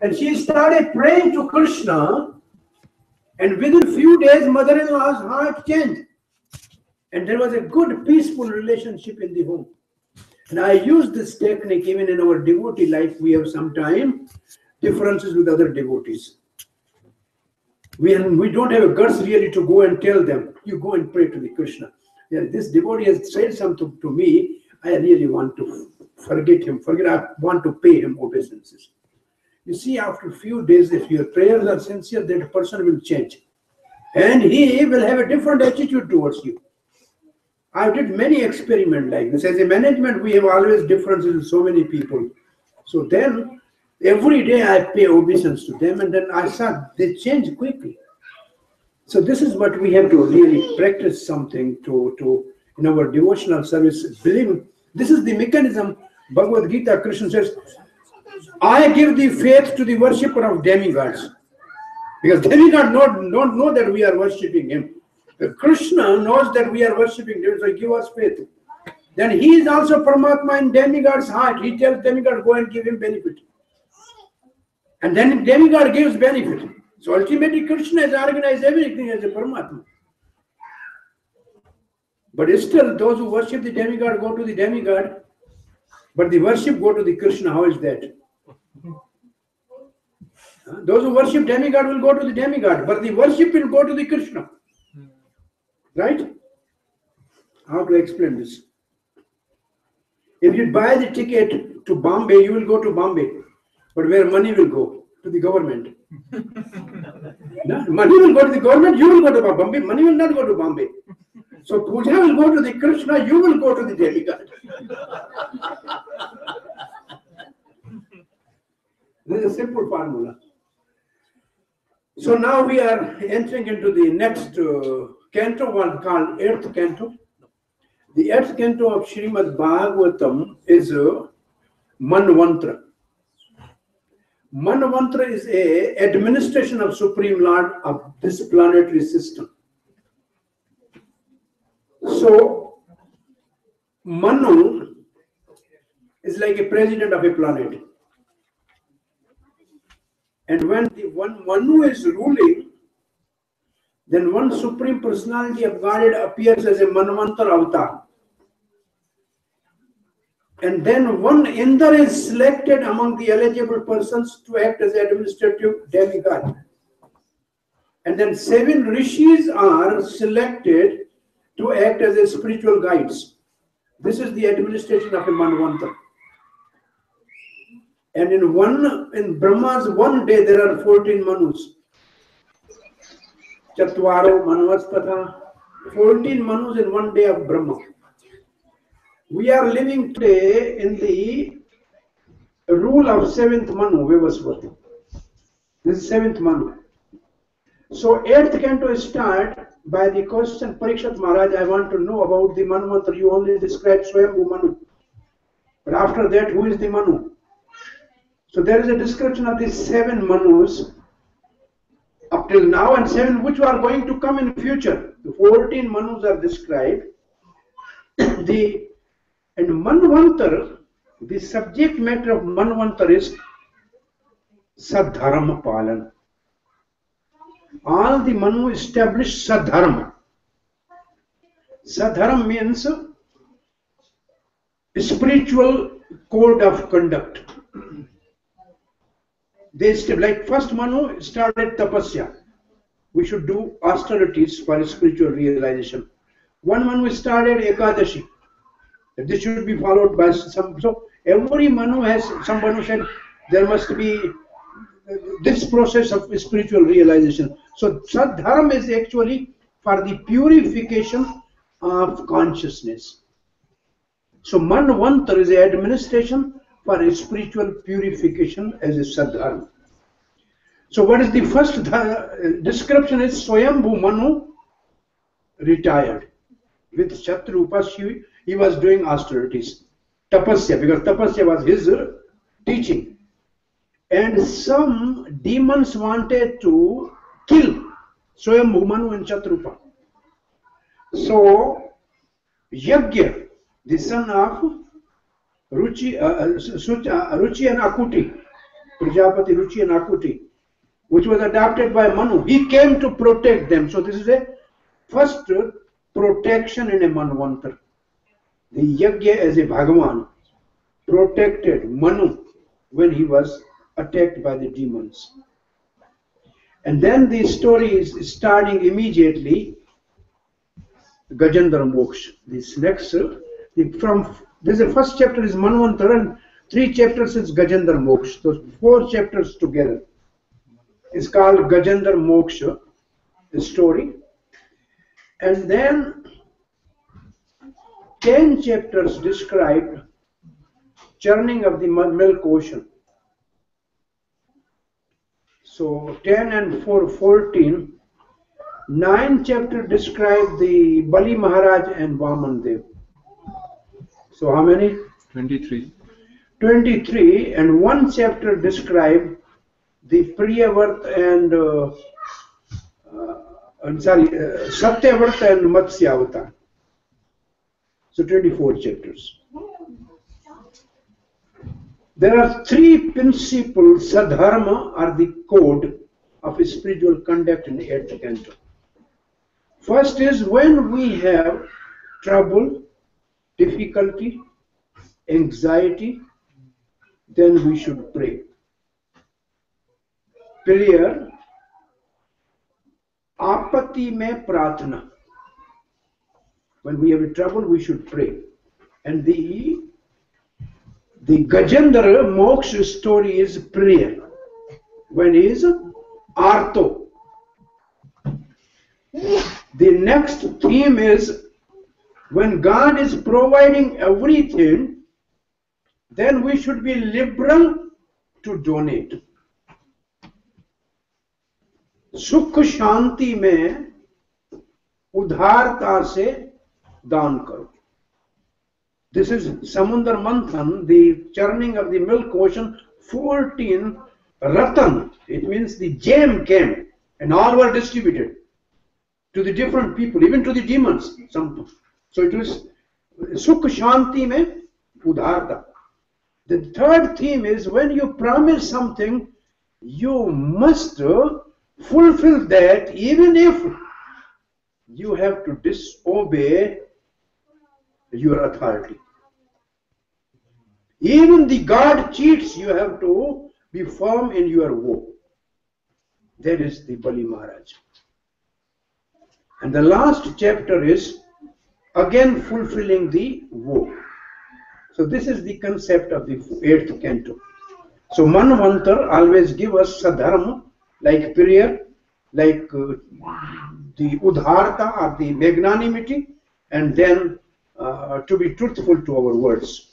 And she started praying to Krishna, and within few days, mother-in-law's heart changed. And there was a good, peaceful relationship in the home. And I use this technique even in our devotee life. We have sometimes differences with other devotees. We don't have a guts really to go and tell them, you go and pray to the Krishna. Yeah, this devotee has said something to me, I really want to forget him, I want to pay him obeisances. You see, after a few days, if your prayers are sincere, that person will change. And he will have a different attitude towards you. I did many experiments like this. As a management, we have always differences with so many people. So then, every day I pay obeisance to them, and then I saw they change quickly. So this is what we have to really practice something to in our devotional service. Believe this is the mechanism. Bhagavad Gita, Krishna says, I give the faith to the worshipper of demigods. Because demigods don't know that we are worshipping him. Krishna knows that we are worshipping him, so give us faith. Then he is also Paramatma in demigod's heart. He tells demigod, go and give him benefit. And then demigod gives benefit. So ultimately Krishna has organized everything as a Paramatma. But still those who worship the demigod go to the demigod, but the worship go to the Krishna. How is that? Those who worship demigod will go to the demigod, but the worship will go to the Krishna. Right? How to explain this? If you buy the ticket to Bombay, you will go to Bombay. But where money will go? To the government. No, money will go to the government, you will go to Bombay. Money will not go to Bombay. So puja will go to the Krishna, you will go to the demigod. This is a simple formula. So now we are entering into the next canto, one called 8th canto. The 8th canto of Srimad Bhagavatam is Manvantra. Manvantra is a administration of Supreme Lord of this planetary system. So Manu is like a president of a planet. And when the one Manu is ruling, then one Supreme Personality of Godhead appears as a Manvantar avatar. And then one Indra is selected among the eligible persons to act as administrative demigod. And then 7 rishis are selected to act as a spiritual guides. This is the administration of a Manvantar. And in Brahma's one day there are 14 Manus. Chatvaro Manvaspatha. 14 Manus in one day of Brahma. We are living today in the rule of 7th Manu, Vivaswati. This is 7th Manu. So 8th canto start by the question, Parikshit Maharaj, I want to know about the Manvantar. You only described Swayambhu Manu. But after that, who is the Manu? So there is a description of the 7 Manus up till now and 7 which are going to come in future. The 14 Manus are described. And Manvantar, the subject matter of Manvantar is Sadharma Palan. All the Manu established Sadharma. Sadharma means spiritual code of conduct. They like first Manu started tapasya. We should do austerities for spiritual realization. One Manu started Ekadashi. This should be followed by some. So every Manu has, some Manu said there must be this process of spiritual realization. So Sadharma is actually for the purification of consciousness. So Manvantar is the administration for a spiritual purification as a Sadharma. So what is the first description is Swayambhu Manu retired. With Shatrupa, he was doing austerities. Tapasya, because Tapasya was his teaching. And some demons wanted to kill Swayambhu Manu and Shatrupa. So Yagya, the son of Ruchi and Akuti, Prajapati, Ruchi and Akuti, which was adopted by Manu. He came to protect them. So this is a first protection in a Manvantar. The Yajna as a Bhagavan protected Manu when he was attacked by the demons. And then the story is starting immediately. Gajendra Moksha. This next, this is the first chapter is Manvantar and 3 chapters is Gajendra Moksha. So 4 chapters together. It's called Gajendra Moksha, the story. And then 10 chapters described churning of the milk ocean. So 10 and 4, 14. 9 chapters describe the Bali Maharaj and Vaman Dev. So how many? 23. 23, and 1 chapter describe the Priyavart and Satyavart and Matsyavatar. So 24 chapters. There are 3 principles. Sadharma are the code of spiritual conduct in the 8th canto. First is when we have trouble, difficulty, anxiety, then we should pray. Prayer, apati mein pratna. When we have trouble, we should pray. And the Gajendra Moksha story is prayer. When is artho. The next theme is when God is providing everything, then we should be liberal to donate. Sukh shanti mein udharta se daan karo. This is Samundar Manthan, the churning of the milk ocean. 14 ratan, it means the gem came and all were distributed to the different people, even to the demons. So it was Sukh Shanti mein udharta. The third theme is when you promise something, you must fulfill that, even if you have to disobey your authority. Even the God cheats, you have to be firm in your vow. That is the Bali Maharaj. And the last chapter is again fulfilling the vow. So this is the concept of the 8th canto. So Manvantar always give us sadharma, like prayer, like the udharta or the magnanimity, and then to be truthful to our words.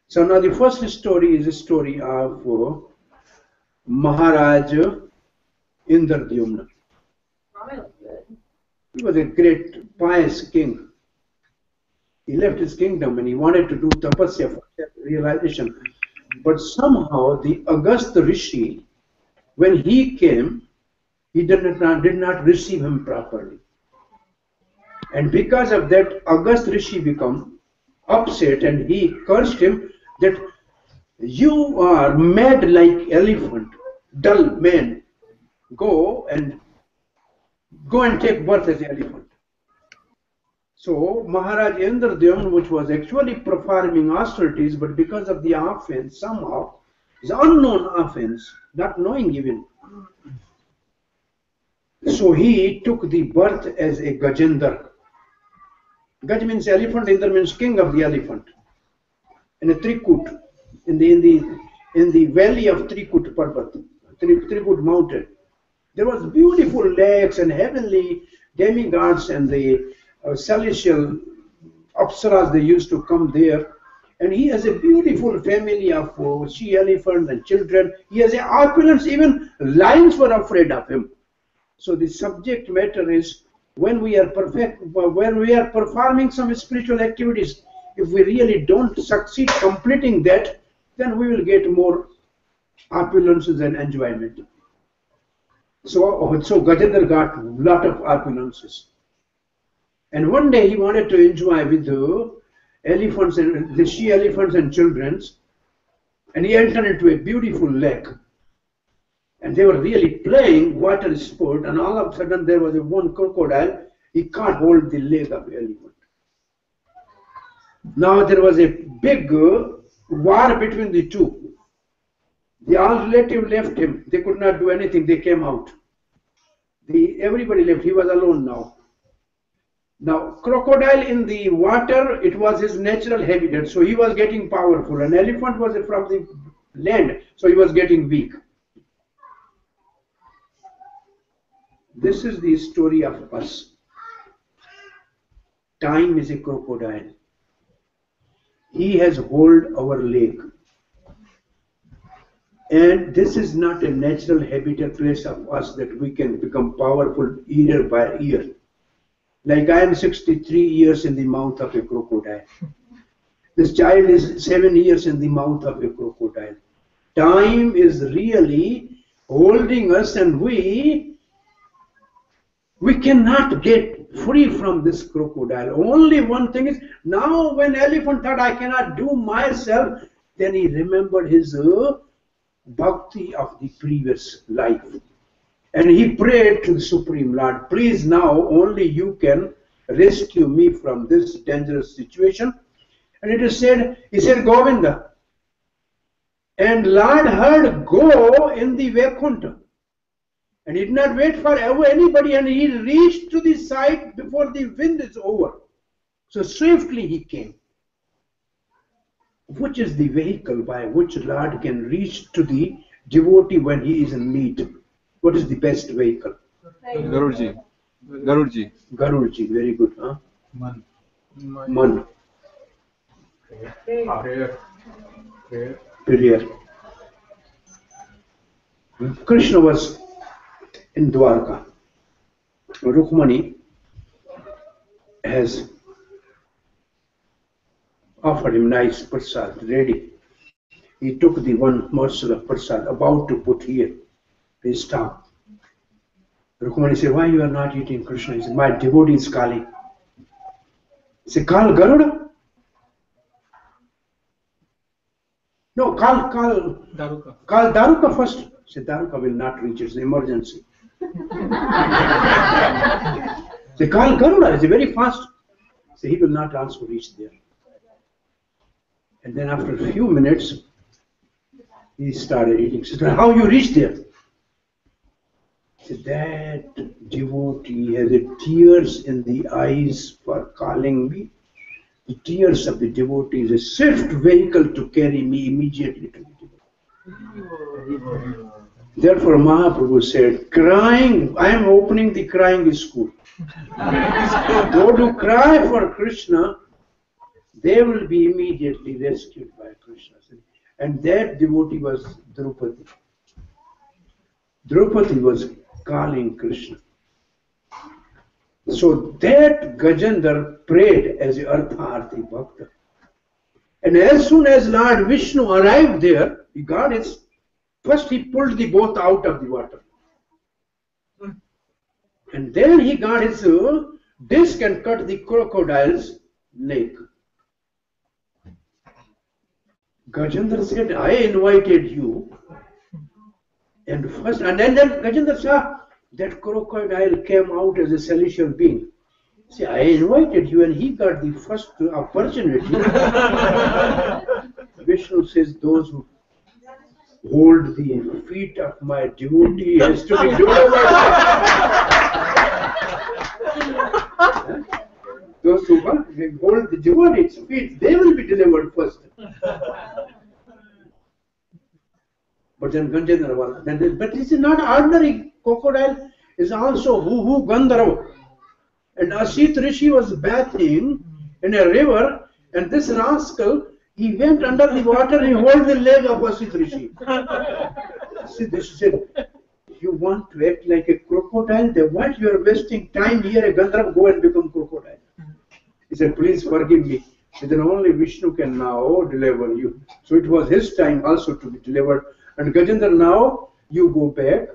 So now the first story is a story of Maharaj Indradyumna. He was a great pious king. He left his kingdom and he wanted to do tapasya for realization. But somehow the Agast Rishi, when he came, he did not receive him properly. And because of that, Agast Rishi became upset and he cursed him that you are mad like elephant, dull man. Go and take birth as an elephant. So Maharaj Indradyumna, which was actually performing austerities, but because of the offense, somehow, the unknown offense, not knowing even. So he took the birth as a Gajendra. Gaj means elephant, Indra means king of the elephant. In a Trikut, in the valley of Trikut Parvat, Trikut mountain. There was beautiful lakes and heavenly demigods and the celestial apsaras, they used to come there. And he has a beautiful family of she-elephants and children. He has an opulence, even lions were afraid of him. So the subject matter is when we are performing some spiritual activities, if we really don't succeed completing that, then we will get more opulences and enjoyment. So Gajendra got a lot of opulences. And one day he wanted to enjoy with the elephants and the she-elephants and children. And he entered into a beautiful lake. And they were really playing water sport, and all of a sudden there was one crocodile. He can't hold the leg of the elephant. Now there was a big war between the two. The all relative left him. They could not do anything. They came out. Everybody left. He was alone now. Now, crocodile in the water, it was his natural habitat, so he was getting powerful. An elephant was from the land, so he was getting weak. This is the story of us. Time is a crocodile. He has hold our leg. And this is not a natural habitat place of us that we can become powerful year by year. Like I am 63 years in the mouth of a crocodile. This child is 7 years in the mouth of a crocodile. Time is really holding us, and we cannot get free from this crocodile. Only one thing is, now when elephant thought I cannot do myself, then he remembered his bhakti of the previous life. And he prayed to the Supreme Lord, please now only you can rescue me from this dangerous situation. And it is said, he said, Govinda. And Lord heard go in the Vaikuntha. And he did not wait for anybody, and he reached to the side before the wind is over. So swiftly he came. Which is the vehicle by which Lord can reach to the devotee when he is in need? What is the best vehicle? Garurji. Garurji. Garurji, very good. Huh? Man. Prayer. Krishna was in Dwarka. Rukmani has offered him nice prasad, ready. He took the one morsel of prasad, about to put here. He stopped. Rukmani said, why you are not eating Krishna? He said, my devotee is calling. He said, call Garuda? No, call Daruka. Call Daruka first. He said, Daruka will not reach, it's an emergency. He said, call Garuda, it's very fast. He said, he will not also reach there. And then after a few minutes, he started eating. He said, how you reach there? He said, that devotee has tears in the eyes for calling me. The tears of the devotee is a swift vehicle to carry me immediately to the devotee. Therefore, Mahaprabhu said, crying, I am opening the crying school. Those who cry for Krishna, they will be immediately rescued by Krishna. And that devotee was Draupadi. Draupadi was calling Krishna. So that Gajendra prayed as a Artha-Arthi Bhakta. And as soon as Lord Vishnu arrived there, he got his, first he pulled the boat out of the water. And then he got his disc and cut the crocodile's leg. Gajendra said, I invited you. And then Gajendra saw that crocodile came out as a celestial being. See, I invited you, and he got the first opportunity. Vishnu says, those who hold the feet of my devotee has to be delivered. Those who hold the devotee's feet, they will be delivered first. But then Gajendra was, but this is not ordinary crocodile, is also Hu Gandharva. And Asit Rishi was bathing in a river, and this rascal, he went under the water and he held the leg of Asit Rishi. See, this said, you want to act like a crocodile? Then what? You are wasting time here, a Gandharva, go and become crocodile. He said, please forgive me. He said, then only Vishnu can now deliver you. So it was his time also to be delivered. And Gajendra, now you go back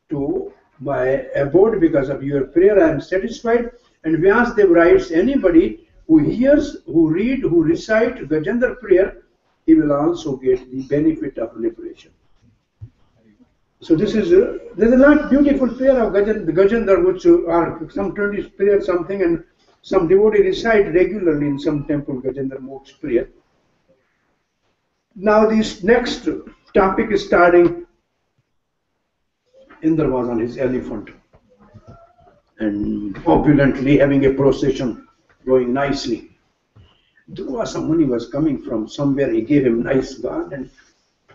to my abode because of your prayer. I am satisfied. And Vyasadeva writes, anybody who hears, who read, who recite Gajendra prayer, he will also get the benefit of liberation. So this is there's a lot beautiful prayer of Gajendra, which are some 20 prayer something, and some devotee recite regularly in some temple Gajendra Moksha prayer. Now this next topic is starting. Indra was on his elephant and opulently having a procession going nicely. Durvasa Muni was coming from somewhere. He gave him nice garland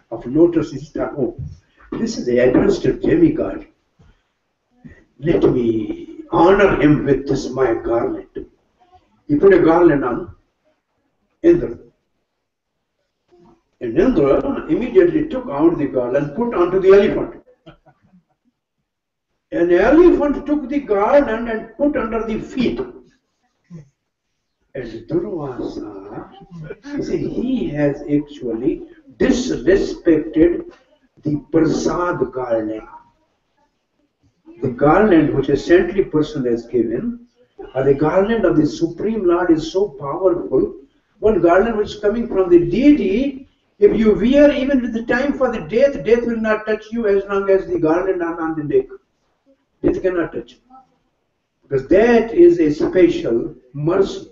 of lotus. He said, oh, this is the administered demigod. Let me honor him with this my garland. He put a garland on Indra. And Indra immediately took out the garland, put onto the elephant. And the elephant took the garland and put under the feet. And Durvasa, he has actually disrespected the prasad garland. The garland which a saintly person has given, or the garland of the Supreme Lord is so powerful. One garland which is coming from the deity, if you wear even with the time for the death, death will not touch you as long as the garland are on the neck. Death cannot touch you. Because that is a special mercy.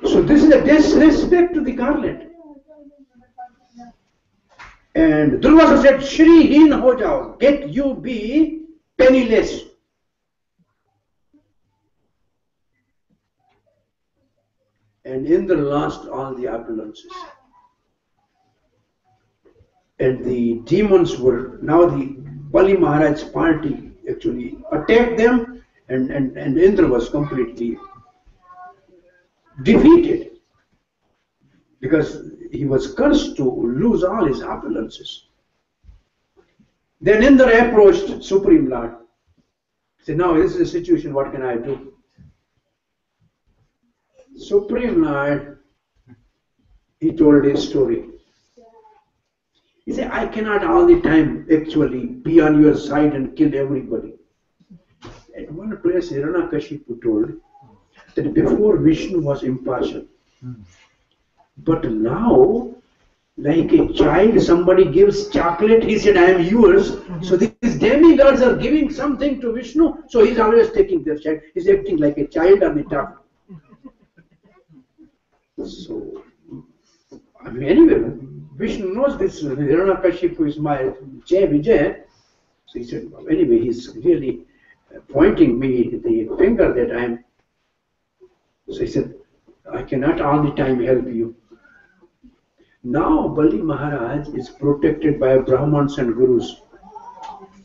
So this is a disrespect to the garland. And Durvasa said, Shri Heen ho jao, get you be penniless. And Indra lost all the opulences. And the demons were, now the Bali Maharaj's party actually attacked them, and Indra was completely defeated because he was cursed to lose all his opulences. Then Indra approached Supreme Lord. He said, now this is the situation, what can I do? Supreme Lord, he told his story. He said, I cannot all the time actually be on your side and kill everybody. At one place, Hiranyakashipu told that before Vishnu was impartial. But now, like a child, somebody gives chocolate, he said, I am yours. So these demigods are giving something to Vishnu, so he's always taking their child. He's acting like a child on the top. So, I mean, anyway, Vishnu knows this. Hiranyakashipu is my Jai Vijay. So he said, well, anyway, he's really pointing me the finger that I am. So he said, I cannot all the time help you. Now Bali Maharaj is protected by Brahmans and Gurus.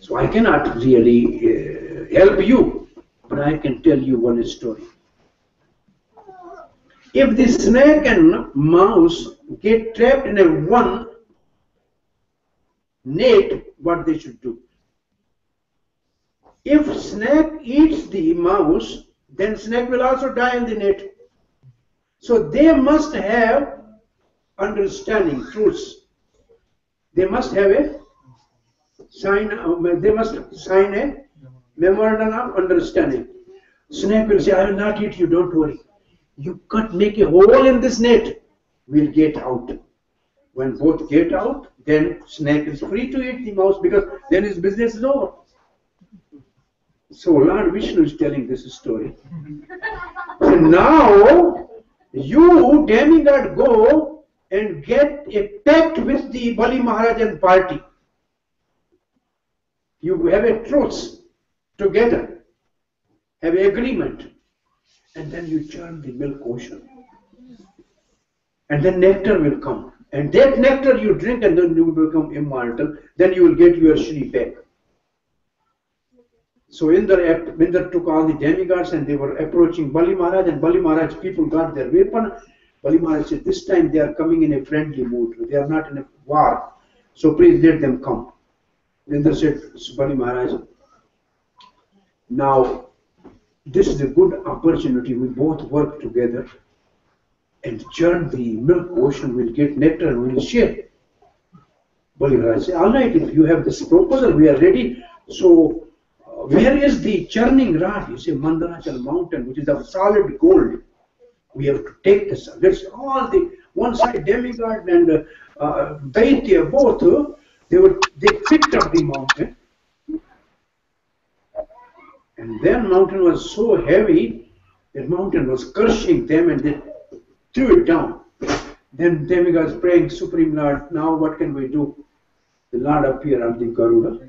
So I cannot really help you, but I can tell you one story. If the snake and mouse get trapped in a one net, what they should do? If snake eats the mouse, then snake will also die in the net. So they must have understanding, truths. They must have a sign. They must sign a memorandum of understanding. Snake will say, I will not eat you, don't worry. You make a hole in this net, we'll get out. When both get out, then snake is free to eat the mouse because then his business is over. So Lord Vishnu is telling this story. So now you demigod go and get a pact with the Bali Maharaj and party. You have a truce together, have an agreement. And then you churn the milk ocean. And then nectar will come. And that nectar you drink and then you will become immortal. Then you will get your Shri back. So Indra took all the demigods and they were approaching Bali Maharaj, and Bali Maharaj people got their weapon. Bali Maharaj said, this time they are coming in a friendly mood. They are not in a war. So please let them come. Indra said, Bali Maharaj, now this is a good opportunity. We both work together and churn the milk ocean. We'll get nectar and we'll share. Bali Maharaj said, all right, if you have this proposal, we are ready. So where is the churning rod? You say Mandarachal mountain, which is of solid gold. We have to take this. There's all the one side demigod and Daitya both. They picked up the mountain, and then mountain was so heavy, the mountain was crushing them, and they threw it down. Then demigods praying, Supreme Lord, now what can we do? The Lord appeared on the Garuda.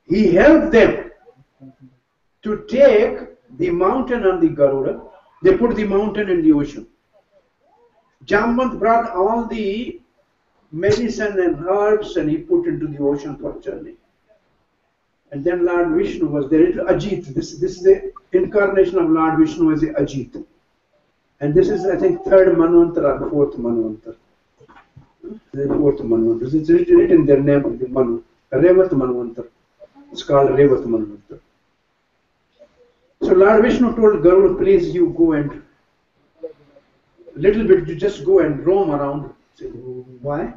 He helped them to take the mountain on the Garuda. They put the mountain in the ocean. Jambat brought all the medicine and herbs and he put into the ocean for journey. And then Lord Vishnu was there. Ajit. This is the incarnation of Lord Vishnu as a Ajit. And this is, I think, third Manvantara or fourth Manvantara. The fourth Manvantara. It's written in their name, the Manu. Revat Manvantara. It's called Revat Manvantara. So Lord Vishnu told Garuda, please you go and little bit, you just go and roam around. Say, why?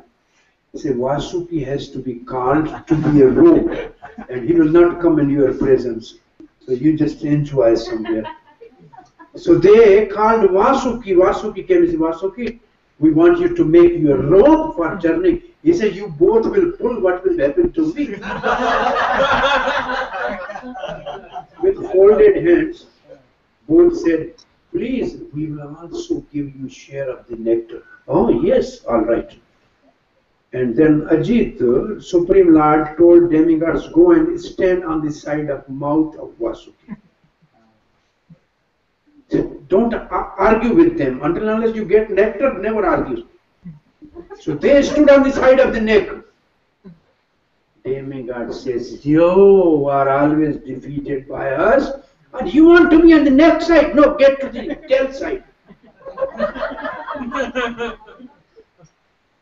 Say, Vasuki has to be called to be a rogue and he will not come in your presence. So you just enjoy somewhere. So they called Vasuki. Vasuki came and said, Vasuki, we want you to make your robe for journey. He said, you both will pull, what will happen to me? With folded hands, both said, please, we will also give you share of the nectar. Oh, yes, all right. And then Ajit, Supreme Lord, told demigods, go and stand on the side of mouth of Vasuki. Don't argue with them. Until unless you get nectar, never argue. So they stood on the side of the neck. Demigod says, you are always defeated by us. And you want to be on the neck side? No, get to the tail side.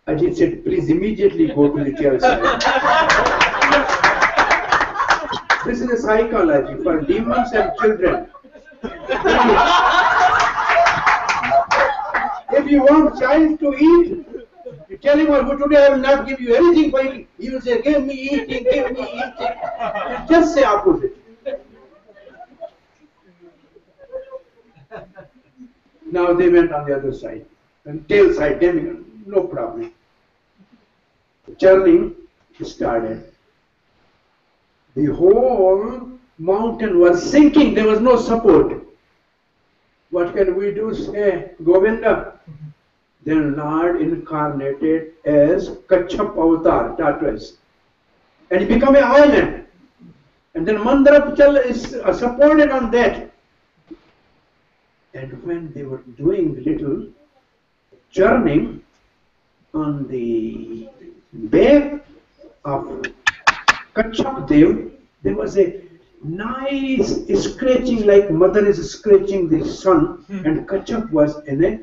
Ajit said, please immediately go to the tail side. This is a psychology for demons and children. If you want child to eat, you tell him, well, today I will not give you anything for eating. He will say, give me eating, give me eating. You just say opposite. Now they went on the other side. And tail side, demigod, no problem. The journey started. The whole mountain was sinking. There was no support. What can we do? Say, Govinda. Then Lord incarnated as Kachap avatar, tortoise. And he became an island. And then Mandarapachal is supported on that. And when they were doing little journey on the back of Kachap Dev, there was a nice scratching like mother is scratching the son, and Kachap was in a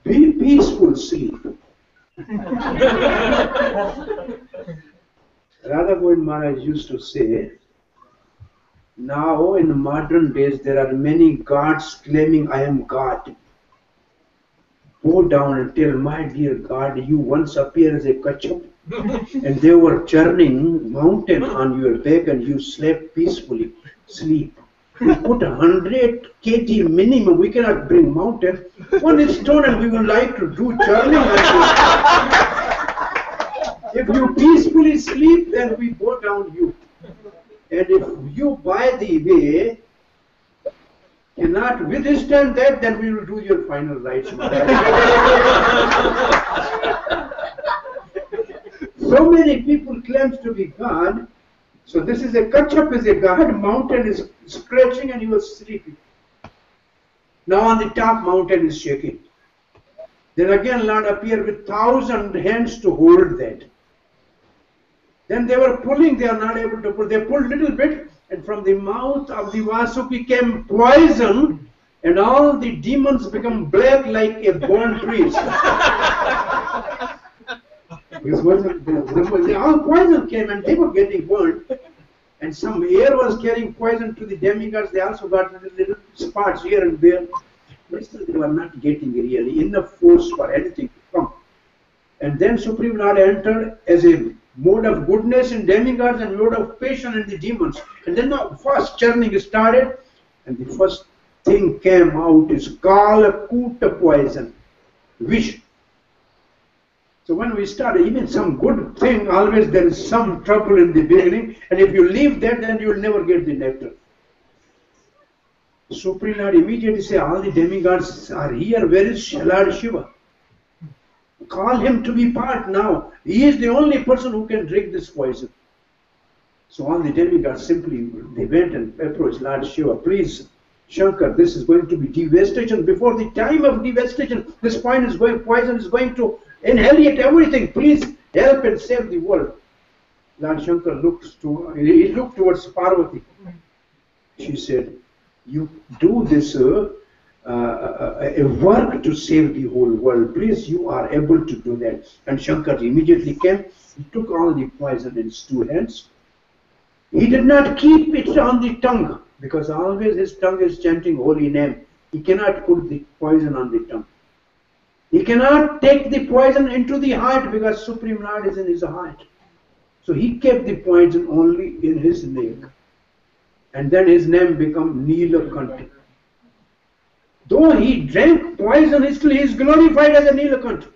peaceful sleep. Radha Govind Maharaj used to say, now in modern days there are many gods claiming I am God. Go down and tell, my dear God, you once appeared as a Kachap and they were churning mountain on your back and you slept peacefully. Sleep. You put 100 kg minimum, we cannot bring mountain. One stone and we would like to do churning. If you peacefully sleep, then we go down you. And if you by the way cannot withstand that, then we will do your final rites. So many people claim to be God. So this is a Kachap is a God, mountain is scratching and he was sleeping. Now on the top mountain is shaking. Then again Lord appeared with 1,000 hands to hold that. Then they were pulling, they are not able to pull. They pulled little bit and from the mouth of the Vasuki came poison and all the demons become black like a burnt trees. Because all poison came and they were getting burned. And some air was carrying poison to the demigods. They also got little spots here and there. But still they were not getting really enough force for anything to come. And then Supreme Lord entered as a mode of goodness in demigods and mode of patience in the demons. And then the first churning started. And the first thing came out is Kala Kuta poison, wish. So when we start, even some good thing, always there is some trouble in the beginning, and if you leave that, then you will never get the nectar. Supreme Lord immediately say, all the demigods are here, where is Lord Shiva? Call him to be part now. He is the only person who can drink this poison. So all the demigods simply, they went and approached Lord Shiva. Please, Shankar, this is going to be devastation. Before the time of devastation, this poison is going to annihilate everything. Please help and save the world. Lord Shankar looked towards Parvati. She said, you do this a work to save the whole world. Please, you are able to do that. And Shankar immediately came. He took all the poison in his two hands. He did not keep it on the tongue, because always his tongue is chanting holy name. He cannot put the poison on the tongue. He cannot take the poison into the heart, because Supreme Lord is in his heart. So he kept the poison only in his neck. And then his name became Neelakanta. Though he drank poison, he is glorified as a Neelakanta.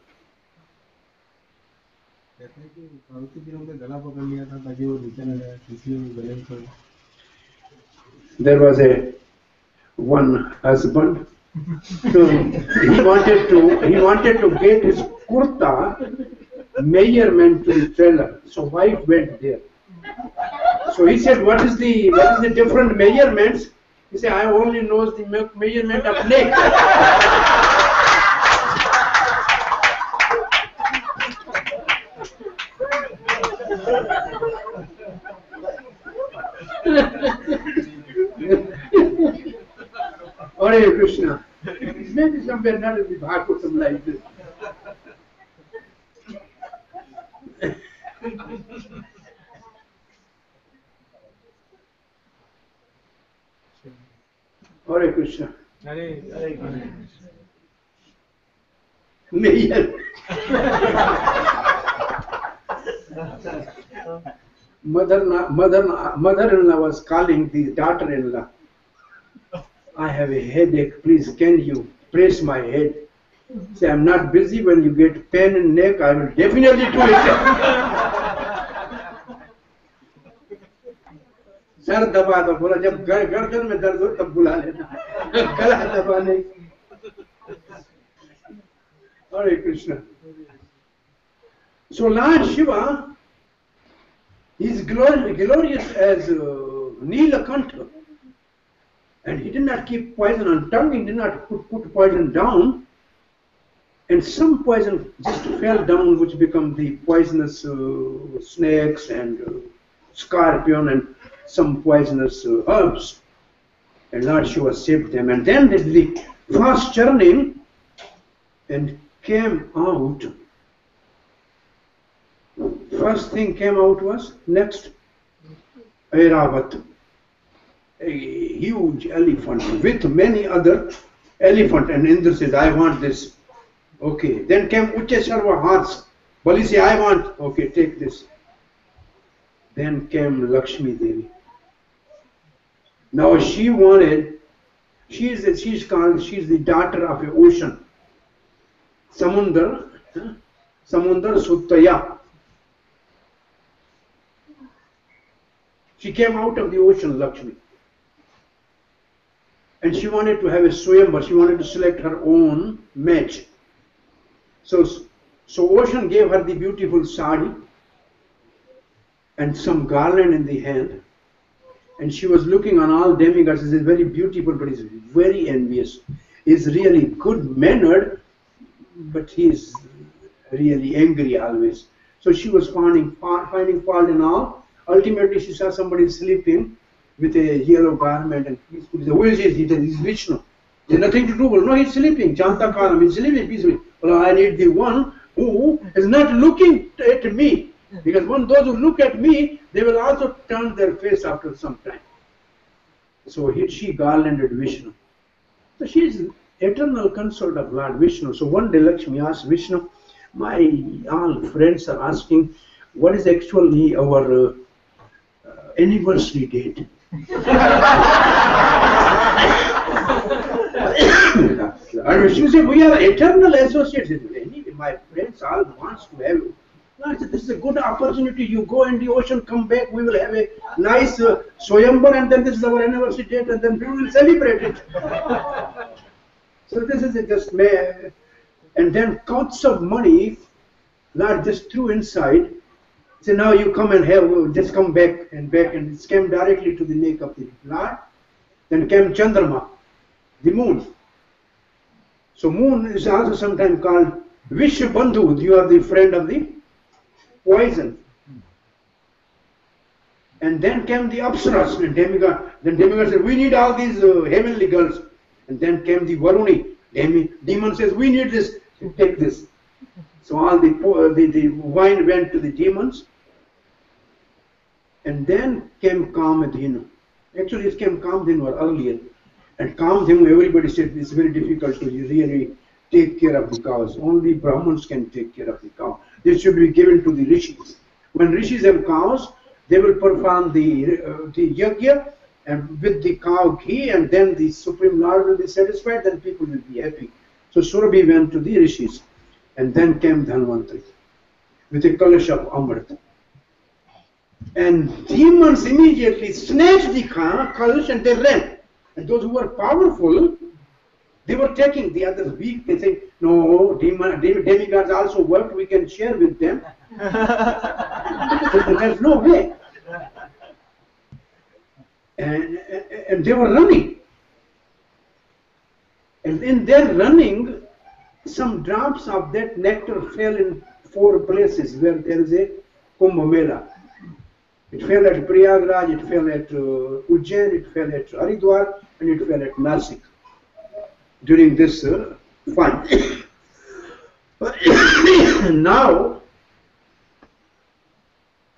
There was one husband. So he wanted to get his kurta measurement to the tailor. So wife went there. So he said, what is the different measurements? He said, I only knows the measurement of neck. Hare Krishna. Maybe somewhere not in the Bhagavatam like this. Hare Krishna. Hare Krishna. Mother-in-law was calling the daughter-in-law. I have a headache. Please, can you press my head? Say, I'm not busy. When you get pain in neck, I will definitely do it. Sir दबा दो, बोला जब गर्दन में दर्द हो तब बुला लेना, गला दबाने. Hare Krishna. So Lord Shiva is glorious as Neelakanta, and he did not keep poison on tongue. He did not put poison down, and some poison just fell down, which become the poisonous snakes and scorpion and some poisonous herbs, and Lord Shiva saved them. And then did the fast churning and came out. First thing came out was next Airavat, a huge elephant with many other elephant, and Indra says, I want this. Okay. Then came Uchesharva horse. Bali said, I want. Okay, take this. Then came Lakshmi Devi. Now she wanted, she's the daughter of an ocean. Samundar Suttaya. She came out of the ocean, Lakshmi. And she wanted to have a swayamvar. She wanted to select her own match. So ocean gave her the beautiful sari and some garland in the hand. And she was looking on all demigods. He is very beautiful, but he's very envious. He's really good-mannered, but he's really angry always. So she was finding fault in all. Ultimately, she saw somebody sleeping with a yellow garment, and peaceful. Who is he? He said, he's Vishnu. There's nothing to do. Well, no, he's sleeping. Chanta Kalam, he's sleeping peacefully. Well, I need the one who is not looking at me. Because when those who look at me, they will also turn their face after some time. So she garlanded Vishnu. So she is eternal consort of Lord Vishnu. So one day Lakshmi asked Vishnu, my all friends are asking, what is actually our anniversary date? And she said, we are eternal associates. Anyway, my friends all wants to have. I said, this is a good opportunity. You go in the ocean, come back. We will have a nice Swayambar, and then this is our anniversary date, and then we will celebrate it. So this is just and then counts of money, Lord just threw inside. So now you come and have, just come back, and it came directly to the neck of the Lord. Then came Chandrama, the moon. So moon is also sometimes called Vishwabandhu. You are the friend of the poison. And then came the Apsaras, the demigod. Then demigod said, we need all these heavenly girls. And then came the Varuni. Demon says, we need this. Take this. So all the wine went to the demons. And then came Kamadhenu. Actually, it came Kamadhenu earlier. And Kamadhenu, everybody said, it's very difficult to really take care of the cows. Only Brahmins can take care of the cow. This should be given to the rishis. When rishis have cows, they will perform the yajna and with the cow ghee, and then the Supreme Lord will be satisfied, then people will be happy. So Surabhi went to the rishis. And then came Dhanvantari with a kalash of Amrit. And demons immediately snatched the kalash and they ran. And those who were powerful, they were taking the others weak. They say, no, demigods also work, we can share with them. There's no way. And they were running. And in their running, some drops of that nectar fell in 4 places where there is a Kumbh Mela. It fell at Prayagraj, it fell at Ujjain, it fell at Haridwar, and it fell at Nasik during this fun. Now,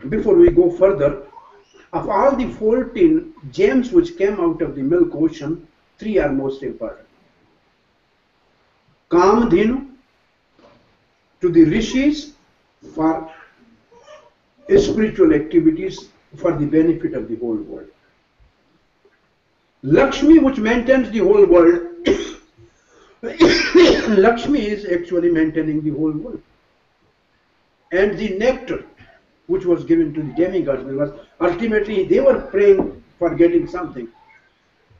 before we go further, of all the 14 gems which came out of the milk ocean, 3 are most important. Kamadhenu to the rishis for spiritual activities for the benefit of the whole world. Lakshmi, which maintains the whole world. Lakshmi is actually maintaining the whole world. And the nectar, which was given to the demigods, because ultimately they were praying for getting something.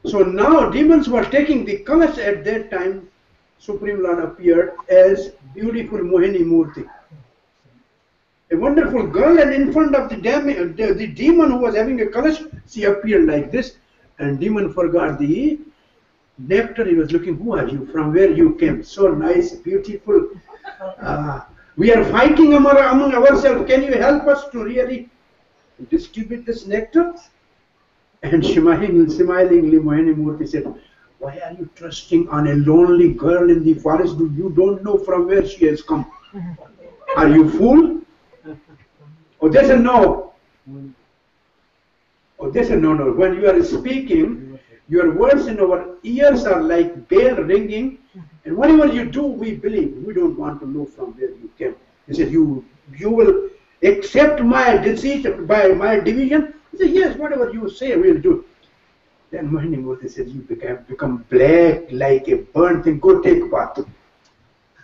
So now demons were taking the kalash. At that time, Supreme Lord appeared as beautiful Mohini Murti, a wonderful girl, and in front of the demon who was having a kalash, she appeared like this, and demon forgot the nectar. He was looking, who are you, from where you came, so nice, beautiful. We are fighting among ourselves, can you help us to really distribute this nectar? And smilingly Mohini Murti said, why are you trusting on a lonely girl in the forest? You don't know from where she has come. Are you fool? Oh, they said no. Oh, they said no. When you are speaking, your words in our ears are like bell ringing, and whatever you do, we believe. We don't want to know from where you came. He said, you will accept my decision by my division? He said, yes, whatever you say, we'll do. Then Mohini Murti said, you become black like a burnt thing. Go take bath.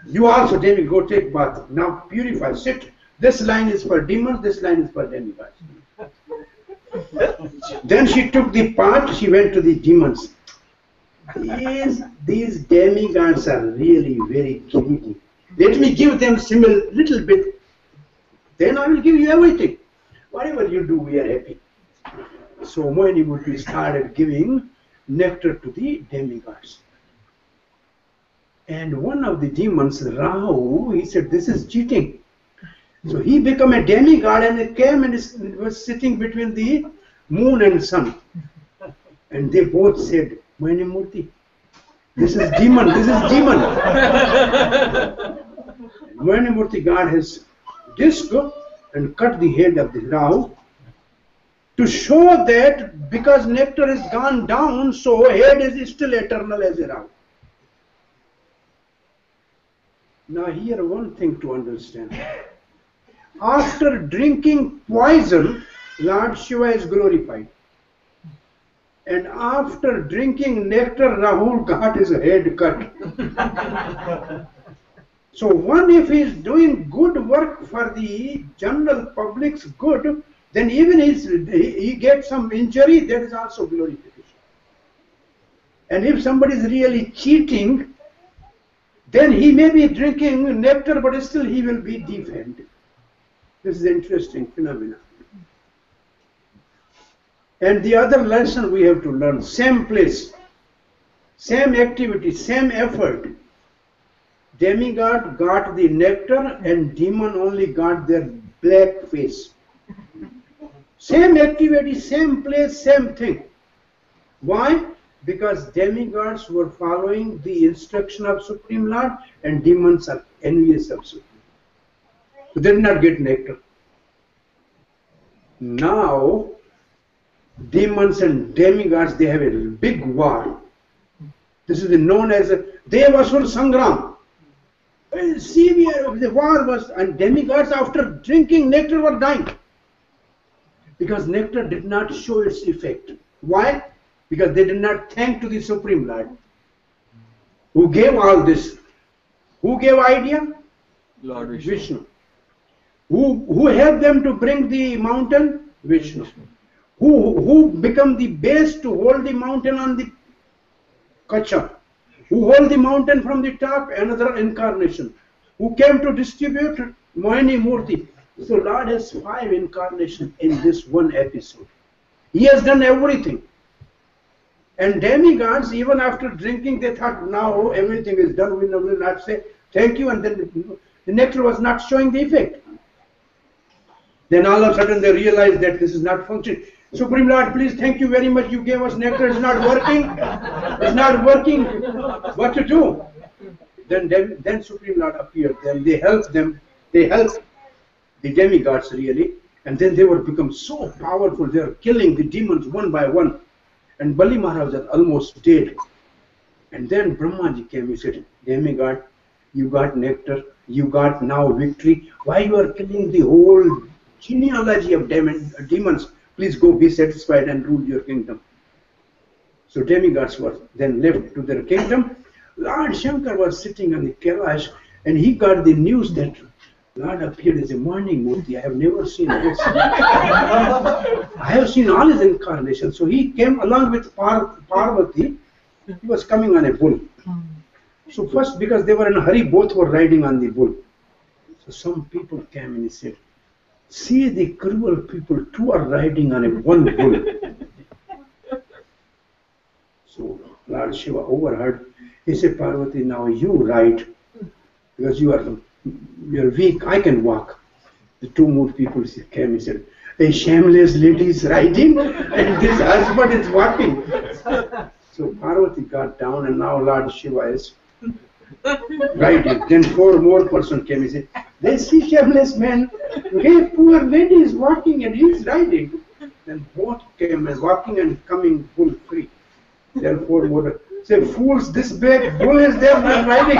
You also, Demi, go take bath. Now purify. Sit. This line is for demons. This line is for demigods. Then she took the part. She went to the demons. These demigods are really very greedy. Let me give them similar little bit. Then I will give you everything. Whatever you do, we are happy. So Mohini Murti started giving nectar to the demigods. And one of the demons, Rahu, he said, this is cheating. So he became a demigod and came and was sitting between the moon and sun. And they both said, Mohini Murti, this is demon, this is demon. Mohini Murti got his disc and cut the head of the Rahu, to show that because nectar has gone down, so head is still eternal as a Rahu. Now here one thing to understand. After drinking poison, Lord Shiva is glorified. And after drinking nectar, Rahul got his head cut. So one, if he is doing good work for the general public's good, then even he gets some injury, that is also glorification. And if somebody is really cheating, then he may be drinking nectar, but still he will be defamed. This is an interesting phenomenon. And the other lesson we have to learn, same place, same activity, same effort. Demigod got the nectar and demon only got their black face. Same activity, same place, same thing. Why? Because demigods were following the instruction of Supreme Lord and demons are envious of Supreme. So they did not get nectar. Now, demons and demigods, they have a big war. This is known as a Devasur Sangram. Severe, the war was, and demigods after drinking nectar were dying. Because nectar did not show its effect. Why? Because they did not thank to the Supreme Lord. Who gave all this? Who gave idea? Lord Vishnu. Who helped them to bring the mountain? Vishnu. Who become the base to hold the mountain on the Kacha? Who hold the mountain from the top? Another incarnation. Who came to distribute? Mohini Murti. So Lord has 5 incarnations in this one episode. He has done everything. And demigods, even after drinking, they thought, now everything is done, we will not say thank you, and then the nectar was not showing the effect. Then all of a sudden they realized that this is not functioning. Supreme Lord, please, thank you very much, you gave us nectar, it's not working. It's not working. What to do? Then Supreme Lord appeared, then they helped them, they helped the demigods really, and then they were become so powerful, they were killing the demons one by one. And Bali Maharaj was almost dead. And then Brahmaji came, he said, demigod, you got nectar, you got now victory. Why you are killing the whole genealogy of demons? Please go be satisfied and rule your kingdom. So demigods were then left to their kingdom. Lord Shankar was sitting on the Kailash and he got the news that Lord appeared as a morning murti. I have never seen this. I have seen all his incarnations. So he came along with Parvati. He was coming on a bull. So first, because they were in a hurry, both were riding on the bull. So some people came and he said, see the cruel people, 2 are riding on a one bull. So Lord Shiva overheard. He said, Parvati, now you ride, because you are weak, I can walk. The 2 more people came and said, a shameless lady is riding and this husband is walking. So Parvati got down and now Lord Shiva is riding. Then 4 more persons came and said, they see shameless man, okay, poor lady is walking and he is riding. Then both came and walking and coming full free. Then 4 more say, fools, this big bull is there not riding.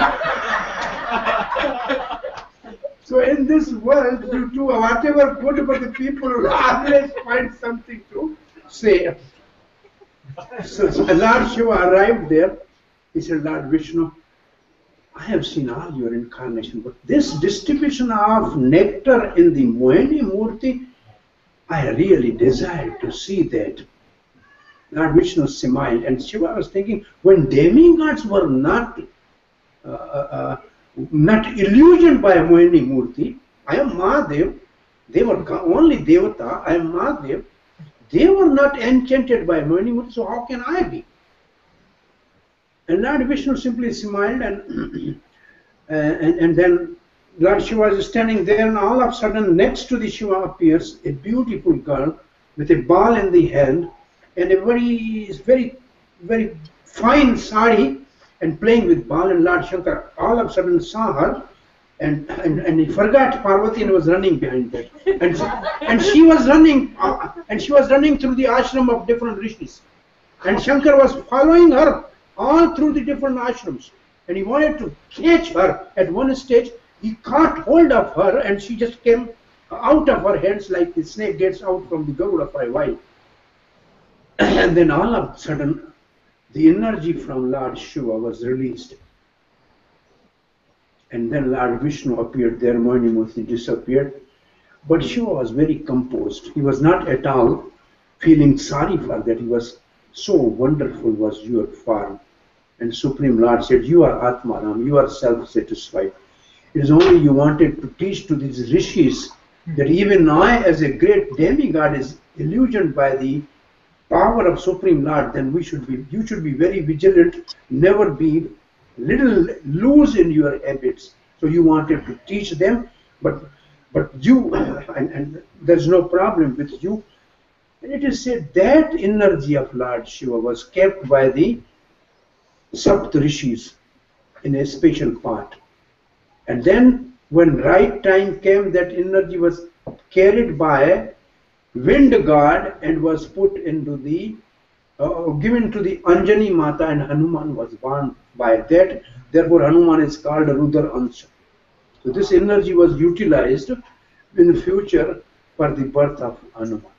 So in this world, you do whatever good, but the people will always find something to say. So Lord Shiva arrived there. He said, Lord Vishnu, I have seen all your incarnation, but this distribution of nectar in the Mohini Murti, I really desired to see that. Lord Vishnu smiled, and Shiva was thinking, when demigods were not illusioned by Mohini Murti, I am Mahadev, they were only Devata, I am Mahadev, they were not enchanted by Mohini Murti, so how can I be? And Lord Vishnu simply smiled, and then Lord Shiva is standing there, and all of a sudden next to the Shiva appears a beautiful girl with a ball in the hand and a very fine sari and playing with ball, and Lord Shankar all of a sudden saw her and he forgot Parvati and was running behind that. And she was running through the ashram of different rishis. And Shankar was following her all through the different ashrams. And he wanted to catch her at one stage. He caught hold of her and she just came out of her hands like the snake gets out from the Garuda for a while. And then all of a sudden, the energy from Lord Shiva was released. And then Lord Vishnu appeared there, Murti disappeared. But Shiva was very composed. He was not at all feeling sorry for that. He was so wonderful was your form. And Supreme Lord said, you are Atmaram, you are self-satisfied. It is only you wanted to teach to these rishis that even I as a great demigod is illusioned by the power of Supreme Lord, then you should be very vigilant, never be little loose in your habits. So you wanted to teach them, but you, and there's no problem with you. And it is said that energy of Lord Shiva was kept by the Sapt Rishis in a special part. And then when right time came, that energy was carried by wind god and was put into the, given to the Anjani Mata, and Hanuman was born by that. Therefore Hanuman is called Rudra Ansha. So this energy was utilized in the future for the birth of Hanuman.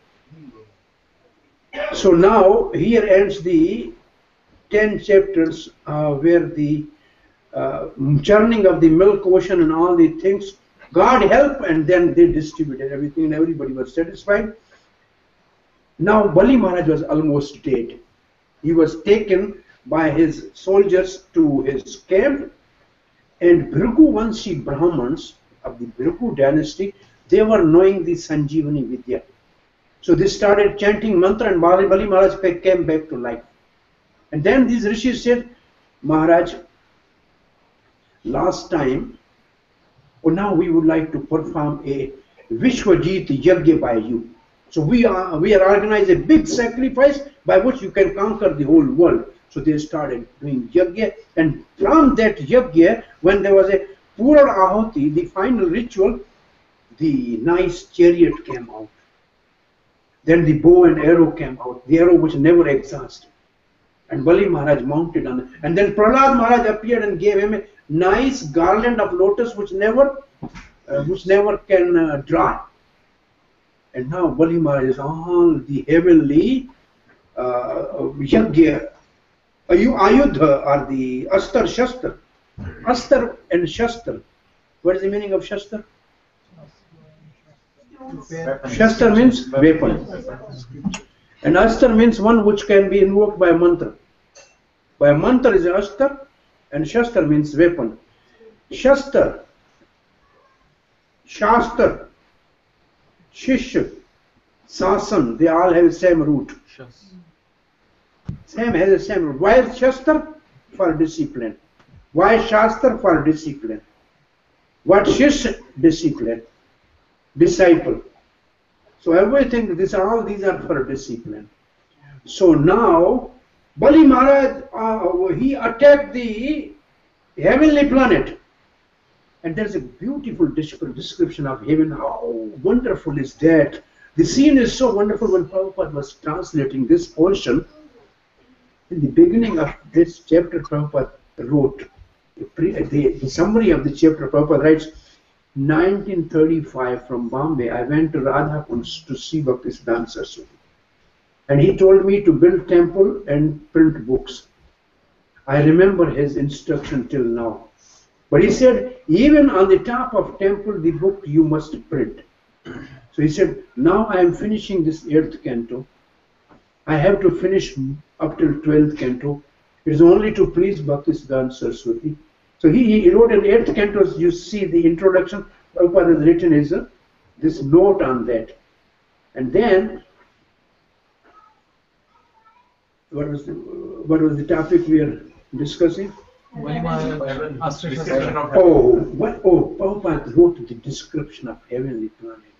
So now here ends the 10 chapters where the churning of the milk ocean and all the things, God help, and then they distributed everything and everybody was satisfied. Now Bali Maharaj was almost dead. He was taken by his soldiers to his camp, and Bhrigu Brahmins of the Bhrigu dynasty, they were knowing the Sanjeevani Vidya. So they started chanting mantra, and Bali Maharaj came back to life. And then these rishis said, Maharaj, last time, now we would like to perform a Vishwajit Yajna by you. So we are organizing a big sacrifice by which you can conquer the whole world. So they started doing yajna, and from that yajna, when there was a Pura Ahuti, the final ritual, the nice chariot came out. Then the bow and arrow came out, the arrow which never exhausted. And Bali Maharaj mounted on it. And then Prahlad Maharaj appeared and gave him a nice garland of lotus which never can dry. And now Bali Maharaj is all the heavenly yajna, Ayudha, or the Astar Shastra. Astar and Shastra. What is the meaning of Shastra? Shastra means weapon. And Astar means one which can be invoked by a mantra. By a mantra is Astar, and Shastra means weapon. Shastra, Shastra, Shishya, Sasan, they all have the same root. Same has the same root. Why is Shastra? For discipline. Why Shastra? For discipline. What Shishya? Discipline. Disciple. So everything, all these are for discipline. So now, Bali Maharaj, he attacked the heavenly planet. And there's a beautiful description of heaven. How wonderful is that? The scene is so wonderful. When Prabhupada was translating this portion, in the beginning of this chapter, Prabhupada wrote, the summary of the chapter, Prabhupada writes, 1935 from Bombay, I went to Radhakund to see Bhaktisiddhanta Saraswati. And he told me to build temple and print books. I remember his instruction till now. But he said, even on the top of temple, the book you must print. So he said, now I am finishing this 8th canto. I have to finish up till 12th canto. It is only to please Bhaktisiddhanta Saraswati. So he wrote an 8th canto. You see the introduction. Prabhupada has written this note on that. And then, what was the topic we are discussing? Prabhupada wrote the description of heavenly planet.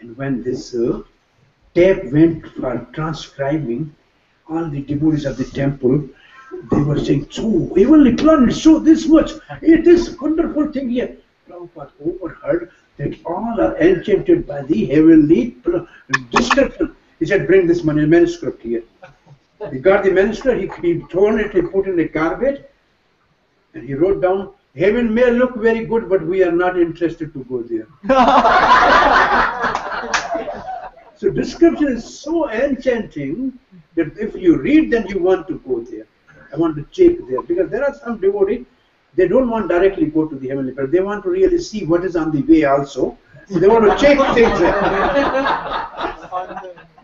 And when this tape went for transcribing, all the devotees of the temple, they were saying, so heavenly planet, so this much, this wonderful thing here. Prabhupada overheard that all are enchanted by the heavenly description. He said, bring this manuscript here. He got the manuscript, he torn it, he put in a garbage, and he wrote down, heaven may look very good, but we are not interested to go there. So description is so enchanting that if you read, then you want to go there. I want to check there, because there are some devotees, they don't want directly go to the heavenly planet. They want to really see what is on the way also. So they want to check things.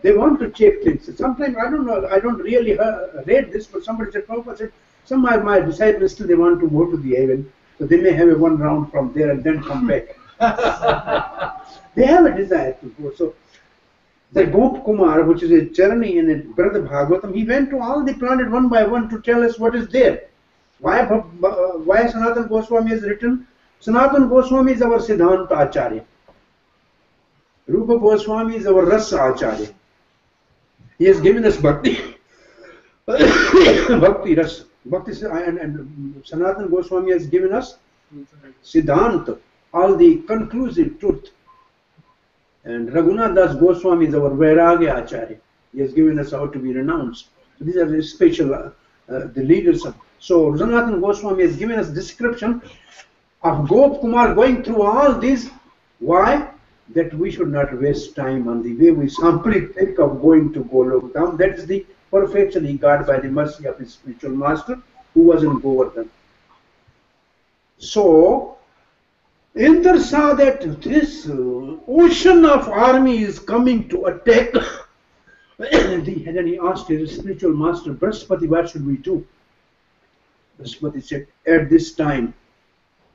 They want to check things. Sometimes, I don't know, I don't really read this, but somebody said, Prabhupada said, some of my disciples still they want to go to the heaven, so they may have a one round from there and then come back. They have a desire to go. So the Gop Kumar, which is a journey in it, Brother Bhagavatam, he went to all the planet one by one to tell us what is there. Why Sanatana Goswami has written? Sanatana Goswami is our Siddhanta Acharya. Rupa Goswami is our Rasa Acharya. He has given us Bhakti. Bhakti Rasa. Bhakti, and Sanatana Goswami has given us Siddhanta, all the conclusive truth. And Raghunath Das Goswami is our Vairagya Acharya. He has given us how to be renounced. So these are the special, the leaders of. So Sanatana Goswami has given us description of Gop Kumar going through all these. Why? That we should not waste time on the way. We simply think of going to Golok Dham. That is the perfection he got by the mercy of his spiritual master, who was in Govardhan. So Indra saw that this ocean of army is coming to attack. And then he asked his spiritual master, Brihaspati, what should we do? Brihaspati said, at this time,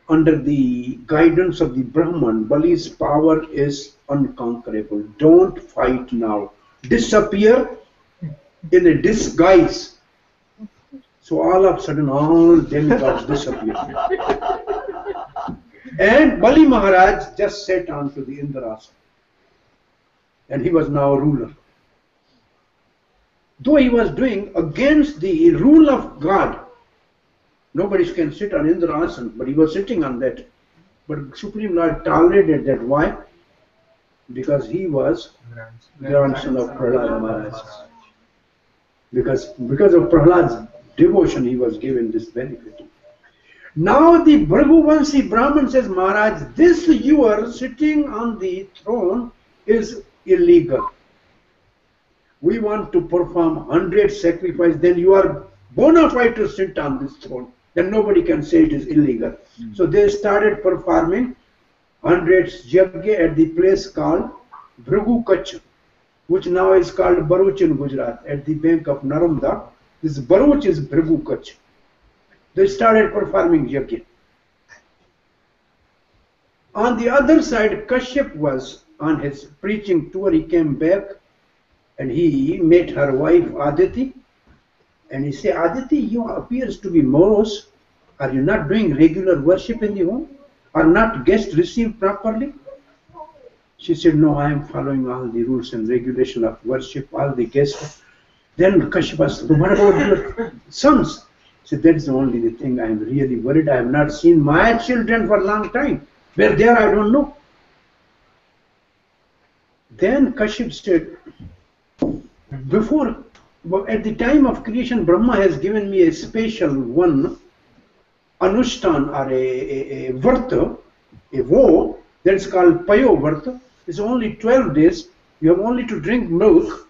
under the guidance of the Brahman, Bali's power is unconquerable. Don't fight now. Disappear in a disguise. So all of a sudden, all demigods disappeared. And Bali Maharaj just sat onto the Indrasana. And he was now ruler. Though he was doing against the rule of God, nobody can sit on Indrasana, but he was sitting on that. But Supreme Lord tolerated that. Why? Because he was grandson of Prahlad Maharaj. Because of Prahlad's devotion, he was given this benefit. Now the Bhriguvanshi Brahman says, Maharaj, this you are sitting on the throne is illegal. We want to perform 100 sacrifices, then you are bona fide to sit on this throne. Then nobody can say it is illegal. So they started performing 100 yajna at the place called Bhrigu Kach, which now is called Bharuch in Gujarat, at the bank of Narmada. This Bharuch is Bhrigu Kach. They started performing yajna. On the other side, Kashyap was on his preaching tour. He came back and he met her wife Aditi. And he said, Aditi, you appears to be morose. Are you not doing regular worship in the home? Are not guests received properly? She said, no, I am following all the rules and regulation of worship, all the guests. Then Kashyap asked, what about your sons? He said, that's only the thing I am really worried. I have not seen my children for a long time. Where they are, I don't know. Then Kashyap said, at the time of creation, Brahma has given me a special one, Anushthan, or a Varta, a vow, that is called Payo Varta. It's only 12 days. You have only to drink milk,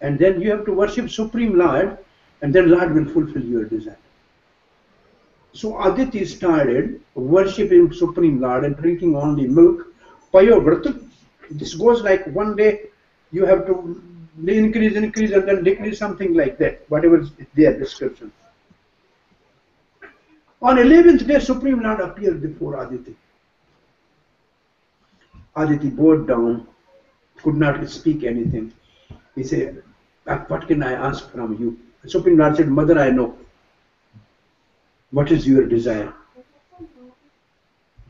and then you have to worship Supreme Lord, and then Lord will fulfill your desire. So Aditi started worshipping Supreme Lord and drinking only milk, Payo Varta. This goes like one day you have to increase, and then decrease, something like that, whatever is their description. On 11th day, Supreme Lord appeared before Aditi. Aditi bowed down, could not speak anything. He said, what can I ask from you? Supreme Lord said, Mother, I know. What is your desire?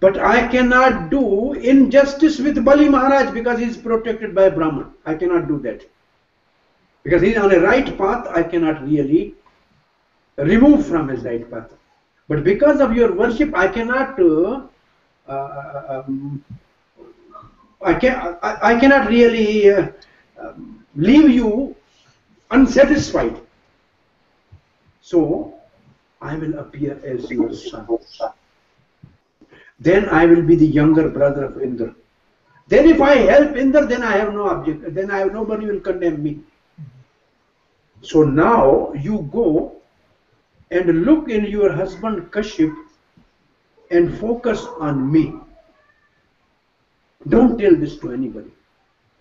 But I cannot do injustice with Bali Maharaj because he is protected by Brahman. I cannot do that. Because he is on a right path, I cannot really remove from his right path. But because of your worship, I cannot I cannot really leave you unsatisfied. So I will appear as your son. Then I will be the younger brother of Indra. Then if I help Indra, then I have no object. Then nobody will condemn me. So now you go and look in your husband Kashyap and focus on me. Don't tell this to anybody.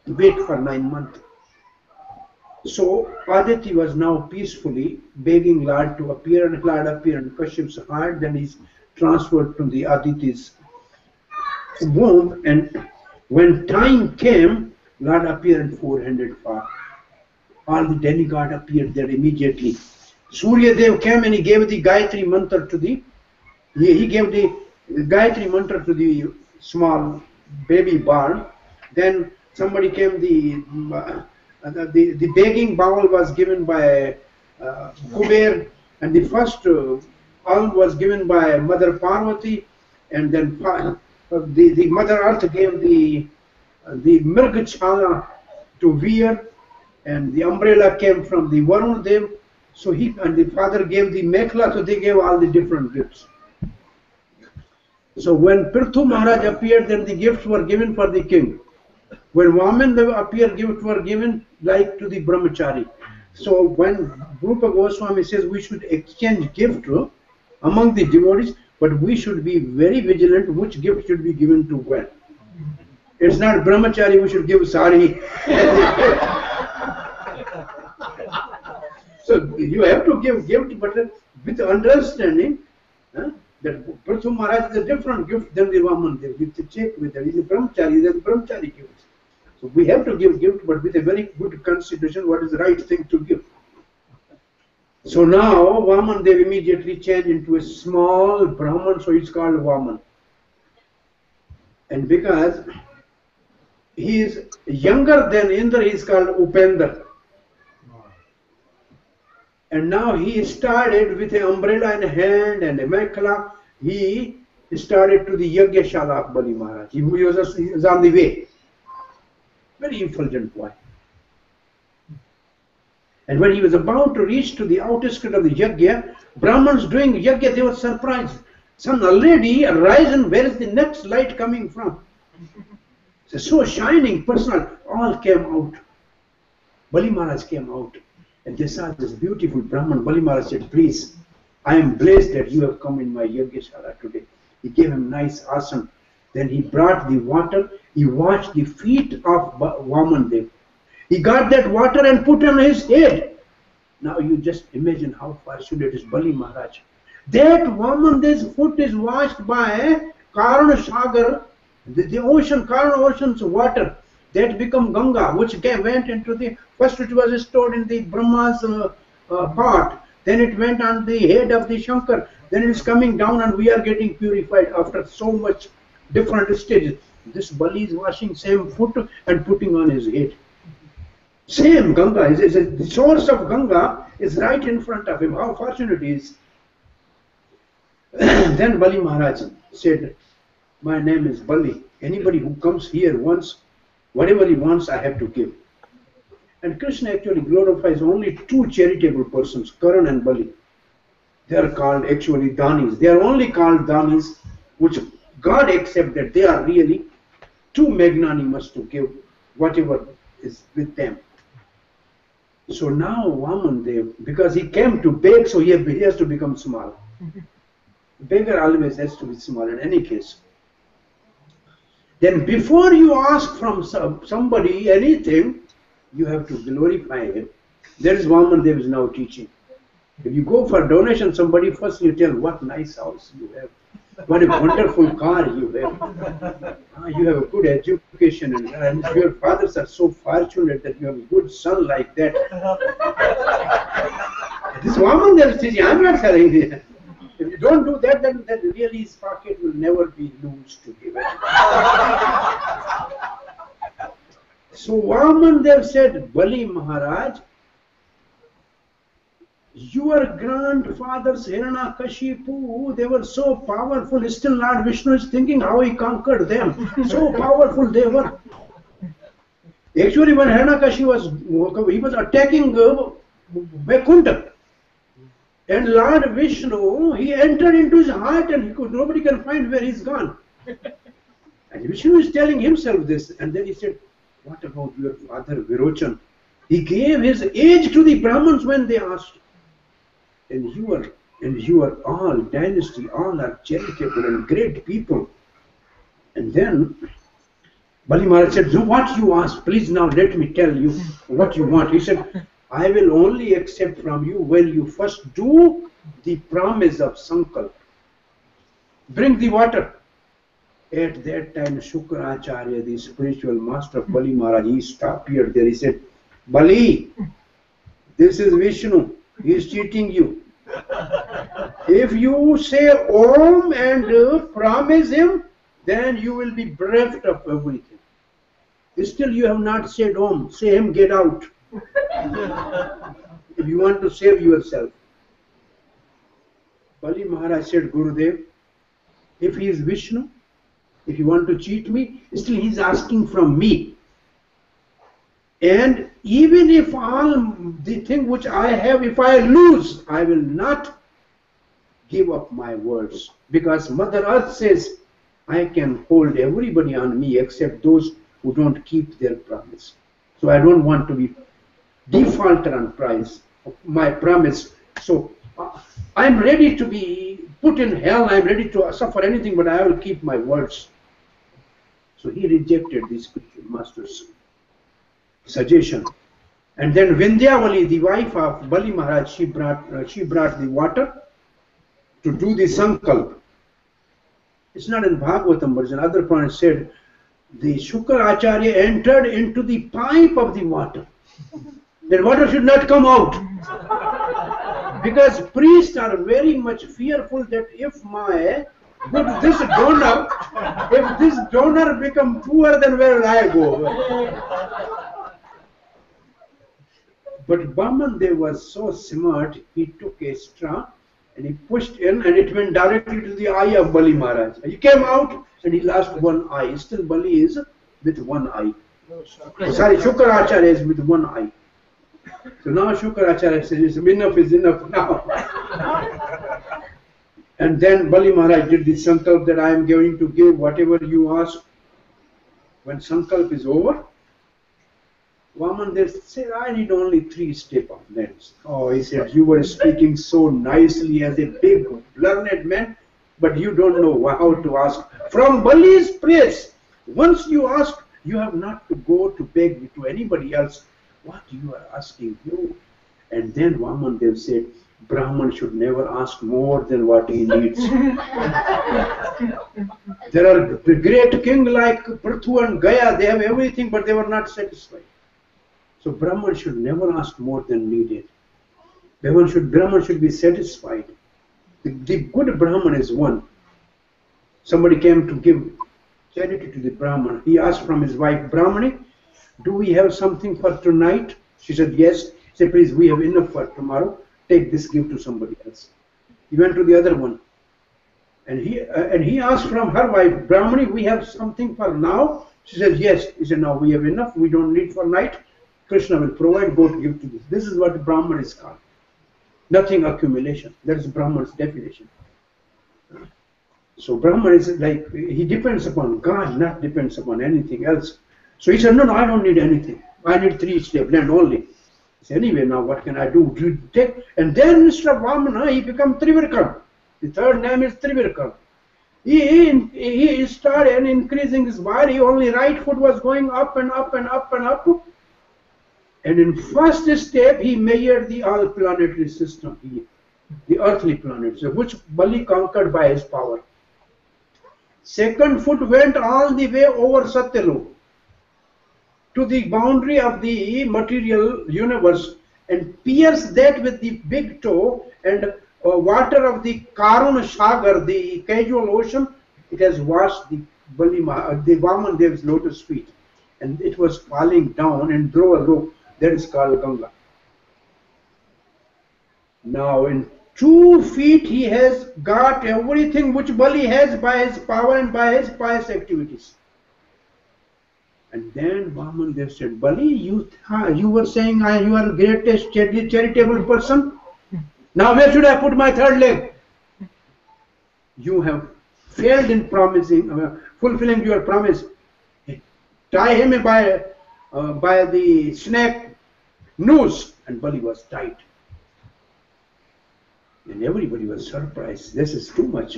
Wait for 9 months. So Aditi was now peacefully begging Lord to appear, and Lord appeared in Kashyap's heart. Then he's transferred to the Aditi's womb, and when time came, Lord appeared in four-handed form. All the demigod appeared there immediately. Surya Dev came and he gave the Gayatri mantra to the he gave the Gayatri mantra to the small baby born. Then somebody came, the begging bowl was given by Kuber, and the first alm was given by Mother Parvati, and then the Mother Earth gave the Mirgachala to wear, and the umbrella came from the Varun Dev. So he and the father gave the Mekhla, so they gave all the different gifts. So when Prithu Maharaj appeared, then the gifts were given for the king. When Vaman Dev appeared, gifts were given like to the Brahmachari. So when Rupa Goswami says we should exchange gift among the devotees, but we should be very vigilant which gift should be given to when. It's not Brahmachari we should give sari. So you have to give gift, but with understanding that Prithu Maharaj is a different gift than the Vaman Dev. You have to check with that. He's a Brahmachari, he's a Brahmachari gift. So we have to give gift, but with a very good consideration what is the right thing to give. So now Vaman Dev immediately changed into a small Brahman, so it's called Vaman. And because he is younger than Indra, he is called Upendra. And now he started with an umbrella in hand and a Mekhla. He started to the Yagyashala of Bali Maharaj. He was on the way. Very effulgent boy. And when he was about to reach to the outskirt of the Yagya, Brahmins doing Yagya, they were surprised. Son, already arisen, where is the next light coming from? So shining, personal, all came out. Bali Maharaj came out. And they saw this beautiful Brahman. Bali Maharaj said, please, I am blessed that you have come in my Yagyashala today. He gave him nice asana. Then he brought the water. He washed the feet of Vaman Dev. He got that water and put on his head. Now you just imagine how fortunate is Bali Maharaj. That Vaman Dev's foot is washed by Karana Sagar, the ocean, Karana Ocean's water. That become Ganga, which went into the, first it was stored in the Brahma's pot, then it went on the head of the Shankar, then it is coming down and we are getting purified after so much different stages. This Bali is washing same foot and putting on his head. Same Ganga, the source of Ganga is right in front of him. How fortunate he is. Then Bali Maharaj said, my name is Bali. Anybody who comes here once, whatever he wants, I have to give. And Krishna actually glorifies only two charitable persons, Karan and Bali. They are called actually Danis. They are only called Danis, which God accepts that they are really too magnanimous to give whatever is with them. So now Vaman Dev, because he came to beg, so he has to become small. Beggar always has to be small in any case. Then before you ask from somebody anything, you have to glorify him. That is Vaman Dev is now teaching. If you go for donation, somebody first you tell what nice house you have, what a wonderful car you have. You have a good education, and your fathers are so fortunate that you have a good son like that. This Vaman Dev is teaching. I am not telling you. If you don't do that, then really his pocket will never be loose to give it. So Vaman Dev said, Bali Maharaj, your grandfathers Hiranyakashipu, they were so powerful. Still Lord Vishnu is thinking how he conquered them. So powerful they were. Actually, when Hiranyakashipu he was attacking Vaikuntha. And Lord Vishnu, he entered into his heart and nobody can find where he's gone. And Vishnu is telling himself this. And then he said, what about your father Virochan? He gave his age to the Brahmins when they asked. And you are all dynasty, all are charitable and great people. And then Bali Maharaj said, so what you ask, please now let me tell you what you want. He said, I will only accept from you when you first do the promise of Sankalp. Bring the water. At that time, Shukracharya, the spiritual master of Bali Maharaj, he stopped here there. He said, Bali, this is Vishnu. He is cheating you. If you say Om and promise him, then you will be bereft of everything. Still you have not said Om. Say him, get out. If you want to save yourself. Bali Maharaj said, Gurudev, if he is Vishnu, if you want to cheat me, still he is asking from me. And even if all the thing which I have, if I lose, I will not give up my words. Because Mother Earth says, I can hold everybody on me except those who don't keep their promise. So I don't want to be defaulter on my promise. So I'm ready to be put in hell. I'm ready to suffer anything, but I will keep my words. So he rejected the spiritual master's suggestion. And then Vindhyavali, the wife of Bali Maharaj, she brought the water to do the sankalp. It's not in Bhagavatam, but in other Puranas said the Shukracharya entered into the pipe of the water. That water should not come out. Because priests are very much fearful that if this donor become poor, then where will I go? But Brahman was so smart, he took a straw and he pushed in and it went directly to the eye of Bali Maharaj. He came out and he lost one eye. Still Bali is with one eye. Sorry, Shukracharya is with one eye. So now Shukracharya says, enough is enough now. And then Bali Maharaj did the sankalp that I am going to give whatever you ask. When sankalp is over, Vaman said, I need only 3 steps of lens. Oh, he said, you were speaking so nicely as a big learned man, but you don't know how to ask. From Bali's place, once you ask, you have not to go to beg to anybody else. What you are asking you? And then Vaman said, Brahman should never ask more than what he needs. There are the great king like Prithu and Gaya, they have everything, but they were not satisfied. So Brahman should never ask more than needed. Brahman should be satisfied. The good Brahman is one. Somebody came to give charity to the Brahman. He asked from his wife, Brahmani, do we have something for tonight? She said, yes. He said, please, we have enough for tomorrow. Take this, give to somebody else. He went to the other one. And he asked from her wife, Brahmani, we have something for now? She said, yes. He said, now we have enough. We don't need for night. Krishna will provide, go to give to this. This is what Brahman is called. Nothing accumulation. That is Brahman's definition. So Brahman is like, he depends upon God, not depends upon anything else. So he said, no, I don't need anything. I need 3 steps land only. He said, anyway, now what can I do? You take, and then instead of Vamana, he became Trivirkam. The third name is Trivirkam. He started increasing his body, only right foot was going up and up and up and up. And in first step, he measured the all planetary system, the earthly planets, which Bali conquered by his power. Second foot went all the way over Satyalok to the boundary of the material universe and pierced that with the big toe, and water of the Karuna Sagar, the casual ocean, it has washed the Vaman Dev's lotus feet, and it was falling down and through a rope. That is called Ganga. Now in 2 feet he has got everything which Bali has by his power and by his pious activities. And then Vaman Dev said, Bali, you were saying you are the greatest charitable person. Now where should I put my third leg? You have failed in fulfilling fulfilling your promise. Tie him by the snake noose, and Bali was tied. And everybody was surprised. This is too much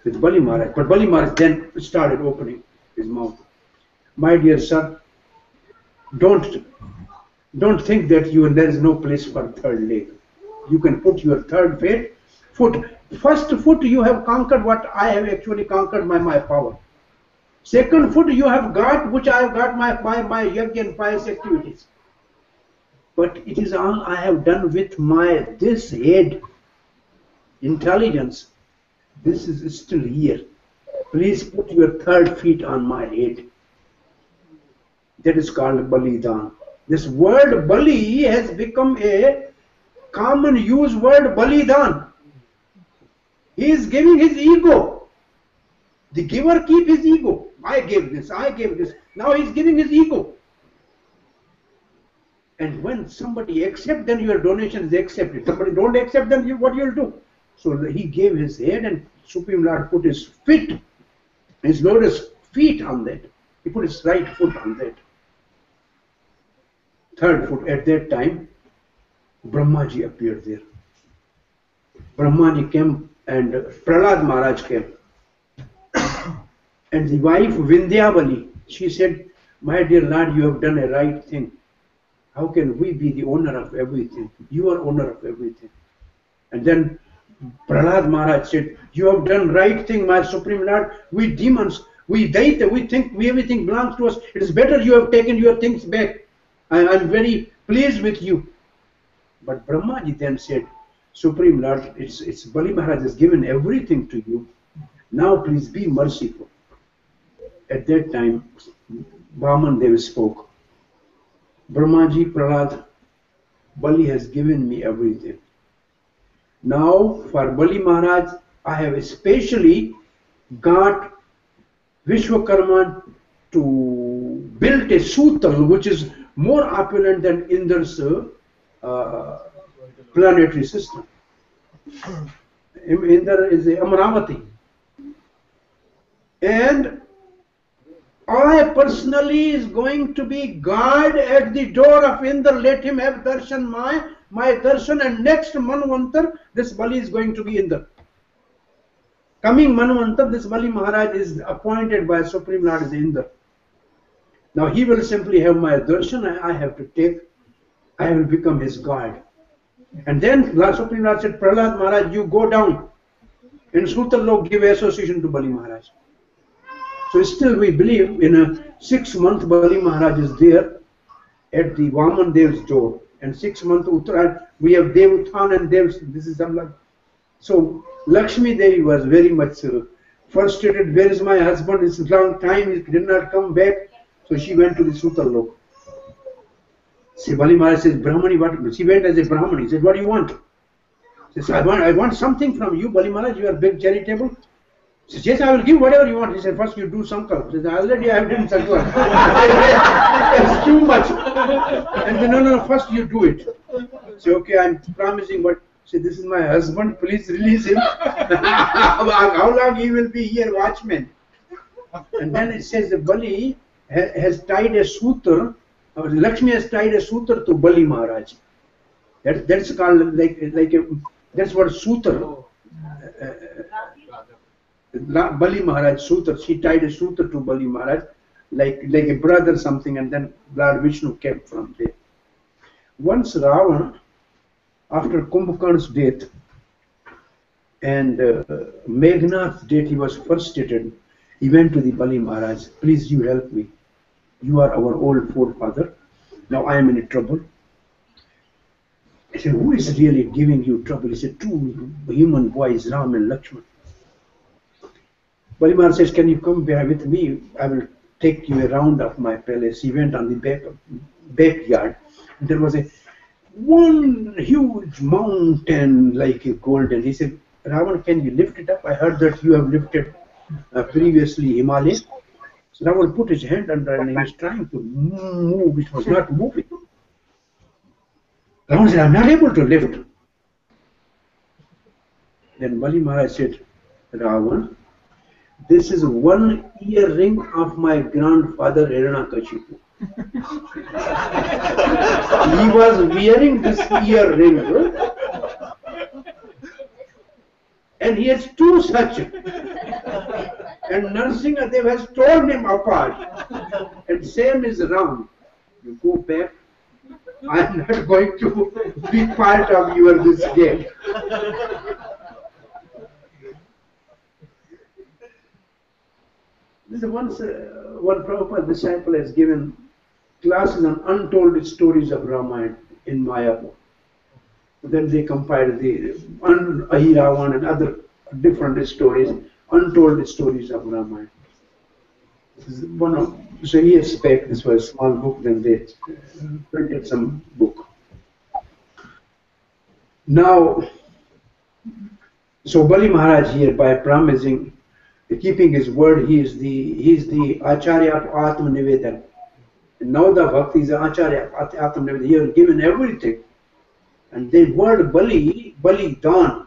with Bali Maharaj. But Bali Maharaj then started opening his mouth. My dear sir, don't think that there is no place for third leg. You can put your third foot. First foot you have conquered what I have actually conquered by my power. Second foot you have got which I have got my yajna and pious activities. But it is all I have done with this head, intelligence. This is still here. Please put your third feet on my head. That is called Balidan. This word Bali has become a common use word, Balidan. He is giving his ego. The giver keep his ego. I gave this, I gave this. Now he is giving his ego. And when somebody accepts, then your donation is accepted. Somebody don't accept, then what you will do? So he gave his head, and Supreme Lord put his feet, his lotus feet on that. He put his right foot on that. Third foot. At that time, Brahmaji appeared there. Brahmaji came and Prahlad Maharaj came. And the wife Vindhyavali, she said, my dear Lord, you have done a right thing. How can we be the owner of everything? You are owner of everything. And then Prahlad Maharaj said, you have done right thing, my Supreme Lord. We demons, we Daita, we think everything belongs to us. It is better you have taken your things back. I am very pleased with you. But Brahmaji then said, Supreme Lord, it's Bali Maharaj has given everything to you. Now please be merciful. At that time, Vaman Dev spoke. Brahmaji, Prahlad, Bali has given me everything. Now for Bali Maharaj, I have especially got Vishwakarma to build a sutal which is more opulent than Indra's planetary system. Indra is a Amravati. And I personally is going to be guard at the door of Indra. Let him have darshan, my darshan, and next Manvantar, this Bali is going to be Indra. Coming Manvantar, this Bali Maharaj is appointed by Supreme Lord as Indra. Now he will simply have my darshan, I have to take, I will become his guard. And then Supreme Lord said, Prahlad Maharaj, you go down and Sutalok give association to Bali Maharaj. So still we believe in a 6 month Bali Maharaj is there at the Vaman Dev's door. And 6 month Uttarayan, we have Dev Uthan and Devs, this is Allah. So Lakshmi Devi was very much frustrated. Where is my husband? It's a long time, he did not come back. So she went to the Sutalok. See, Bali Maharaj says, Brahmani, what? She went as a Brahmani. He said, what do you want? She says, I want something from you, Bali Maharaj, you are big charitable. She says, yes, I will give whatever you want. He said, first you do sankalp. She said, already I have done sankalp. That's too much. And then, no, first you do it. Say, okay, I'm promising, but say, this is my husband, please release him. How long he will be here, watchman? And then it says, the Bali has tied a sutra, Lakshmi has tied a sutra to Bali Maharaj. That's called that's what sutra. Bali Maharaj sutra. She tied a sutra to Bali Maharaj, like a brother something, and then Lord Vishnu came from there. Once Ravana, after Kumbhakarna's death and Meghnath's death, he was frustrated. He went to the Bali Maharaj. Please, you help me. You are our old forefather. Now I am in trouble. I said, who is really giving you trouble? He said, two human boys, Ram and Lakshman. Bali Maharaj says, can you come bear with me? I will take you around of my palace. He went on the backyard. And there was one huge mountain like a golden. He said, Ravan, can you lift it up? I heard that you have lifted previously Himalaya. So Ravan put his hand under and he was trying to move. It was not moving. Ravan said, I'm not able to lift. Then Bali Maharaj said, Ravan, This is one earring of my grandfather Hiranyakashipu. He was wearing this earring, and he has two such. And Narsingadev has torn him apart. And same is wrong. You go back. I am not going to be part of your this game. This is once one Prabhupada disciple has given classes on untold stories of Ramayana in Mayapur. Then they compiled the Ahiravan and other different stories, untold stories of Ramayana. This is one of, so he has spec, this was a small book, then they printed some book. Now, so Bali Maharaj here, by promising, keeping his word, he is the Acharya of Atma Nivedan. And now the Bhakti is the Acharya of Atma Nivedan. He has given everything. And the word Bali, Bali Dan,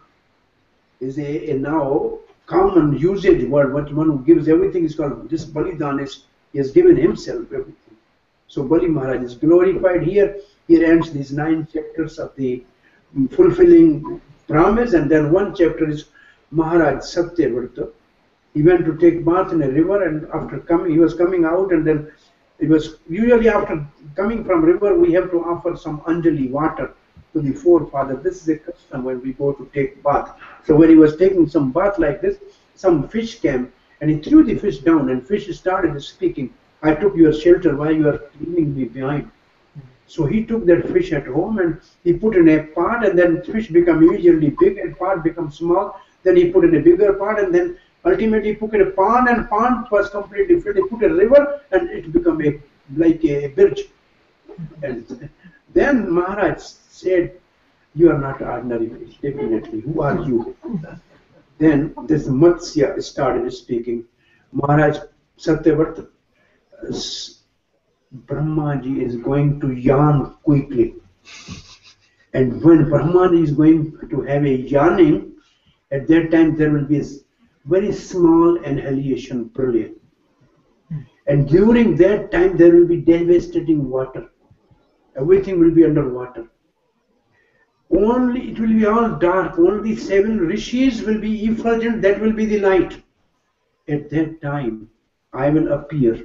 is a now common usage word. What one who gives everything is called, this Bali Dan is, he has given himself everything. So Bali Maharaj is glorified here. Here ends these 9 chapters of the fulfilling promise, and then one chapter is Maharaj Satyavrata. He went to take bath in a river, and after coming, he was coming out, and then it was usually after coming from river, we have to offer some Anjali water to the forefather. This is a custom when we go to take bath. So when he was taking some bath like this, some fish came, and he threw the fish down, and fish started speaking. I took your shelter while you are leaving me behind. So he took that fish at home, and he put in a pot, and then fish become immediately big, and pot becomes small. Then he put in a bigger pot, and then ultimately put in a pond, and pond was completely filled. He put a river, and it became like a bridge. And then Maharaj said, "You are not ordinary fish, definitely. Who are you?" Then this Matsya started speaking. Maharaj Satyavrata, Brahmaji is going to yawn quickly. And when Brahmaji is going to have a yawning, at that time there will be a very small annihilation pralaya. And during that time there will be devastating water. Everything will be underwater. Only, it will be all dark. Only 7 rishis will be effulgent. That will be the light. At that time, I will appear.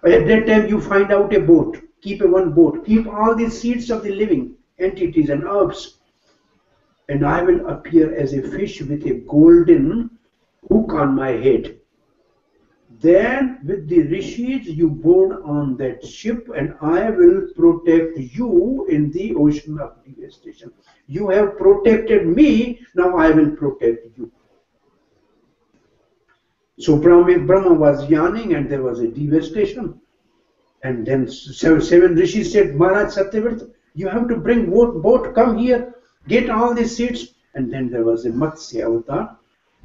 At that time, you find out a boat. Keep one boat. Keep all the seeds of the living entities and herbs. And I will appear as a fish with a golden hook on my head. Then with the rishis you board on that ship, and I will protect you in the ocean of devastation. You have protected me, now I will protect you. So Brahma was yawning, and there was a devastation. And then 7 rishis said, "Maharaj Satyavrata, you have to bring boat, come here, get all the seeds." And then there was a Matsya avatar.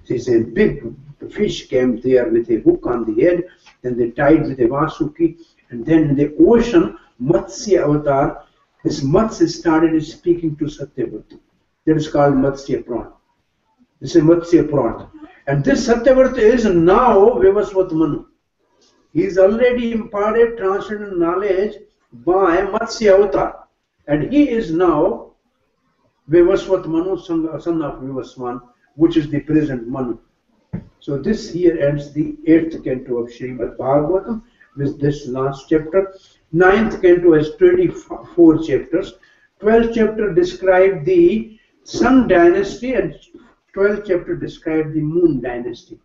There's a big fish came there with a hook on the head. Then they tied with a Vasuki. And then in the ocean, Matsya avatar, this Matsya started speaking to Satyavrata. That is called Matsya Pran. This is Matsya Pran. And this Satyavrata is now Vivasvat Manu. He is already imparted transcendental knowledge by Matsya avatar. And he is now Vivasvat Manu, son of Vivasvan, which is the present Manu. So this here ends the 8th canto of Srimad Bhagavatam with this last chapter. 9th canto has 24 chapters. 12th chapter described the Sun dynasty, and 12th chapter described the Moon dynasty.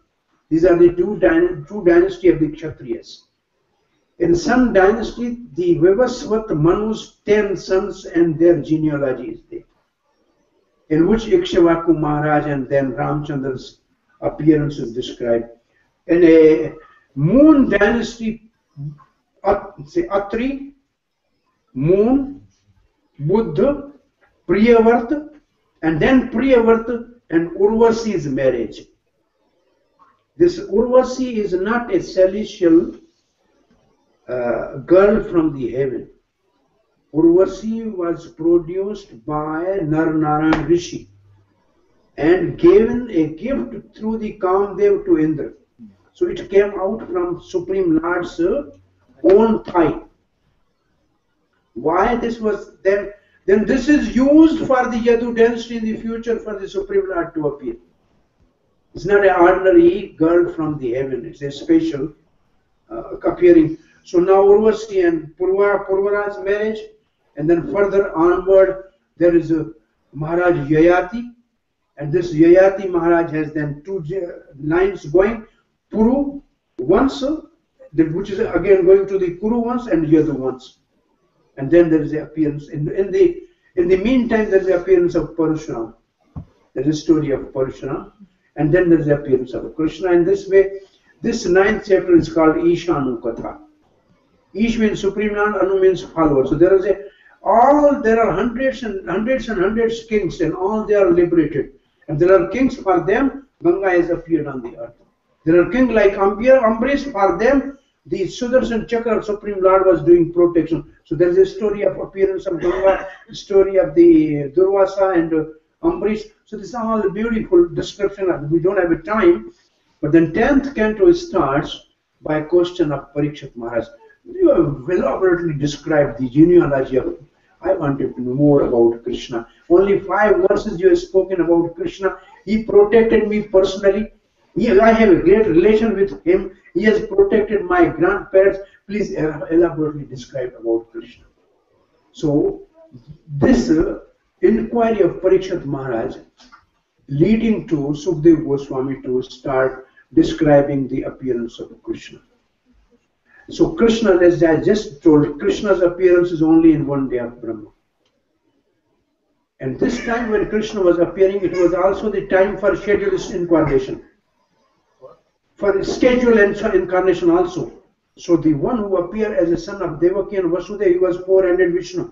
These are the two dynasty of the Kshatriyas. In Sun dynasty, the Vivasvat Manu's 10 sons and their genealogy is there, in which Ikshvaku Maharaj and then Ramchandra's appearance is described. In a Moon dynasty, say Atri, Moon, Buddha, Priyavarta, and then Priyavarta and Urvasi's marriage. This Urvasi is not a celestial girl from the heaven. Urvasi was produced by Narnarayan Rishi and given a gift through the Kamdev to Indra. So it came out from Supreme Lord's own thigh. Why this was then this is used for the Yadu dynasty in the future for the Supreme Lord to appear. It's not an ordinary girl from the heaven, it's a special appearing. So now Urvasi and Purvara's marriage, and then further onward there is a Maharaj Yayati, and this Yayati Maharaj has then two lines going, Puru once, which is again going to the Kuru once and Yadu once. And then there is the appearance, in the meantime there is the appearance of Parashurama. There is a story of Parashurama, and then there is the appearance of Krishna. In this way, this 9th chapter is called Ishanu Katha. Ish means Supreme Lord, Anu means follower. So there is there are hundreds and hundreds kings, and all they are liberated. And there are kings for them, Ganga has appeared on the earth. There are kings like Ambrish, for them, the Sudarshan Chakra, Supreme Lord was doing protection. So there is a story of appearance of Ganga, story of the Durvasa and Ambrish. So this is all a beautiful description. We don't have a time. But then 10th canto starts by a question of Parikshit Maharaj. You have elaborately described the genealogy of, I wanted to know more about Krishna. Only 5 verses you have spoken about Krishna. He protected me personally. I have a great relation with him. He has protected my grandparents. Please elaborately describe about Krishna. So this inquiry of Parikshit Maharaj leading to Sukdev Goswami to start describing the appearance of Krishna. So Krishna, as I just told, Krishna's appearance is only in one day of Brahma. And this time when Krishna was appearing, it was also the time for scheduled incarnation. For scheduled incarnation also. So the one who appeared as a son of Devaki and Vasudeva, he was 400 Vishnu.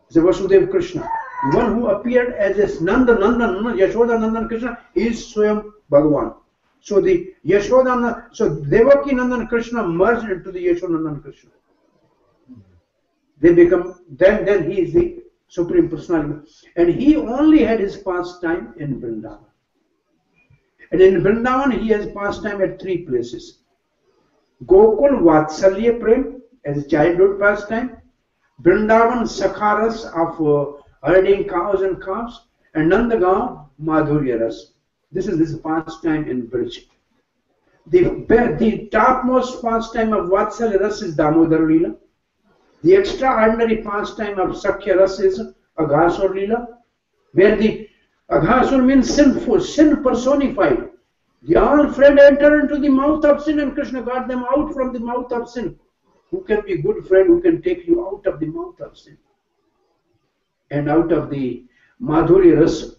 It's a Vasudeva Krishna. The one who appeared as a Nanda, Yashoda Nandan Krishna is Swayam Bhagavan. So the Yashoda, so Devaki Nandan Krishna merged into the Yashoda Nandan Krishna. They become, then he is the Supreme Personality. And he only had his pastime in Vrindavan. And in Vrindavan, he has pastime at 3 places. Gokul Vatsalya Prem as a childhood pastime, Vrindavan Sakharas of herding cows and calves, and Nandagaon Madhurya Ras. This is his pastime in Brij. The topmost pastime of Vatsalya Ras is Damodar Leela. The extraordinary pastime of Sakhya Ras is Aghasur Leela, where the Aghasur means sinful, sin personified. They all friend enter into the mouth of sin, and Krishna got them out from the mouth of sin. Who can be good friend who can take you out of the mouth of sin? And out of the Madhurya Ras,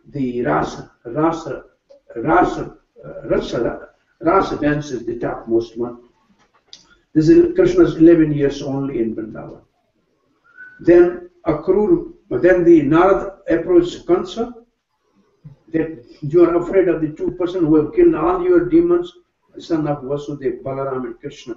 the Rasa dance is the topmost one. This is Krishna's 11 years only in Vrindavan. Then the Narad approached Kansa, that you are afraid of the 2 persons who have killed all your demons, son of Vasudeva, Balaram and Krishna.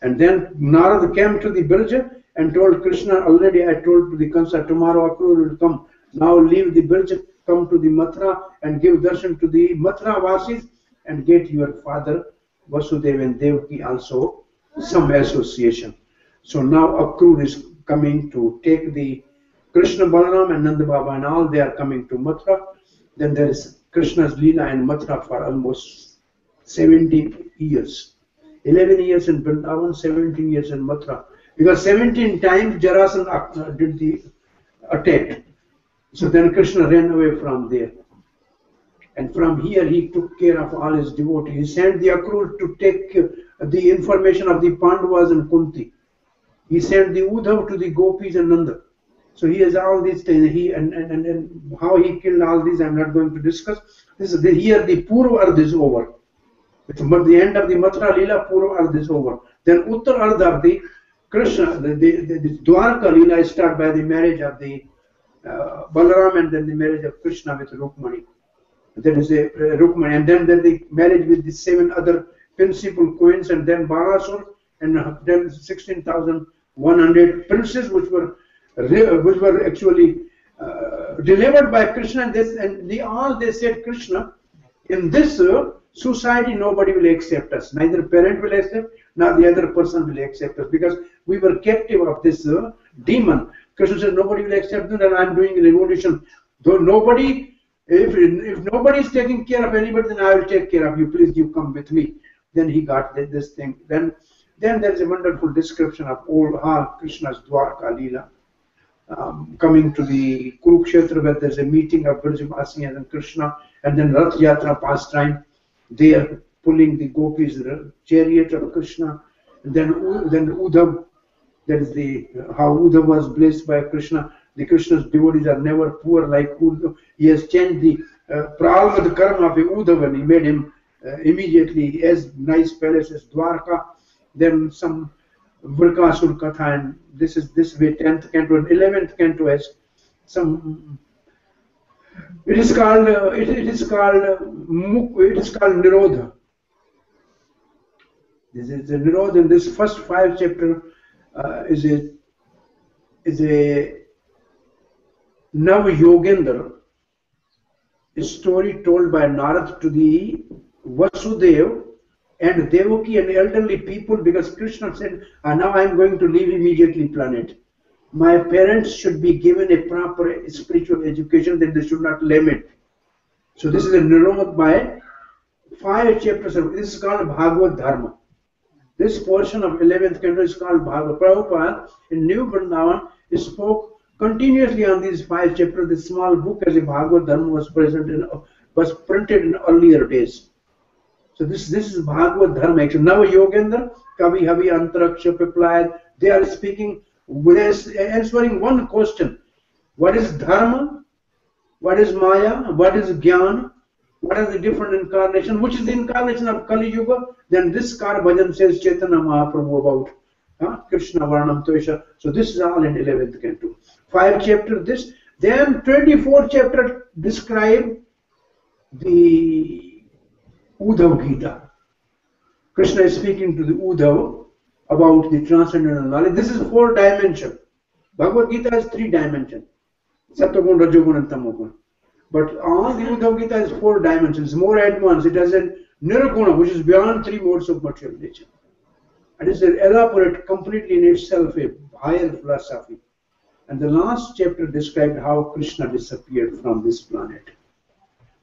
And then Narad came to the Birja and told Krishna, already I told to the Kansa, tomorrow Akrura will come. Now leave the Birja, come to the Mathura and give darshan to the Mathura Vasis and get your father Vasudeva and Devaki also some association. So now Akrura is coming to take the Krishna, Balaram and Nanda Baba and all, they are coming to Mathura. Then there is Krishna's Leela in Mathura for almost 17 years. 11 years in Vrindavan, 17 years in Mathura. Because 17 times Jarasandha did the attack. So then Krishna ran away from there. And from here he took care of all his devotees. He sent the Akrura to take the information of the Pandavas and Kunti. He sent the Uddhav to the Gopis and Nanda. So he has all these things. And how he killed all these, I'm not going to discuss. This is here the Purva Ardha is over. But the end of the Mathura Leela, Purva Ardha is over. Then Uttar Ardha of the Krishna, the Dwarka Leela is started by the marriage of the Balaram and then the marriage of Krishna with Rukmani. There is a Rukmani, and then the marriage with the 7 other principal queens, and then Barasur, and then 16,100 princes which were actually delivered by Krishna. And they said Krishna, in this society, nobody will accept us. Neither parent will accept, nor the other person will accept us, because we were captive of this demon. Krishna said, nobody will accept me, and I'm doing a revolution. Though nobody, if nobody is taking care of anybody, then I will take care of you. Please, you come with me. Then he got this thing. Then there is a wonderful description of old Krishna's Dwarka Leela. Coming to the Kurukshetra, where there's a meeting of Brajavasi and Krishna, and then Rath Yatra pastime. They are pulling the gopis, the chariot of Krishna, and then Uddhav. That is how Uddhav was blessed by Krishna. The Krishna's devotees are never poor like Uddhav. He has changed the pralvad karma of Uddhav, and he made him immediately as nice palace as Dwarka. Then some Vrkasur Katha, and this way 10th canto and 11th canto has some. It is called Nirodha. This is the Nirodha. In this first 5 chapter is a Nav Yogendra, a story told by Narad to the Vasudev and Devaki and elderly people, because Krishna said, now I am going to leave immediately planet. My parents should be given a proper spiritual education, that they should not lament. So this is a Nirodha by 5 chapters. This is called Bhagavad Dharma. This portion of 11th canto is called Bhagavad. Prabhupada in New Vrindavan spoke continuously on these 5 chapters. This small book as a Bhagavad Dharma was printed in earlier days. So this is Bhagavad Dharma. Actually, Nava Yogendra, Kavi Havi Antaraksha replied. They are speaking, answering one question. What is Dharma? What is Maya? What is Jnana? What are the different incarnations? Which is the incarnation of Kali Yuga? Then this Kar Bhajan says Chaitanya Mahaprabhu about Krishna Varnam Toisha. So this is all in 11th canto. 5 chapter this. Then 24 chapter describe the Uddhav Gita. Krishna is speaking to the Uddhav about the transcendental knowledge. This is 4 dimension. Bhagavad Gita has 3 dimensions. Sattvagun, Rajogun and Tamogun. But all the Uddhav Gita is 4 dimensions, more advanced. It has a Nirguna, which is beyond 3 modes of material nature. And it's elaborate completely in itself, a higher philosophy. And the last chapter described how Krishna disappeared from this planet.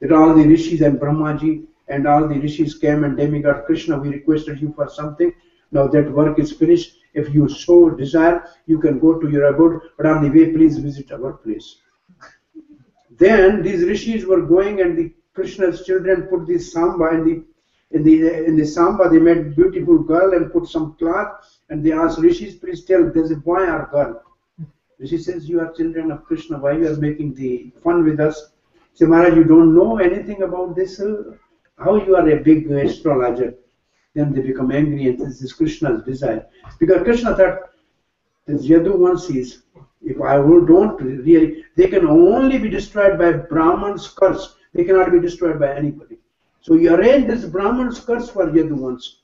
That all the rishis and Brahmaji and all the rishis came and demigod, Krishna, we requested you for something. Now that work is finished. If you so desire, you can go to your abode, but on the way, please visit our place. Then these rishis were going, and the Krishna's children put the samba in the samba. They made a beautiful girl and put some cloth, and they asked rishis, please tell, there's a boy or girl. Rishi says, you are children of Krishna. Why you are making the fun with us? Say, Maharaj, you don't know anything about this. How you are a big astrologer? Then they become angry, and this is Krishna's desire. Because Krishna thought, this Yaduvansis, if I don't really, they can only be destroyed by Brahman's curse. They cannot be destroyed by anybody. So you arrange this Brahman's curse for Yaduvans.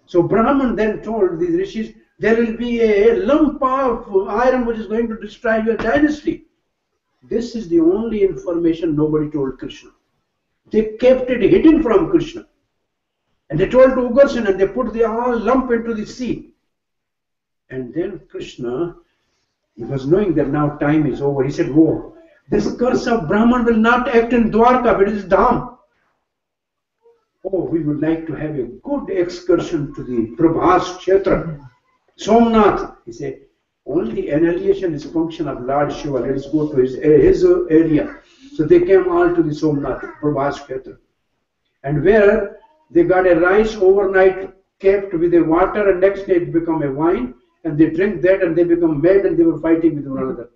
So Brahman then told these rishis, there will be a lump of iron which is going to destroy your dynasty. This is the only information nobody told Krishna. They kept it hidden from Krishna. And they told to Ugarsen, and they put the all lump into the sea. And then Krishna, he was knowing that now time is over. He said, whoa, this curse of Brahman will not act in Dwarka, but it is Dham. Oh, we would like to have a good excursion to the Prabhas Kshetra. Somnath, he said, only annihilation is function of Lord Shiva. Let us go to his area. So they came all to the Somnath, Prabhas Kshetra. And where they got a rice overnight kept with a water, and next day it become a wine, and they drink that and they become mad, and they were fighting with one another.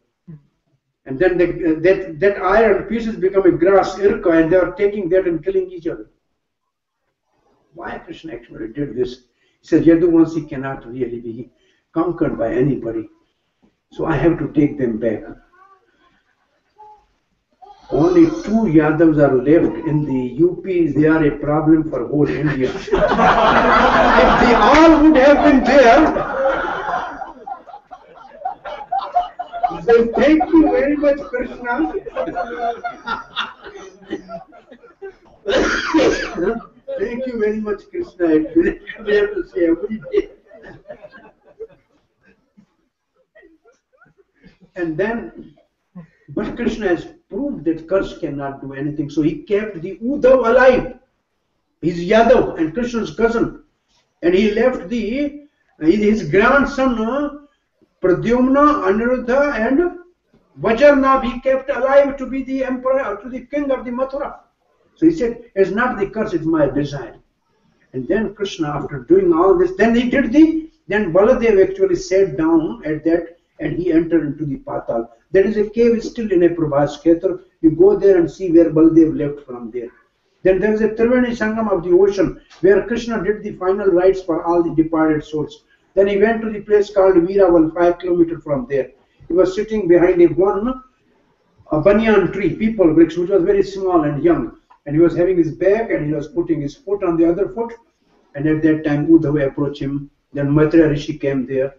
And then that iron pieces become a grass, irka, and they are taking that and killing each other. Why Krishna actually did this? He said, Yaduvansi cannot really be conquered by anybody. So I have to take them back. Only 2 Yadavs are left in the UP. They are a problem for whole India. If they all would have been there, then thank you very much, Krishna. Thank you very much, Krishna. Actually, we have to say every day. And then, but Krishna has proved that curse cannot do anything. So he kept the Uddhav alive. He's Yadav and Krishna's cousin. And he left his grandson, Pradyumna, Aniruddha, and Vajranath, he kept alive to be the emperor, to the king of the Mathura. So he said, it's not the curse, it's my desire. And then Krishna, after doing all this, then then Baladev actually sat down at that and he entered into the Patal. There is a cave still in a Prabhas Kshetra. You go there and see where Baladev left from there. Then there is a Triveni Sangam of the ocean where Krishna did the final rites for all the departed souls. Then he went to the place called Veeraval, 5 kilometers from there. He was sitting behind a banyan tree, people vriksh, which was very small and young. And he was having his back and he was putting his foot on the other foot. And at that time, Uddhava approached him. Then Maitreya Rishi came there.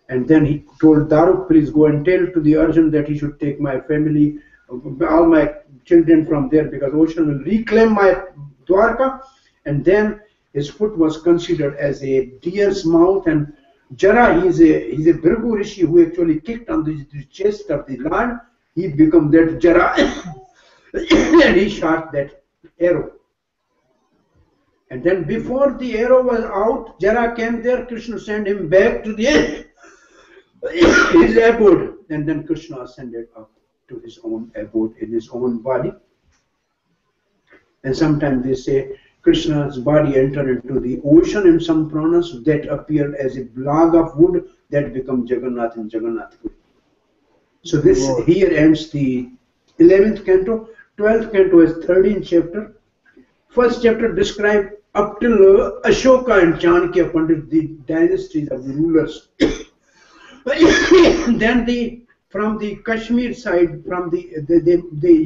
And then he told Daruk, please go and tell to the Arjun that he should take my family, all my children from there, because ocean will reclaim my Dwarka. And then his foot was considered as a deer's mouth. And Jara, he's a Bhrigu Rishi who actually kicked on the chest of the Lord. He became that Jara. And he shot that arrow. And then before the arrow was out, Jara came there. Krishna sent him back to his abode. And then Krishna ascended up to his own abode in his own body. And sometimes they say Krishna's body entered into the ocean in some Puranas that appeared as a block of wood that became Jagannath in Jagannath Puri. So this here ends the 11th canto. 12th canto is 13th chapter. First chapter describes up till Ashoka and Chanakya Pandit, the dynasties of the rulers. Then from the Kashmir side, from the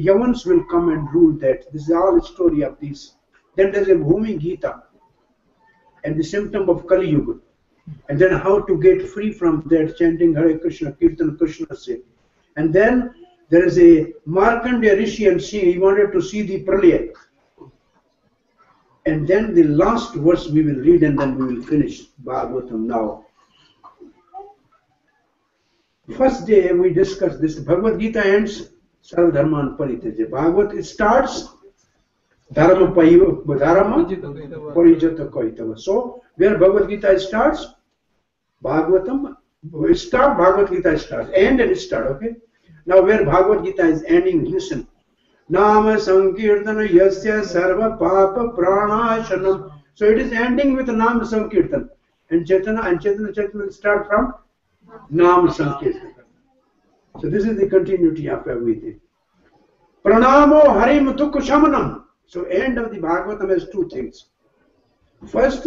Yavans will come and rule that. This is all the story of these. Then there's a Bhumi Gita and the symptom of Kali Yuga. And then how to get free from that, chanting Hare Krishna, Kirtan Krishna se. And then there is a Markandeya Rishi and he wanted to see the Pralaya. And then the last verse we will read and then we will finish Bhagavatam now. First day we discussed this. Bhagavad Gita ends Sarvadharman Pariteja. Bhagavad starts Dharma Parijata Kaitava. So where Bhagavad Gita starts, Bhagavatam start, Bhagavad Gita starts. End and start, okay? Now where Bhagavad Gita is ending, listen. Nama Sankirtana Yasya Sarva Papa Pranashanam. So it is ending with Nama Sankirtan. And Chaitanya will start from Nama Sankirtan. So this is the continuity of everything. Pranamo Harim Dukha Shamanam. So end of the Bhagavatam has two things. First,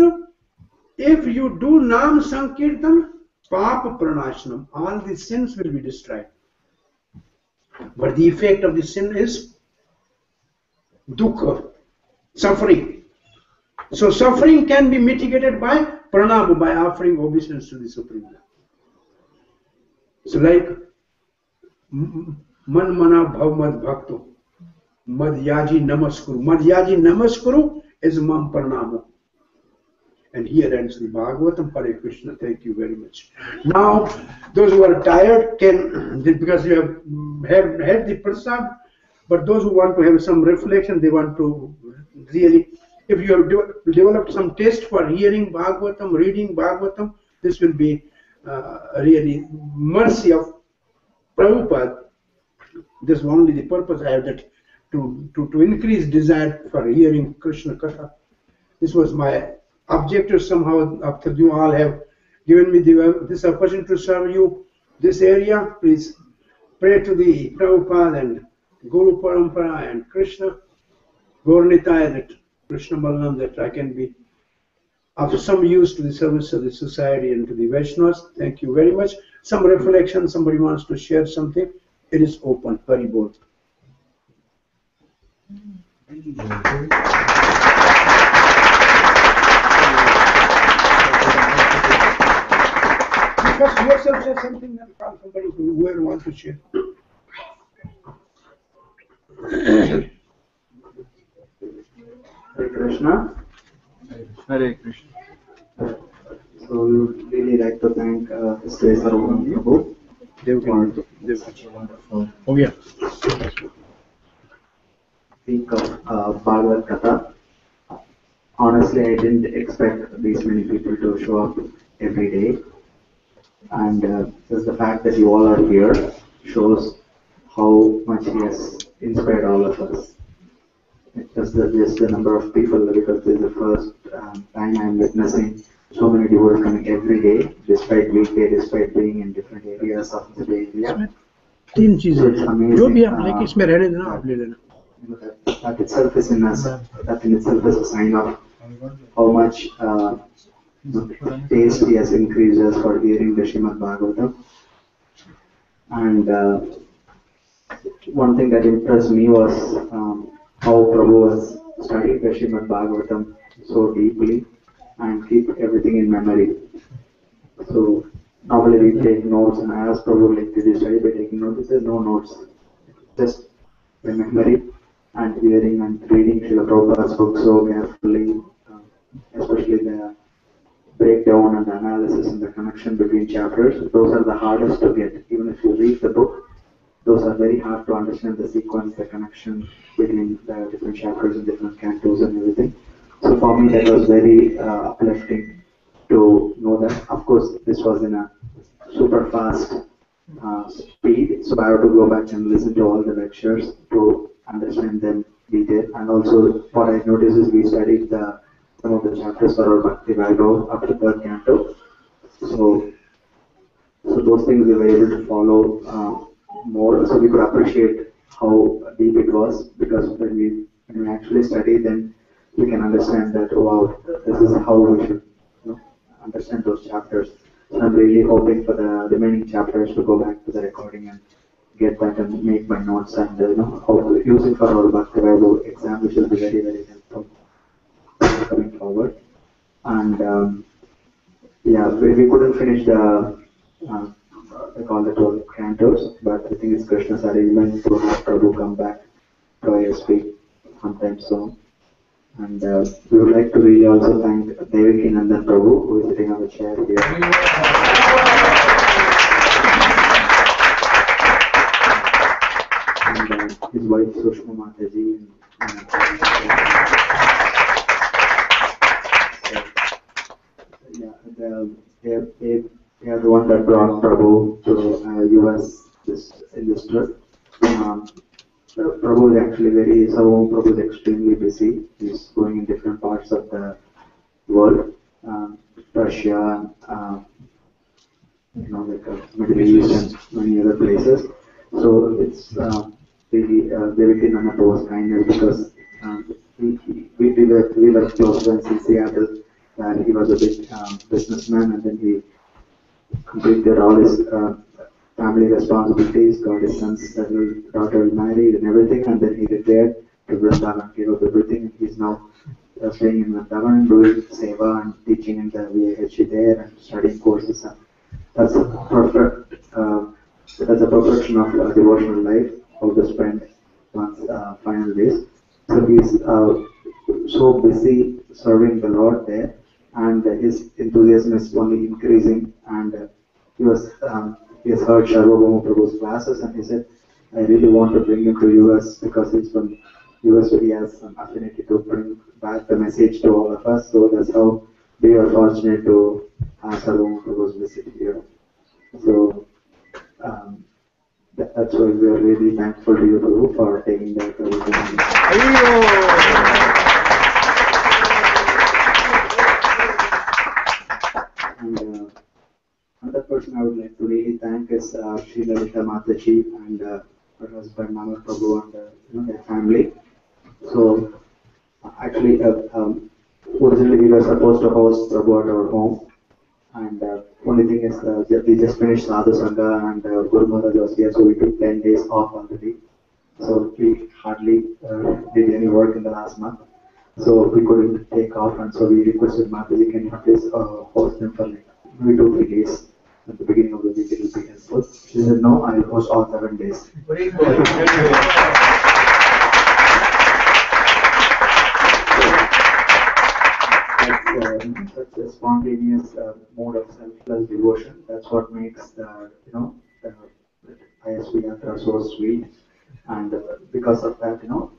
if you do Nam Sankirtan, Papa Pranashanam, all the sins will be destroyed. But the effect of the sin is dukkha, suffering. So suffering can be mitigated by pranama, by offering obeisance to the Supreme Lord. So like man mana bhav mad bhakto, mad yaji namaskuru. Mad yaji namaskuru is mam pranamo. And here ends the Bhagavatam. Hare Krishna. Thank you very much. Now, those who are tired can, because you have had the prasad, but those who want to have some reflection, they want to really, if you have developed some taste for hearing Bhagavatam, reading Bhagavatam, this will be really mercy of Prabhupada. This is only the purpose I have, that to increase desire for hearing Krishna Katha. This was my objective somehow. After you all have given me this opportunity to serve you this area, please pray to the Prabhupada and Guru Parampara and Krishna, Gaurnitai, that Krishna Balaram, that I can be of some use to the service of the society and to the Vaishnavas. Thank you very much. Some reflection, somebody wants to share something, it is open. Hari Bol. Because yourself said something, then call somebody whoever wants to share. Hare Krishna. Hare Krishna. So we would really like to thank His Grace Sarvabhauma Prabhu for such a wonderful week of Bhagavad Gita. Honestly, I didn't expect these many people to show up every day, and just the fact that you all are here shows how much he has inspired all of us. Just the number of people, because this is the first time I'm witnessing so many devotees coming every day, despite weekday, despite being in different areas of the Bay Area. तीन चीजें It's amazing, जो भी आप लेके इसमें रहने देना आप ले लेना. That itself is in us. That in itself is a sign of how much taste he has increased us for hearing the Srimad Bhagavatam. And one thing that impressed me was how Prabhu was studying the Srimad Bhagavatam so deeply and keep everything in memory. So normally we take notes, and I asked Prabhu, like, did you study by taking notes? He says no notes, just by memory and hearing and reading Srila Prabhupada's book so carefully, especially the breakdown and the analysis and the connection between chapters. Those are the hardest to get. Even if you read the book, those are very hard to understand, the sequence, the connection between the different chapters and different cantos and everything. So for me that was very uplifting to know that. Of course, this was in a super fast speed, so I have to go back and listen to all the lectures to understand them detail. And also what I noticed is we studied some of the chapters for our Bhakti Vaibhav up to third canto. So those things we were able to follow more, so we could appreciate how deep it was, because when we actually study, then we can understand that, wow, this is how we should understand those chapters. So I'm really hoping for the remaining chapters to go back to the recording and get that and make my notes and how to use it for our Bhakti Vaibhav exam, which will be very, very helpful coming forward. And yeah, we couldn't finish the I call it all cantos, but I think it's Krishna's arrangement to have Prabhu come back to ISP sometime soon. And we would like to really also thank Devaki Nandan Prabhu, who is sitting on the chair here. And his wife Sushma Mataji. They are the one that brought Prabhu to US in this trip. Prabhu is actually Prabhu is extremely busy. He's going in different parts of the world, Russia, Middle East and many other places. So it's really Devaki Nana Prabhu's kindness, because we were close friends in Seattle, where he was a big businessman, and then he completed all his family responsibilities, got his son's daughter married and everything, and then he retired to Vrindavan, gave up everything, and he's now staying in Vrindavan, doing seva and teaching in the VIH there and studying courses. And that's a perfection of devotional life, how to spend one's final days. So he's so busy serving the Lord there, and his enthusiasm is only increasing. And he has heard Sarvabhauma Prabhu's classes, and he said, I really want to bring him to US, because he's from US, so he has some affinity to bring back the message to all of us. So that's how we are fortunate to have Sarvabhauma Prabhu's visit here. So that's why we are really thankful to you, Prabhu, for taking that. And another person I would like to really thank is Sri Lalita Mataji and her husband Mama Prabhu and their family. So actually, originally we were supposed to host Prabhu at our home, and only thing is we just finished Sadhu Sangha and Guru Maharaj was here, so we took 10 days off already. So we hardly did any work in the last month. So we couldn't take off, and so we requested Mataji, can you please host them for like maybe 2-3 days at the beginning of the week, it will be helpful. She said, no, I will host all 7 days. selfless devotion. That's what makes the ISP Yatra so sweet. And because of that, not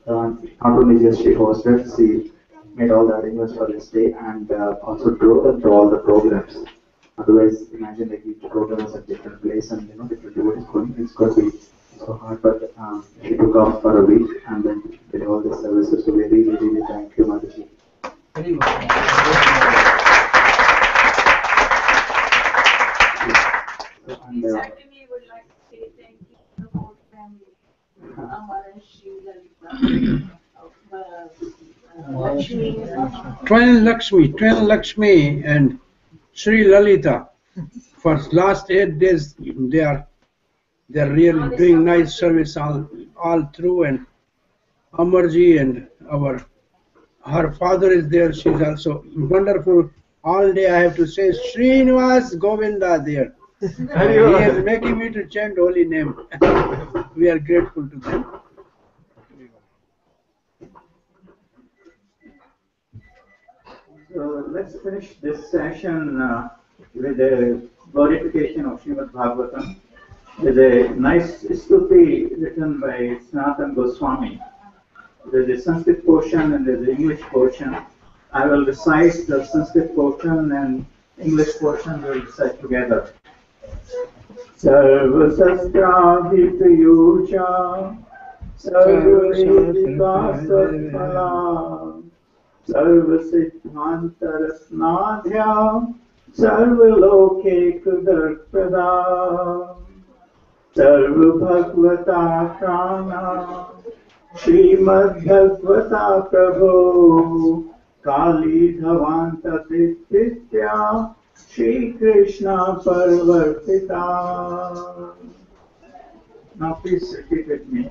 only just she hosted, she made all the arrangements for this day and also drove them to all the programs. Otherwise, imagine like each program is at different place and different devotees going. It's going to be so hard. But she took off for a week and then did all the services. So really, really thank you, Mataji. Very much. And, Certainly would like to say thank you to the whole family. Amar and Shri Lalita. Twin Lakshmi and Sri Lalita. For last 8 days, they're really doing nice service all through, and Amarji and her father is there. She's also wonderful. All day I have to say Srinivas Govinda there. He is making me to chant holy name. We are grateful to them. So let's finish this session with a glorification of Srimad Bhagavatam. There's a nice stuti written by Sanatana Goswami. There's a Sanskrit portion and there's an English portion. I will recite the Sanskrit portion and English portion we'll recite together. Sarva Sastrabhipayucha Sarva Satpala Sarva Siddhantarasnadhya Sarva Loke Kudarprada Sarva Bhagavata Prana Srimad Bhagavata Prabhu Kali Dhavanta Titya Shri Krishna Parvartita. Now please repeat with me.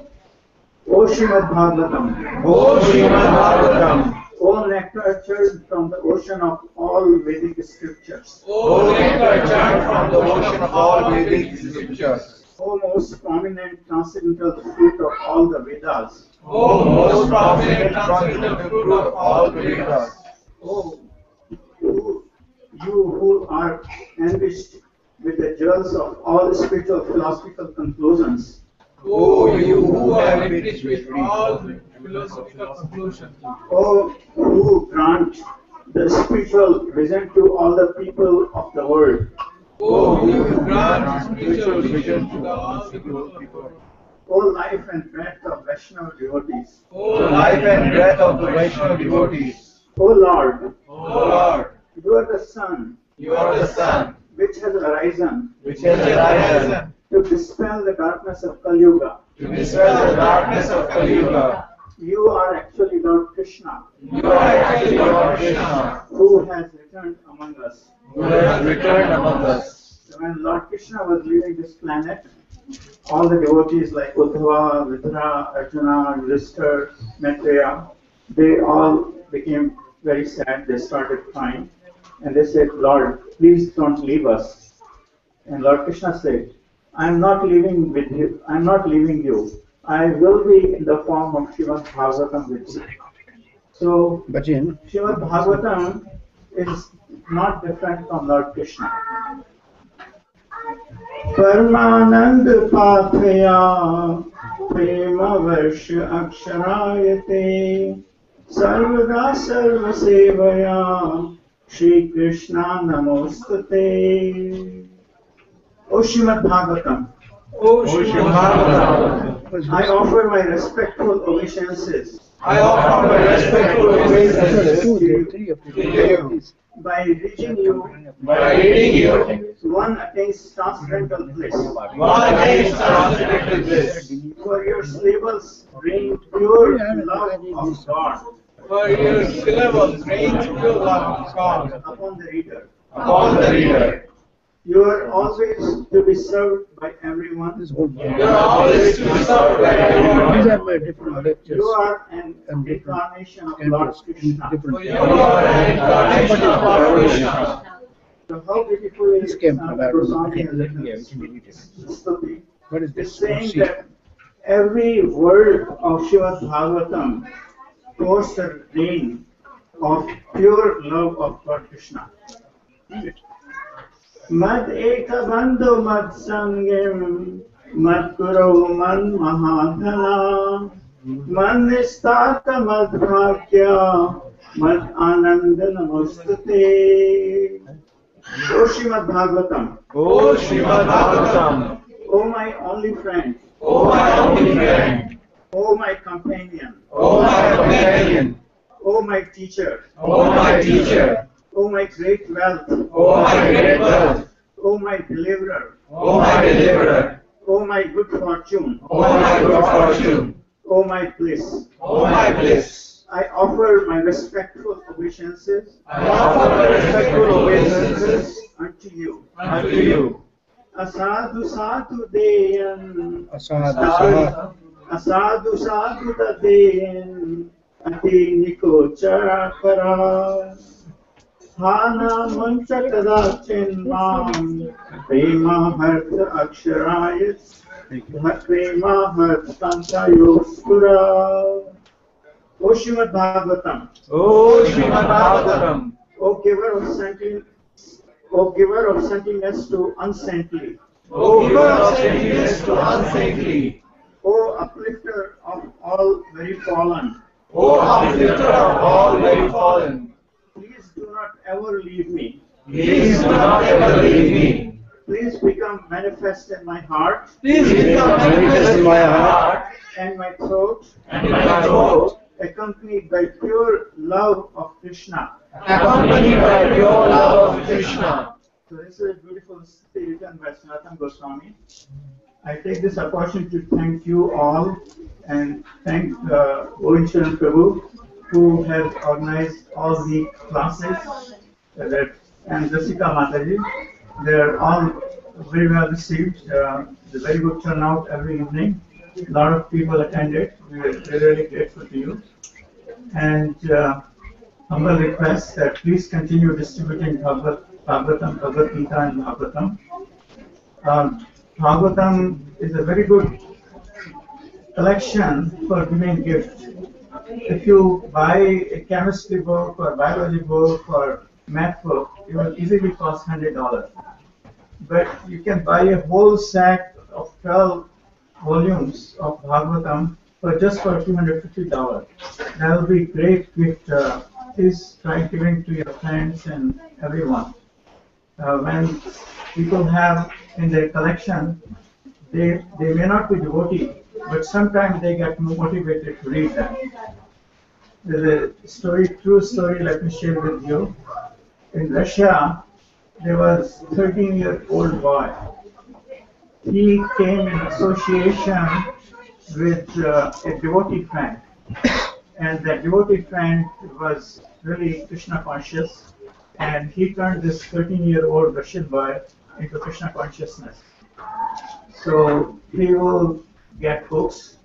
O Srimad Bhagavatam. O Srimad Bhagavatam. O nectar churned from the ocean of all Vedic scriptures. O nectar churned from the ocean of all Vedic scriptures. O most prominent transcendental fruit of all the Vedas. O most prominent transcendental fruit of all the Vedas. O you who are enriched with the jewels of all spiritual philosophical conclusions. O you who are enriched with all philosophical conclusions. O who grant the spiritual vision to all the people of the world. O you who grant spiritual vision to all the people. O life and breath of Vaishnava devotees. O life and breath of the Vaishnava devotees. O Lord, O Lord, you are the sun, you are the sun, which has arisen which has arisen to dispel the darkness of Kali Yuga. to dispel the darkness of Kali Yuga. You are actually Lord Krishna, You are actually Lord Krishna, who has returned among us. who has returned among us. So when Lord Krishna was leaving this planet, all the devotees like Uddhava, Vidura, Arjuna, Yudhishthira, Maitreya, they all became very sad. They started crying. And they said, Lord, please don't leave us. And Lord Krishna said, I am not leaving with you. I am not leaving you. I will be in the form of Srimad Bhagavatam with you. So, Bachin, Srimad Bhagavatam is not different from Lord Krishna. Paramanand Pathaya Prema Varsha Aksharayate Sarvada Sarva Sevaya Shri Krishna Namostate. O Srimad Bhagavatam, O Srimad Bhagavatam, I offer my respectful obeisances I offer my respectful obeisances to you. by reading you. By reading you, One attains transcendental bliss. one attains transcendental bliss. For your syllables bring pure love of God For your syllables reigns pure love of God upon the reader. upon the reader. You are always to be served by everyone. You are always to be served by everyone. these are my different lectures. You are an And different incarnation of Lord cantos in Krishna. different You are an incarnation of Lord Krishna. So how beautifully This came from that. Goswami has written this stuti. What is It's this? saying that every word of Srimad Bhagavatam pours the rain of pure love of Lord Krishna. Mad eka bandhu mad sangim, mad kuro man mahadana, man nistata mad bhagya, mad ananda namastate. O Srimad Bhagavatam, O Srimad Bhagavatam, O my only friend, O my only friend, O my companion, O my companion, O my teacher, O my teacher, O my great wealth, O my great wealth, O my deliverer, O my deliverer, O my good fortune, O my good fortune, O my bliss. O my bliss. I offer my respectful obeisances I offer my respectful obeisances unto you. unto you. Asadu sadhu deyan, Asadu asadu sadhu tadeyan, ati niko charakara. Hana mancha kadachin mam, prema hartha aksharayat, prema hartha tantayoskura. O Srimad Bhagavatam, O Srimad Bhagavatam, O giver of sentiment, O giver of sentiments to unsaintly, O giver of saintliness to unsaintly, O uplifter of all very fallen, O uplifter of all very fallen, please do not ever leave me. please do not ever leave me. Please become manifest in my heart Please become manifest in my heart and my throat, and my throat, accompanied by pure love of Krishna. accompanied by pure love of Krishna. So this is a beautiful study written by Sanatana Goswami. I take this opportunity to thank you all and thank Govincharan Prabhu who has organized all the classes and Rasika Mataji. They are all very well received. The very good turnout every evening. A lot of people attended. We are really grateful to you. And humble request that please continue distributing Bhagavatam, Bhagavad Gita and Bhagavatam. Bhagavatam is a very good collection for giving gifts. If you buy a chemistry book or biology book or math book, it will easily cost $100. But you can buy a whole set of 12 volumes of Bhagavatam for $250. That will be great gift. Please try giving to your friends and everyone. When people have in their collection, they may not be devotee, but sometimes they get motivated to read them. There's a story, true story, let me share with you. In Russia, there was a 13-year-old boy. He came in association with a devotee friend. And that devotee friend was really Krishna conscious. And he turned this 13-year-old Russian boy into Krishna consciousness. So he will get books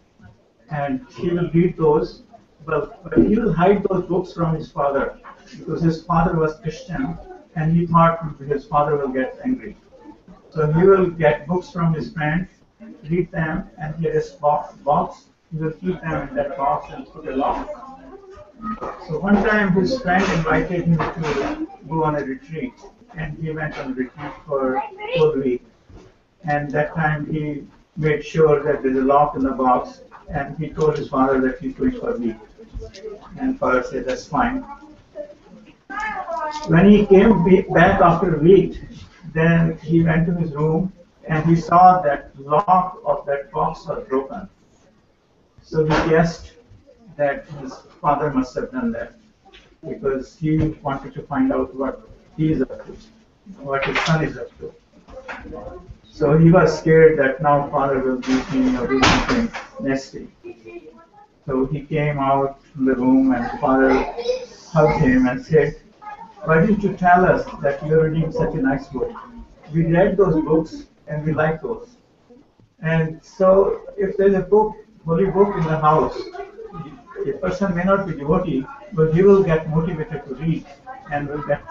and he will read those, but he will hide those books from his father because his father was Christian and he thought his father will get angry. So he will get books from his friends, read them, and he has a box. He will keep them in that box and put a lock. So one time his friend invited him to go on a retreat, and he went on a retreat for a whole week. And that time he made sure that there's a lock in the box, and he told his father that he's going for a week. And father said, that's fine. When he came back after a week, then he went to his room and he saw that lock of that box was broken. So he guessed that his father must have done that because he wanted to find out what he is up to, what his son is up to. So he was scared that now father will beat me or do something nasty. So he came out from the room and father hugged him and said, why didn't you tell us that you're reading such a nice book? We read those books and we like those. And so if there's a book, holy book in the house, a person may not be devotee, but he will get motivated to read and will get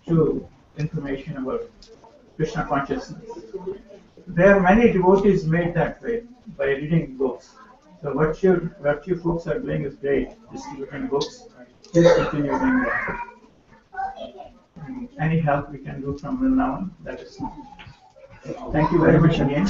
true information about Krishna consciousness. There are many devotees made that way by reading books. So what you folks are doing is great, distributing books. Please continue doing that. any help we can do from Vrindavan, let us know. Thank you very much again.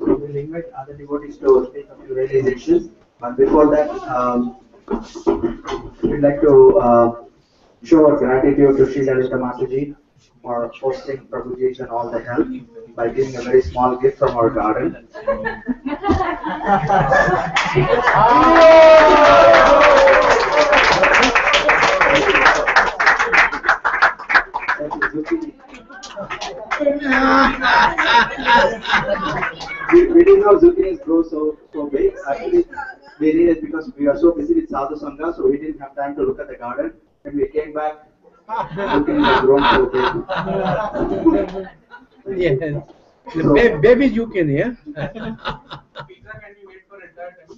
We will invite other devotees to speak a few realizations. But before that, we'd like to show our gratitude to Sri Lalita Mataji for hosting Prabhuji and all the help by giving a very small gift from our garden. We didn't know zucchinis grow so big. Actually, we did it because we are so busy with Sadhu Sangha, so we didn't have time to look at the garden. When we came back, zucchini has grown so big. Yes. The baby zucchini, yeah? Pizza can be made for entire time.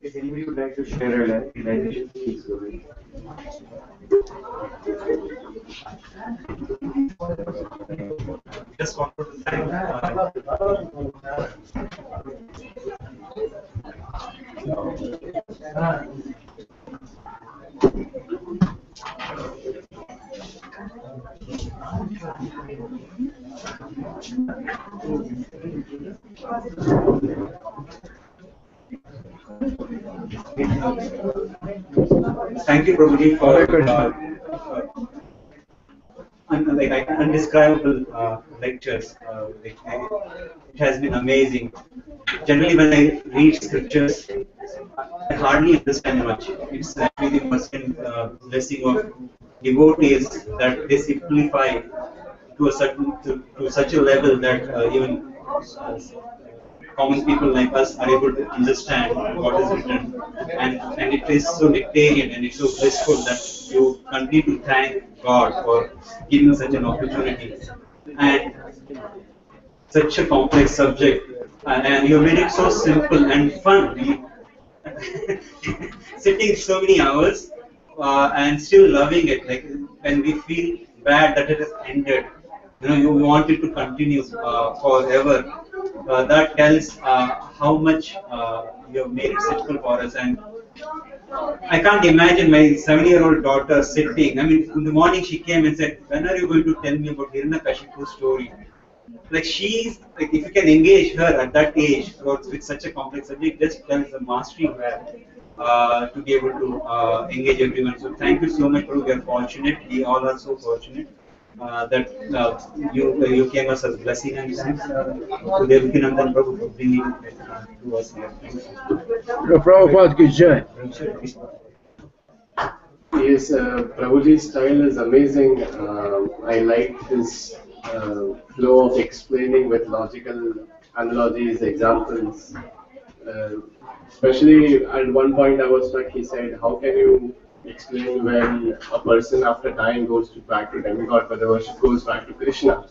If anybody would like to share a realization, please go ahead. Just want to thank thank you, Prabhuji, for undescribable lectures. It has been amazing. Generally, when I read scriptures, I hardly understand much. It's actually the mercy blessing of devotees that they simplify to a certain to such a level that even common people like us are able to understand what is written, and it is so nectarian and it's so blissful that you continue to thank God for giving such an opportunity and such a complex subject, and you made it so simple and fun. Sitting so many hours and still loving it, like when we feel bad that it has ended, you want it to continue forever. That tells how much you have made it simple for us. And I can't imagine my 7-year-old daughter sitting. I mean, in the morning she came and said, "When are you going to tell me about Hiranyakashipu's story?" Like she's like, if you can engage her at that age with such a complex subject, just tells the mastery you have to be able to engage everyone. So thank you so much, Prabhu. We are fortunate. We all are so fortunate that you came us as blessing and thanks to Devakinandan Prabhu for bringing it to us here. Thank you. Prabhupada ki jai. Yes, Prabhuji's style is amazing. I like his flow of explaining with logical analogies, examples. Especially at one point I was struck, he said, how can you explain when a person after dying goes back to demigod, but the worship goes back to Krishna?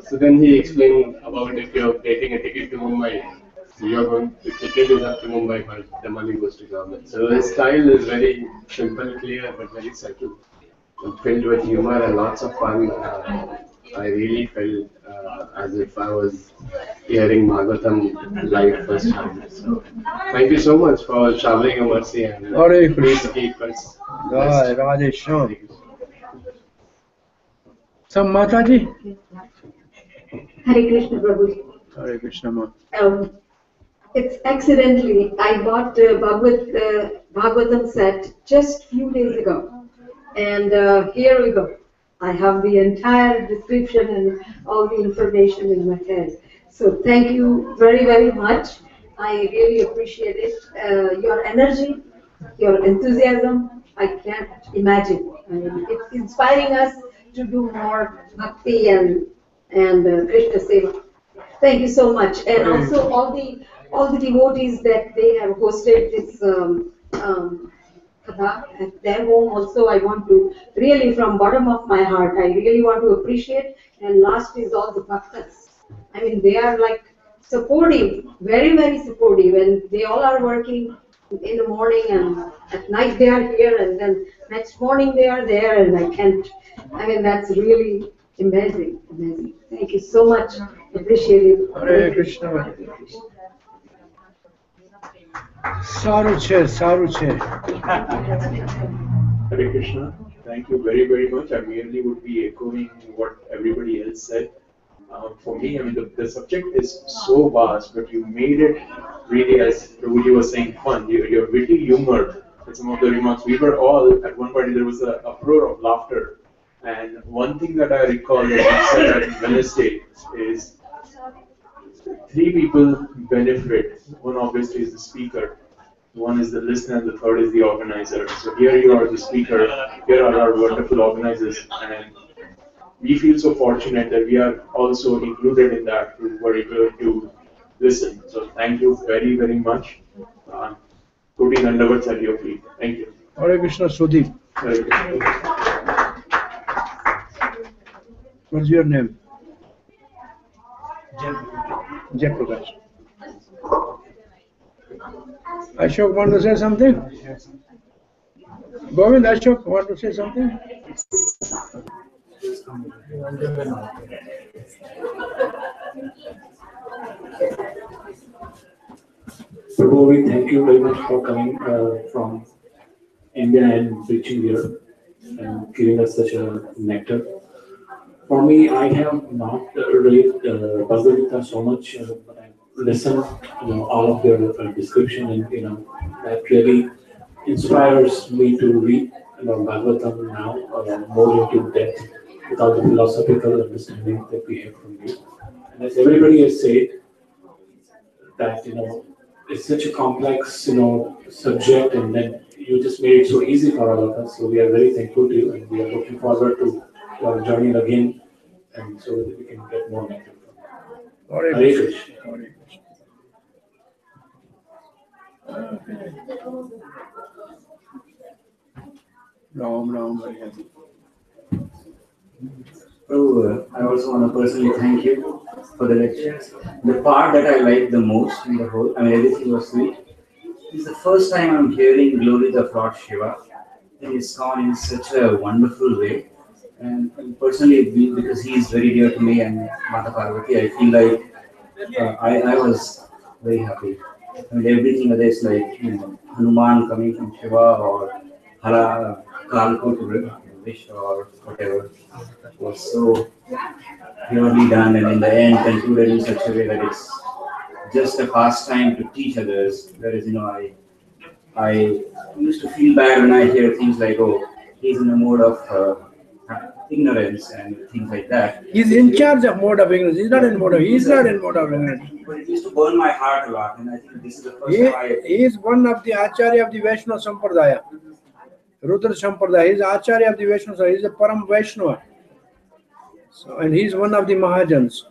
So then he explained about if you're getting a ticket to Mumbai, so you're going, the ticket is up to Mumbai, but the money goes to government. So his style is very simple, clear, but very subtle, filled with humor and lots of fun. I really felt as if I was hearing Bhagavatam live first time. So, thank you so much for showering your mercy and please keep us. Radhe Shyam. Some Mataji? Hare Krishna, Prabhu. Hare Krishna, Ma. It's accidentally, I bought Bhagavatam set just few days ago. And here we go. I have the entire description and all the information in my head. So thank you very, very much. I really appreciate it. Your energy, your enthusiasm, I can't imagine. I mean, it's inspiring us to do more bhakti and Krishna seva. Thank you so much. And also all the devotees that they have hosted this at their home also, I want to really, from bottom of my heart, I really want to appreciate. And last is all the bhaktas. I mean, they are like supportive, very, very supportive, and they all are working in the morning and at night they are here, and then next morning they are there, and I mean, that's really amazing, amazing. Thank you so much. Appreciate it. Hare Krishna. Saru che. Hare Krishna. Thank you very, very much. I merely would be echoing what everybody else said. For me, I mean, the subject is so vast, but you made it really, as Prabhuji was saying, fun. Your witty humor with some of the remarks. We were all, at one point, there was a uproar of laughter. And one thing that I recall that you said at Wednesday is 3 people benefit. One obviously is the speaker, one is the listener, and the third is the organizer. So here you are the speaker, here are our wonderful organizers, and we feel so fortunate that we are also included in that, who were able to listen. So thank you very, very much. Putting underwords at your feet. Thank you. Hare Krishna, Sudeep. Hare Krishna. What's your name? Jai Prakash. Ashok, want to say something? Govind, Ashok, want to say something? Prabhu, we thank you very much for coming from India and preaching here and giving us such a nectar. For me, I have not read Bhagavad Gita so much, but I listened, all of your description, and that really inspires me to read Bhagavatam now more into depth without the philosophical understanding that we have from you. And as everybody has said, that it's such a complex subject, and then you just made it so easy for all of us. So we are very thankful to you, and we are looking forward to our journey again, and so that we can get more nectar from you. Hare Krishna. Hare Krishna. Ram, Hare Hare. Prabhu, I also want to personally thank you for the lectures. The part that I liked the most in the whole, everything was sweet. It's the first time I'm hearing glories of Lord Shiva. It's gone in such a wonderful way. And personally, because he is very dear to me and Mata Parvati, I feel like I was very happy. Everything whether it's like Hanuman coming from Shiva or Kalko to wish or whatever was so purely done, and in the end concluded in such a way that it's just a pastime to teach others. Whereas I used to feel bad when I hear things like, oh, he's in a mode of ignorance and things like that. He's in charge of mode of ignorance. He's not in mode of ignorance. But it used to burn my heart a lot, and I think this is the first time he is one of the Acharya of the Vaishnava Sampradaya. Rudra Sampradaya. He is Acharya of the Vaishnava. He is a Param Vaishnava. So, and he is one of the Mahajans.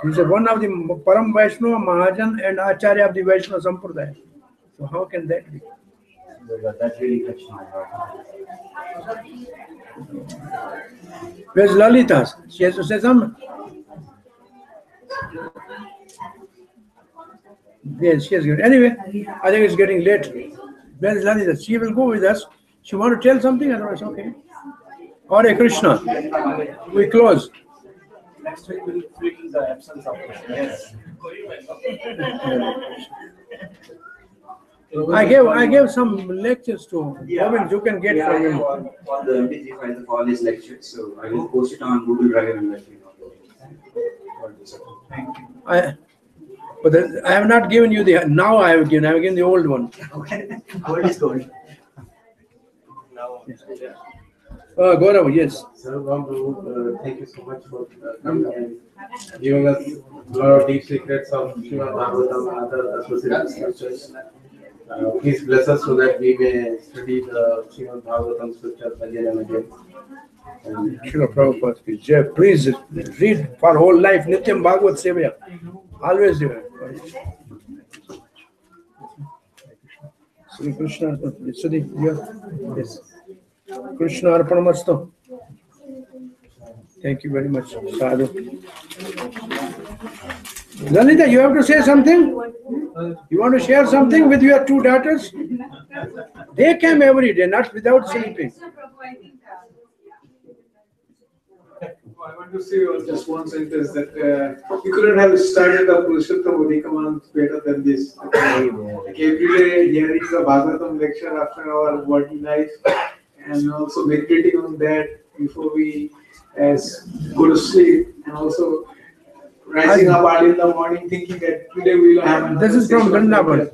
He is one of the Param Vaishnava, Mahajan, and Acharya of the Vaishnava Sampradaya. So how can that be? That really touched my heart. Where's Lalita? She has to say something. Yes, she has good. Anyway, I think it's getting late. Where's Lalita? She will go with us. She want to tell something, otherwise, okay. Hare Krishna. We close. Next week we'll feel the absence of yes. I gave some lectures to Govind. You can get from him. On the MP3 files of all these lectures, so I will post it on Google Drive and let you know. Thank you. But I have not given you the. Now I have given the old one. Okay, old is gold. Yes. Gaurav, yes. Sarvabhauma, thank you so much for coming and giving us a lot of deep secrets of Srimad Bhagavatam and other associated scriptures. Please bless us so that we may study the Srimad Bhagavatam scriptures again and again. Srila Prabhupada, please read for whole life Nityam Bhagavad Sevaya. Always do it. Sri Krishna, yes. Krishna Arpanamastu. Thank you very much. Sadhu. Lalita, you have to say something? You want to share something with your two daughters? They came every day, not without sleeping. I want to say just one sentence that we couldn't have started the Purushottam Udikaman better than this. Like every day hearing the Bhagavatam lecture after our working life and also meditating on that before we go to sleep, and also rising up early in the morning thinking that today we will have This is from session. Vrindavan.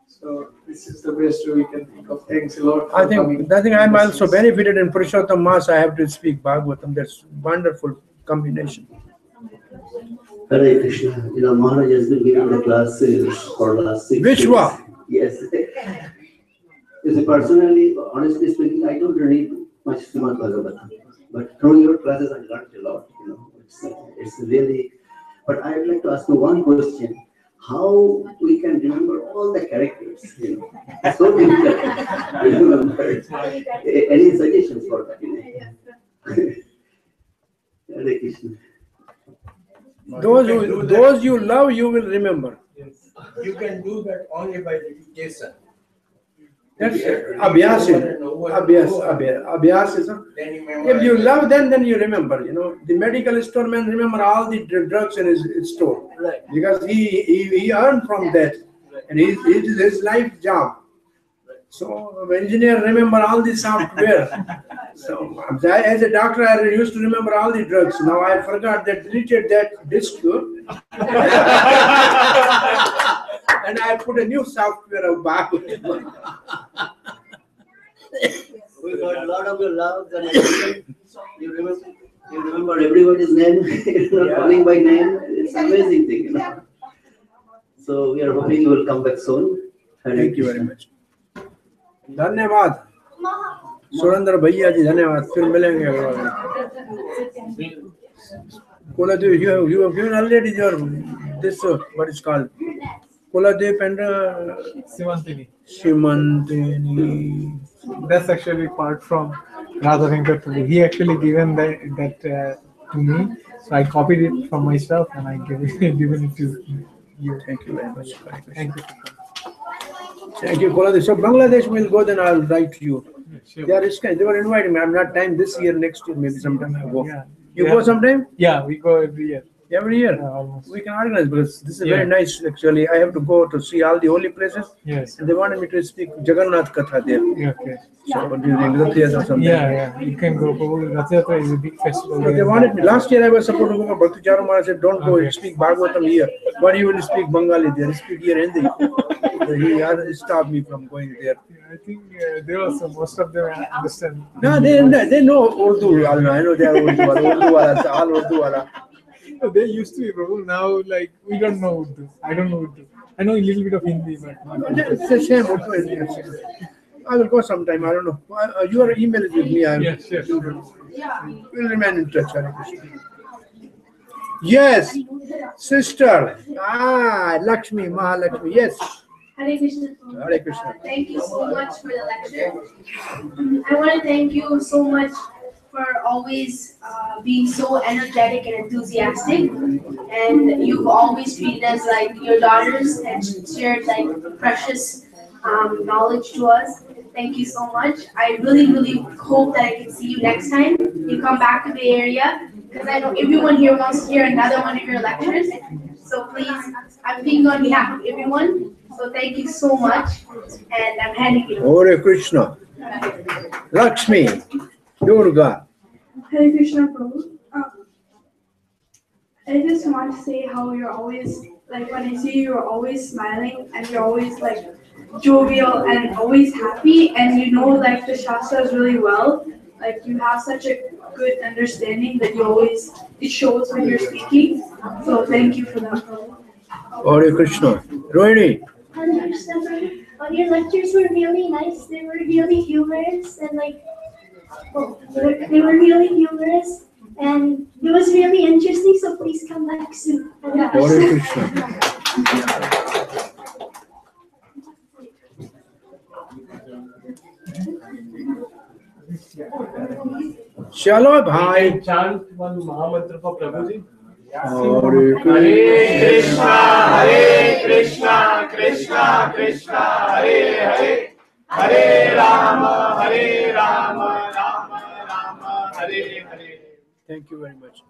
So this is the best way we can think of. Thanks a lot. I think I'm also benefited in Purushottam Mass. I have to speak Bhagavatam. That's wonderful combination. Hare Krishna. You know, Maharaj has been giving the classes for last 6 years. Vishwa. Yes. You see, personally, honestly speaking, I don't read much Srimad Bhagavatam. But through your classes, I learned a lot. You know, it's really. But I would like to ask you one question. How we can remember all the characters? You know, it's so difficult to remember. Any suggestions for that? You know? Hare Krishna. Those you love, you will remember. Yes. You can do that only by repetition. That's abhyas. Abhyas is. If you love them, then you remember. You know, the medical store man remember all the drugs in his store, right? Because he earned from that, and it is his life job. So engineer remember all the software. So as a doctor, I used to remember all the drugs. Now I forgot that, deleted that disk, and I put a new software of Bhagavatam. We got a lot of your love. You remember everybody's name. You're not calling by name. It's an amazing thing, you know. So we are hoping you will come back soon. Thank you very much. धन्यवाद सुरेंद्र भैया जी, धन्यवाद. फिर मिलेंगे. Kuladev, you have given already your this what is called Kuladev and Simantini. That's actually part from Radha Venkatapalli. He actually given that to me, so I copied it from myself and I given it to you. Thank you very much. Thank you. Thank you, Kuladev. So Bangladesh will go, then I'll write to you. Sure. They were inviting me. I'm not time this year, next year, maybe sometime I go. Yeah. You go sometime? Yeah, we go every year. Every year? Almost. We can organize, because this is very nice actually. I have to go to see all the holy places. Yes. And they wanted me to speak Jagannath Katha there. Okay. So during Rath Yatra sometime. Yeah. You can go. Rath Yatra is a big festival. So they wanted me. Last year I was supposed to go, but Bhakti Charu Maharaj said, don't go, speak Bhagavatam here. But you will speak Bengali there, speak here Hindi. So he stopped me from going there. I think there also most of them understand. No, they know Urdu. I know they are Urdu all Urdu wala. They used to be, Prabhu. Now, like, we don't know Urdu. I don't know Urdu. I know a little bit of Hindi, but it's the same Urdu. I will go sometime. I don't know. Your email is with me. Yes, sure. We'll remain in touch. Yes, sister. Lakshmi, Mahalakshmi. Yes. Hare Krishna. Hare Krishna. Thank you so much for the lecture. I want to thank you so much for always being so energetic and enthusiastic. And you've always treated us like your daughters and shared like precious knowledge to us. Thank you so much. I really, really hope that I can see you next time. You come back to the area, because I know everyone here wants to hear another one of your lectures. So please, I'm speaking on behalf of everyone. So thank you so much, and I'm handing it over. Hare Krishna. Lakshmi, Durga. Hare Krishna, Prabhu. I just want to say how you're always, like, when I see you, you're always smiling and you're always like jovial and always happy, and you know like the Shastras really well. Like you have such a good understanding that it shows when you're speaking. So thank you for that, Prabhu. Hare Krishna. Rohini. Your lectures were really nice. They were really humorous and they were really humorous, and it was really interesting. So please come back soon. Hare Krishna. Chalo bhai. Chant one Mahamantra for Prabhuji. Hare Krishna, Krishna Krishna, Hare Hare, Hare Rama, Rama Rama, Hare Hare. Thank you very much.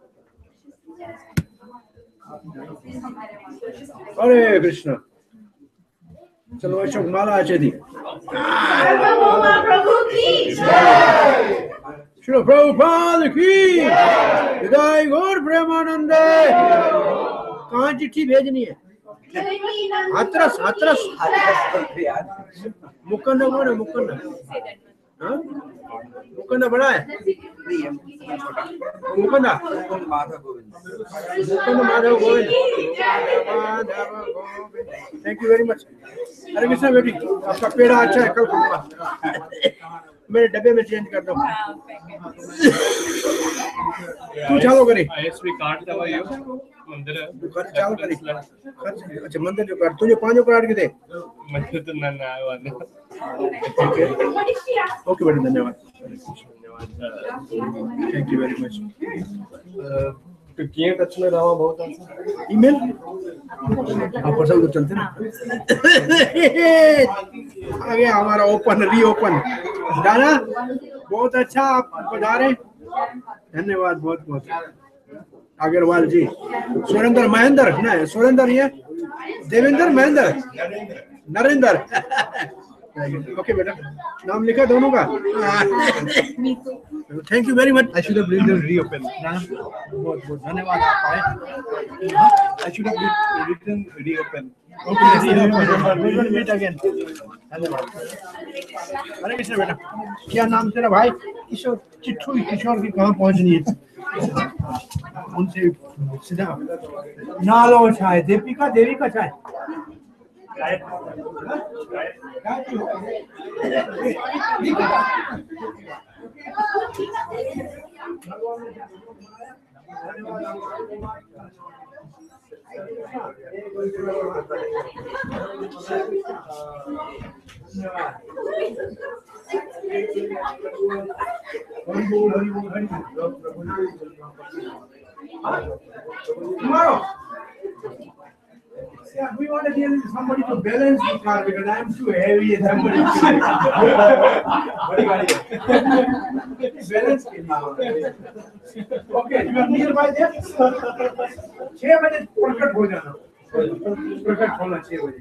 Hare Krishna. चलो अशोक माला आचे दी सर्वभौमा प्रभु की जय। श्री प्रभुपाद की जय। गौर प्रेमानंदे। कहाँ चिट्ठी भेजनी है? हाथरस हाथरस मुकंद कौन है? मुकंद हाँ मुकंद बड़ा है? Mukund Madhav Govind. Thank you very much. Hare Krishna बेटी, आपका पेड़ा अच्छा है, कल खाऊंगा। मेरे डब्बे में चेंज कर दो। तू चालू करे। कार्ड दवाइयो मंदिर खर्च चालू करे। खर्च अच्छा मंदिर जो कर तुझे 5 कार्ड के दे। मंदिर तो ना ना आया वाला। ठीक है ओके बेटा धन्यवाद। Thank you very much. तो किए टच में रहा बहुत अच्छा ईमेल आप पसंद तो चलते ना। आगे हमारा ओपन रीओपन दादा बहुत अच्छा आप पधारे। धन्यवाद बहुत बहुत। अग्रवाल जी सुरेंद्र महेंद्र ना सुरेंद्र ये देवेंद्र महेंद्र नरेंद्र। ओके बेटा नाम लिखा दोनों का। Thank you very much. I should have reopen. बहुत बहुत धन्यवाद आप आए। I should have written reopen. Okay meet again. धन्यवाद। हरे कृष्ण बेटा क्या नाम तेरा भाई? किशोर चिट्ठू किशोर की कहाँ पहुंचनी है उनसे सीधा नालो छाए दीपिका देविका छाए। Tomorrow. Yeah, we want to deal with somebody to balance the car because I'm too heavy and somebody balance okay, you are nearby there? 6 बजे प्रकट हो जाना। प्रकट होना 6 बजे।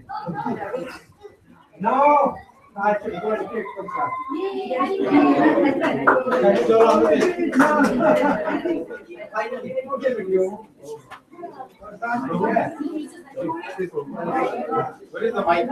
Now, I should go and take some car. Okay with you. Where is the mic?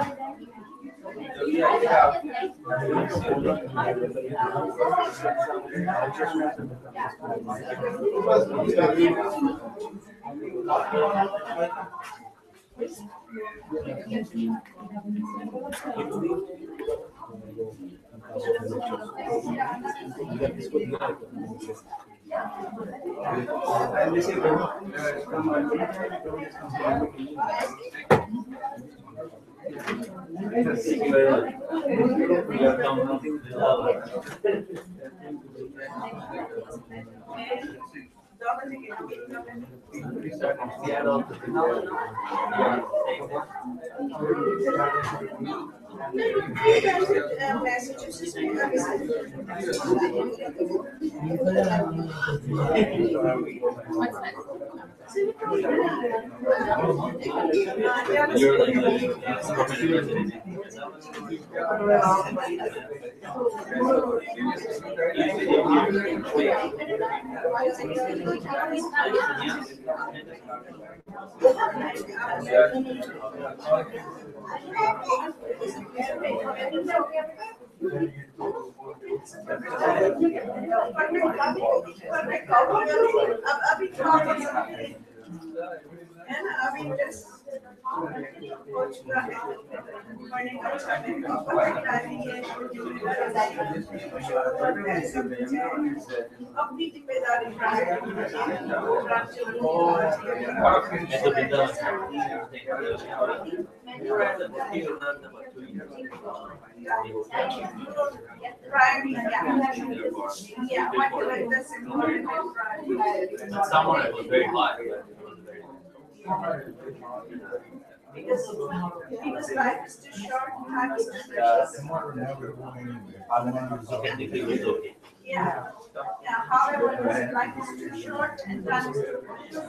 Someone was very hot. Because life is too short, time is too precious. Yeah. Yeah. However, life is too short and time is too precious.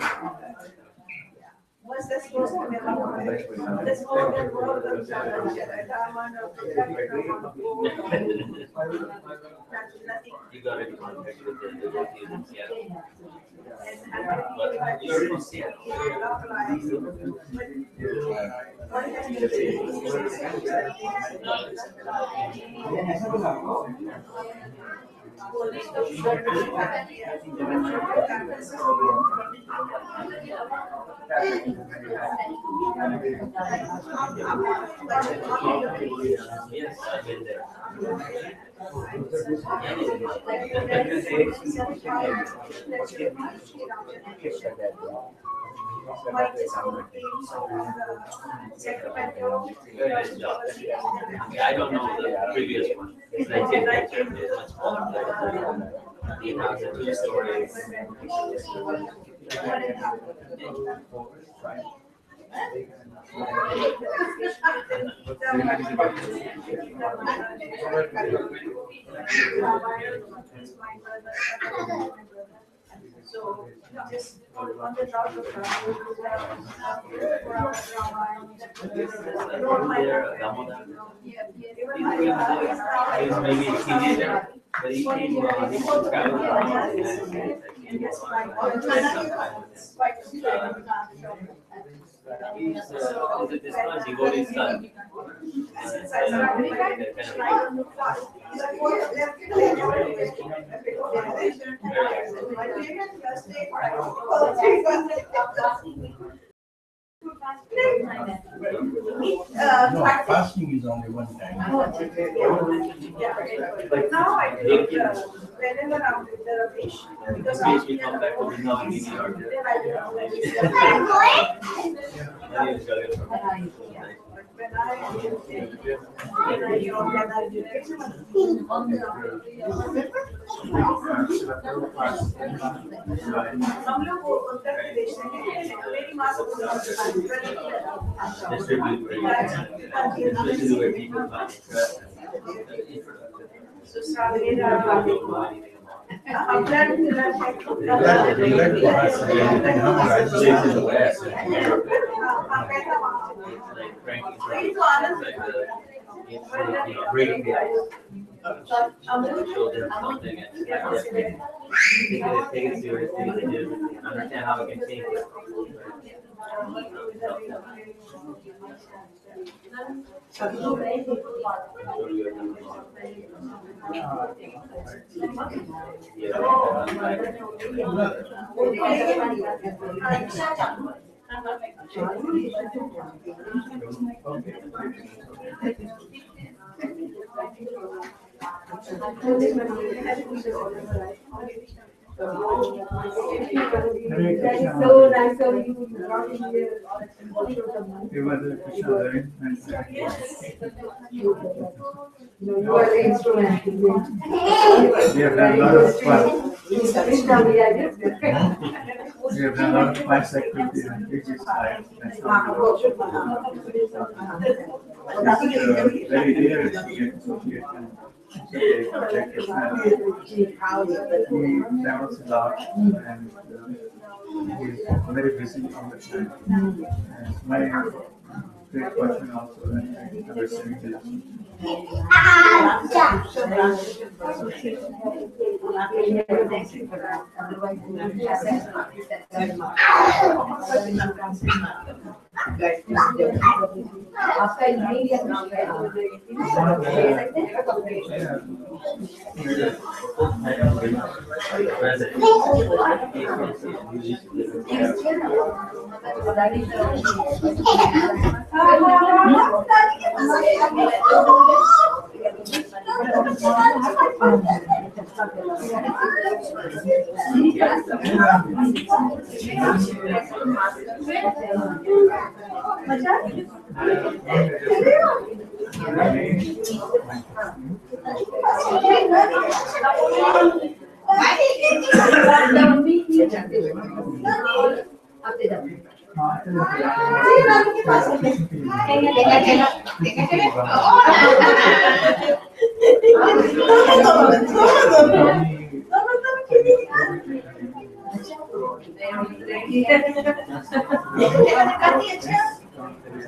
What's that supposed to be about? This whole world comes out of each other. Dharma, You got in contact with the devotees in Seattle. Yes, I've been there. I don't know the previous one. The picture is much smaller. The house is 2 stories. So just on the top of He was maybe a teenager, but he came traveling around he's this one devotee son. No, fasting is only one time. But now I do it whenever I'm with the Ramesh. Because Please we come back to Vrindavan in New York. Breaking the ice. Show them something and take it seriously, they do, understand how it can change it. That is so nice of you. You are the instrument. We have done a lot of fun. We have done a lot of fun activities and previous times. Very rare to get association. He travels a lot and he's very busy all the time. And my great question also that I understand is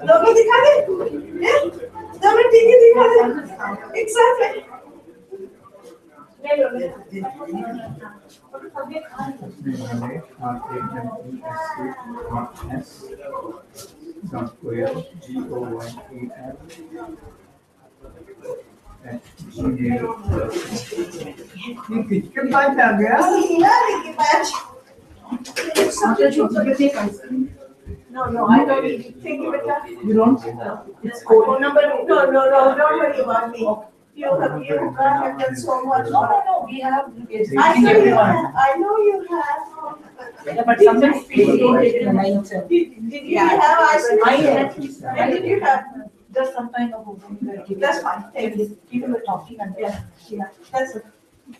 दोनों दिखा दे, दोनों ठीक है दिखा दे, एक साथ में। कितना आ गया? No, I don't need it. Thank you, Beta. You don't? It's cool. No, don't worry about me. You have done so much. No, we have. I know you have. But sometimes people take it in the night. Did you have ice cream? I had. When did you have? Just some kind of. That's fine. Thank you. People were talking and That's it.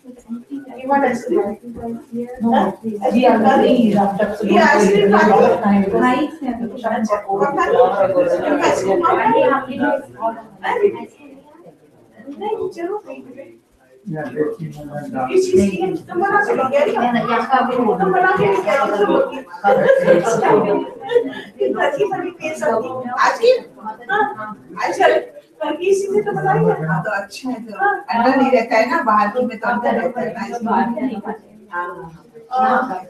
You want ice cream? No, we are very wrapped up. So Yeah, ice cream. a lot of time. किसी से तो बताइए ना तो अच्छा है तो अंदर नहीं रहता है ना बाहर की में तो अंदर रहता है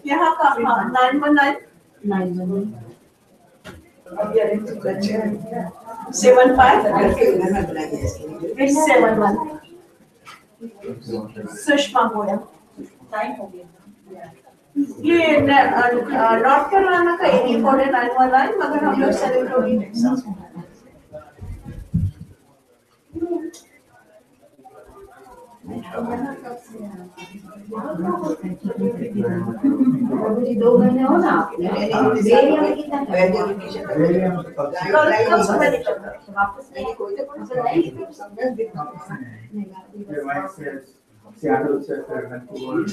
यहाँ का 919 75 871 सुषमा बोला टाइम हो गया ये नॉर्थ कैरोलिना का एरिया कोड है 919 मगर हम लोग सेलिब्रेट टेक्सास में दो महीने हो ना Seattle said Vancouver,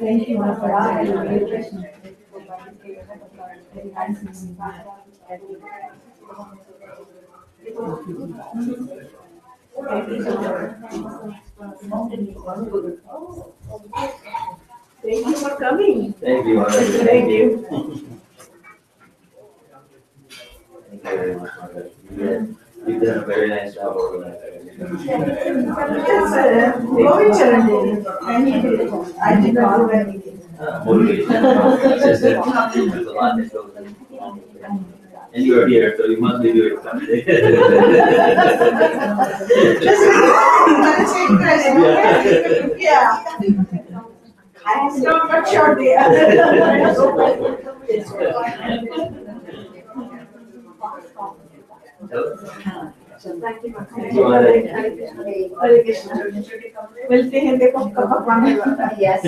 Thank you, Thank you for coming. Thank you. Thank you. Thank you very much. You've done a very nice job organizing. I did not do anything. Motivation. There's a lot that goes in. And you're here, so you must be doing something. Yeah. I'm not sure there. मिलते हैं देखो कब भगवान Yes.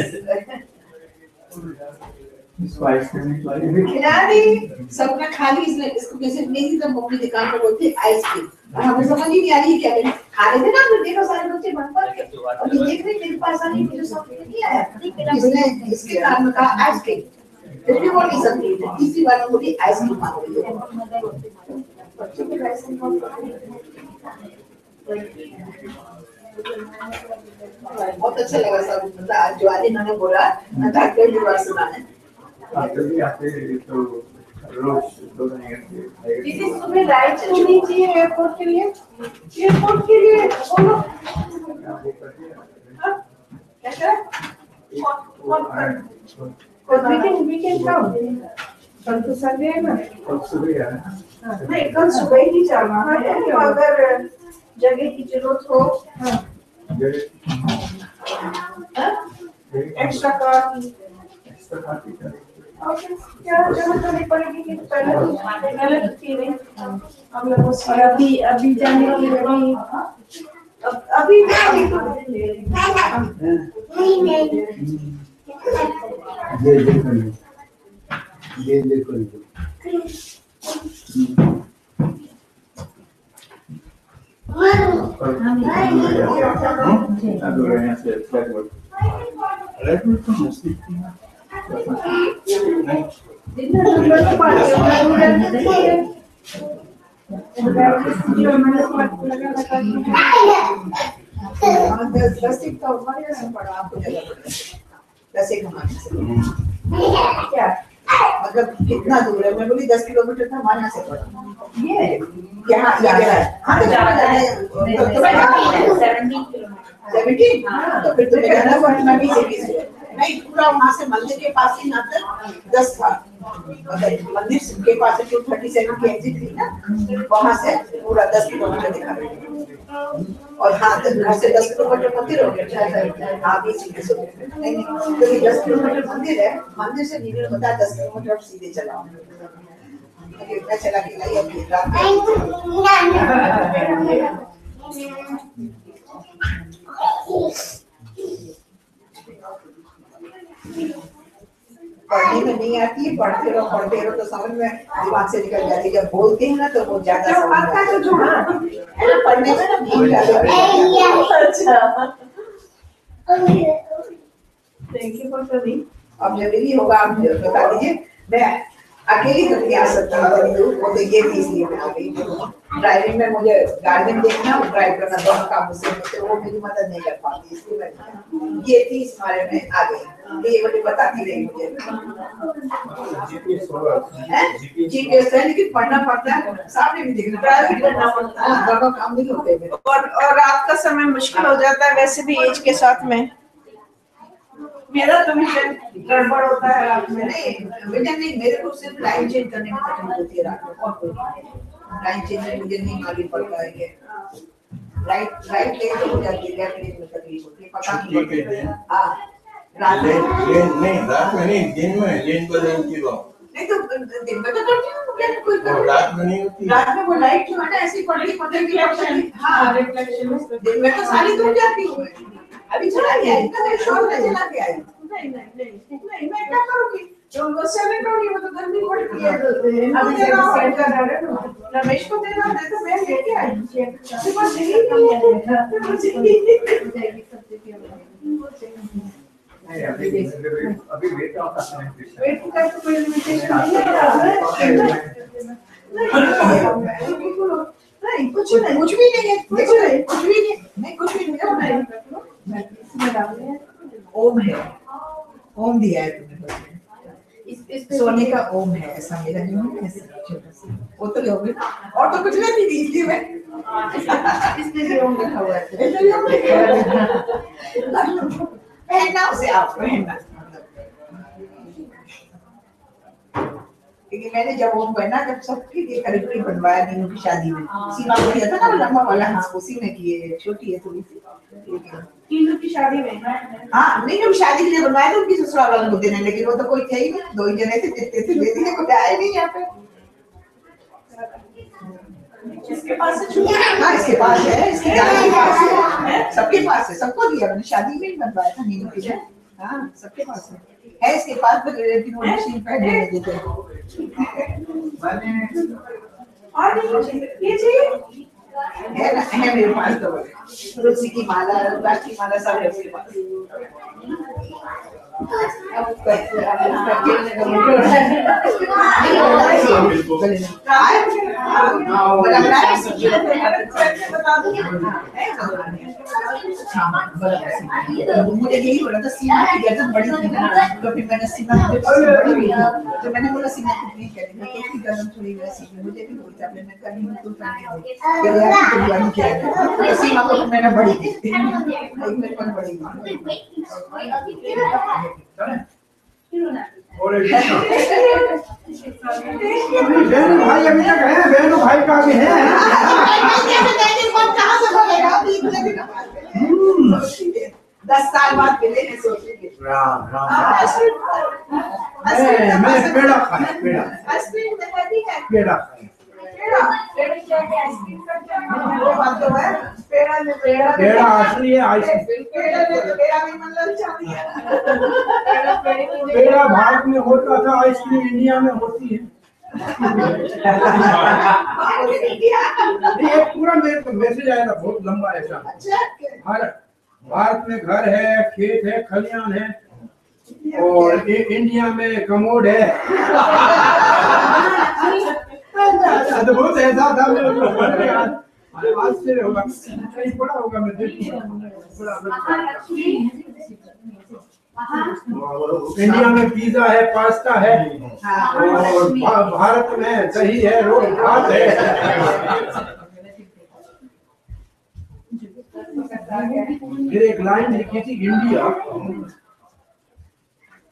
खिलाड़ी सबका खाली इसलिए इसको कैसे मेरी तो मम्मी दुकान पर बोलती आइसक्रीम और हमें समझ ही नहीं आ रही क्या करें खा लेते ना तो देखो सारे बच्चे बन पड़ के और ये देख रहे मेरे पास आने मुझे समझ नहीं आया इसने इसके नाम में कहा आइसक्रीम फिर भी बोली सकती है तीसरी बार बोली आइसक्रीम मांग रही है बच्चों के आइसक्रीम बहुत अच्छा लगा सब मतलब जो आज इन्होंने बोला डॉक्टर भी बात सुना है दीदी सुबह राइट होनी चाहिए एयरपोर्ट के लिए बोलो क्या करें we can come कल तो संडे है ना नहीं कल सुबह ही जाना है अगर जगह की जरूरत हो एक्स्ट्रा कार क्या जरूरत नहीं पड़ेगी कि पहले तो थी नहीं हम लोग और अभी जाने की अभी ये देखो क्या मतलब कितना दूर है? मैं बोली 10 किलोमीटर था, हमारे यहाँ से पड़ा। ये यहाँ ये क्या है? हाँ तो ज़्यादा है। 17 तो फिर तो मेरा ना पटना भी से नहीं, पूरा वहाँ से मंदिर के पास ही ना तक 10 था। मंदिर के पास 237 की एग्जिट थी ना, वहाँ से पूरा 10 किलोमीटर दिखा रहा है। और हाँ, घर से 10 किलोमीटर मंदिर हो गया। हाँ, बीच में से नहीं, क्योंकि 10 किलोमीटर मंदिर है, मंदिर से नीचे होता है 10 किलोमीटर सीधे चलाओ। मैं चला के लाई अभी रात पढ़ने में नहीं आती है, पढ़ते रहो तो समझ में दिमाग से निकल जाती है। जब बोलते हैं ना तो वो ज्यादा समझ आता है। पढ़ने में ना भूल जाती है। Thank you for coming. अब जब भी होगा आप बता दीजिए। मैं अकेली तो नहीं आ सकता हूँ, वो तो ये भी इसलिए मैं आ गई। ड्राइविंग में मुझे गार्डन देखना और ड्राइव करना दोनों काम मुझसे होते, वो मेरी मदद नहीं कर पाती, इसलिए मैं ये थी इस बारे में आ गई। ये मुझे बताती रही मुझे जीपीएस है, लेकिन पढ़ना पड़ता है, सामने भी देखना करना पड़ता है, दोनों काम नहीं होते। और रात का समय मुश्किल हो जाता है वैसे भी एज के साथ में। मेरा तो विजन गड़बड़ होता है रात में। नहीं विजन नहीं, मेरे को सिर्फ लाइन चेंज करने में तकलीफ होती है रात में, और कोई लाइन चेंज में मुझे नहीं मालूम पड़ता है कि राइट लेन हो जाती है, लेफ्ट लेन में तकलीफ होती है, पता नहीं पड़ता। हाँ रात में नहीं, दिन में लेन बदल की बात नहीं, तो दिन में तो करती हूँ, कोई रात में नहीं होती। रात में वो लाइट जो है ना ऐसी पड़ रही पता नहीं। हाँ रिफ्लेक्शन दिन में तो सारी दूर जाती हूँ। अभी चला गया इतना देर शॉट में चला गया है। नहीं मैं क्या करूँगी? जो वो सेवन करूँगी, वो तो गर्मी पड़ती है। अभी देना सेट कर रहा है रमेश को देना है तो मैं लेके आई। सुबह नहीं अभी वेट ऑफ करना है। वेट का तो कोई लिमिटेशन नहीं है। नहीं कुछ भी नहीं है, कुछ भी नहीं। ओम है, ओम दिया है तुम्हें, सोने का ओम है, ऐसा मेरा जो है ऐसा छोटा सा, वो तो लोगे और तो कुछ नहीं थी, इसलिए मैं इसलिए भी ओम लिखा हुआ है। पहनना उसे आप पहनना, क्योंकि मैंने जब वो पहना, जब सबके लिए करीबी बनवाया नीनू की शादी में, सीमा को दिया था ना लंबा वाला, हाँ उसी में किए, छोटी है थोड़ी सी नीनू की शादी में। हाँ नीनू की शादी के लिए बनवाया था उनकी ससुराल वालों को देने, लेकिन वो तो कोई थे ही नहीं, 2 ही जने थे, जितने थे दे दिए, कोई आया नहीं यहाँ पे। इसके पास है, हाँ इसके पास है, इसके पास है, सबके पास है, सबको दिया मैंने, शादी में ही बनवाया था नीनू की, हाँ सबके पास है इसके पास, लेकिन वो मशीन पे दे देते हैं। और ये चाहिए है ना, है मेरे पास तो तुलसी की माला, रुद्राक्ष की माला सब है उसके पास। मुझे यही बोला था, सीमा की गर्दन बड़ी थी ना, तो फिर मैंने सीमा को तो मैंने बोला सीमा को नहीं करेंगे, उसकी गर्दन थोड़ी वैसी है, मुझे भी बोलता मैंने कभी तो सीमा को मैंने बड़ी दी, मेरे पर बड़ी बहन भाई अभी तक है, बहन भाई का भी है। 10 साल बाद मिले हैं, सोचेंगे। राम मैं पेड़ा खाया, पेड़ा पेड़ा पेड़ा असली है, पेड़ा भारत में होता था, आइसक्रीम इंडिया में होती है। ये पूरा मेरे को मैसेज आया था, बहुत लंबा है ऐसा। भारत में घर है, खेत है, खलियान है, और इंडिया में कमोड है। अद्भुत ऐसा था, आश्चर्य होगा, कहीं पड़ा होगा, मैं देखूंगा। इंडिया में पिज्जा है, पास्ता है, और भारत में दही है, रोटी भात है। फिर एक लाइन लिखी थी, इंडिया,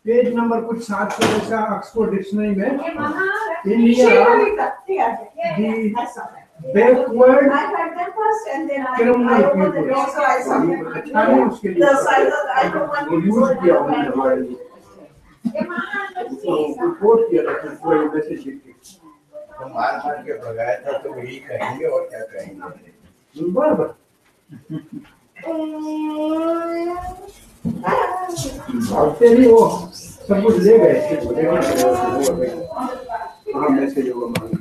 पेज नंबर कुछ 700 ऐसा ऑक्सफोर्ड डिक्शनरी में, इंडिया backward criminal people। अच्छा नहीं उसके लिए वो यूज किया उन्होंने हमारे लिए, रिपोर्ट किया था, पूरा मैसेज लिख के। तो मार के भगाया था, तो वही कहेंगे और क्या कहेंगे। बराबर। भागते भी वो सब कुछ ले गए, हाँ मैसेज होगा।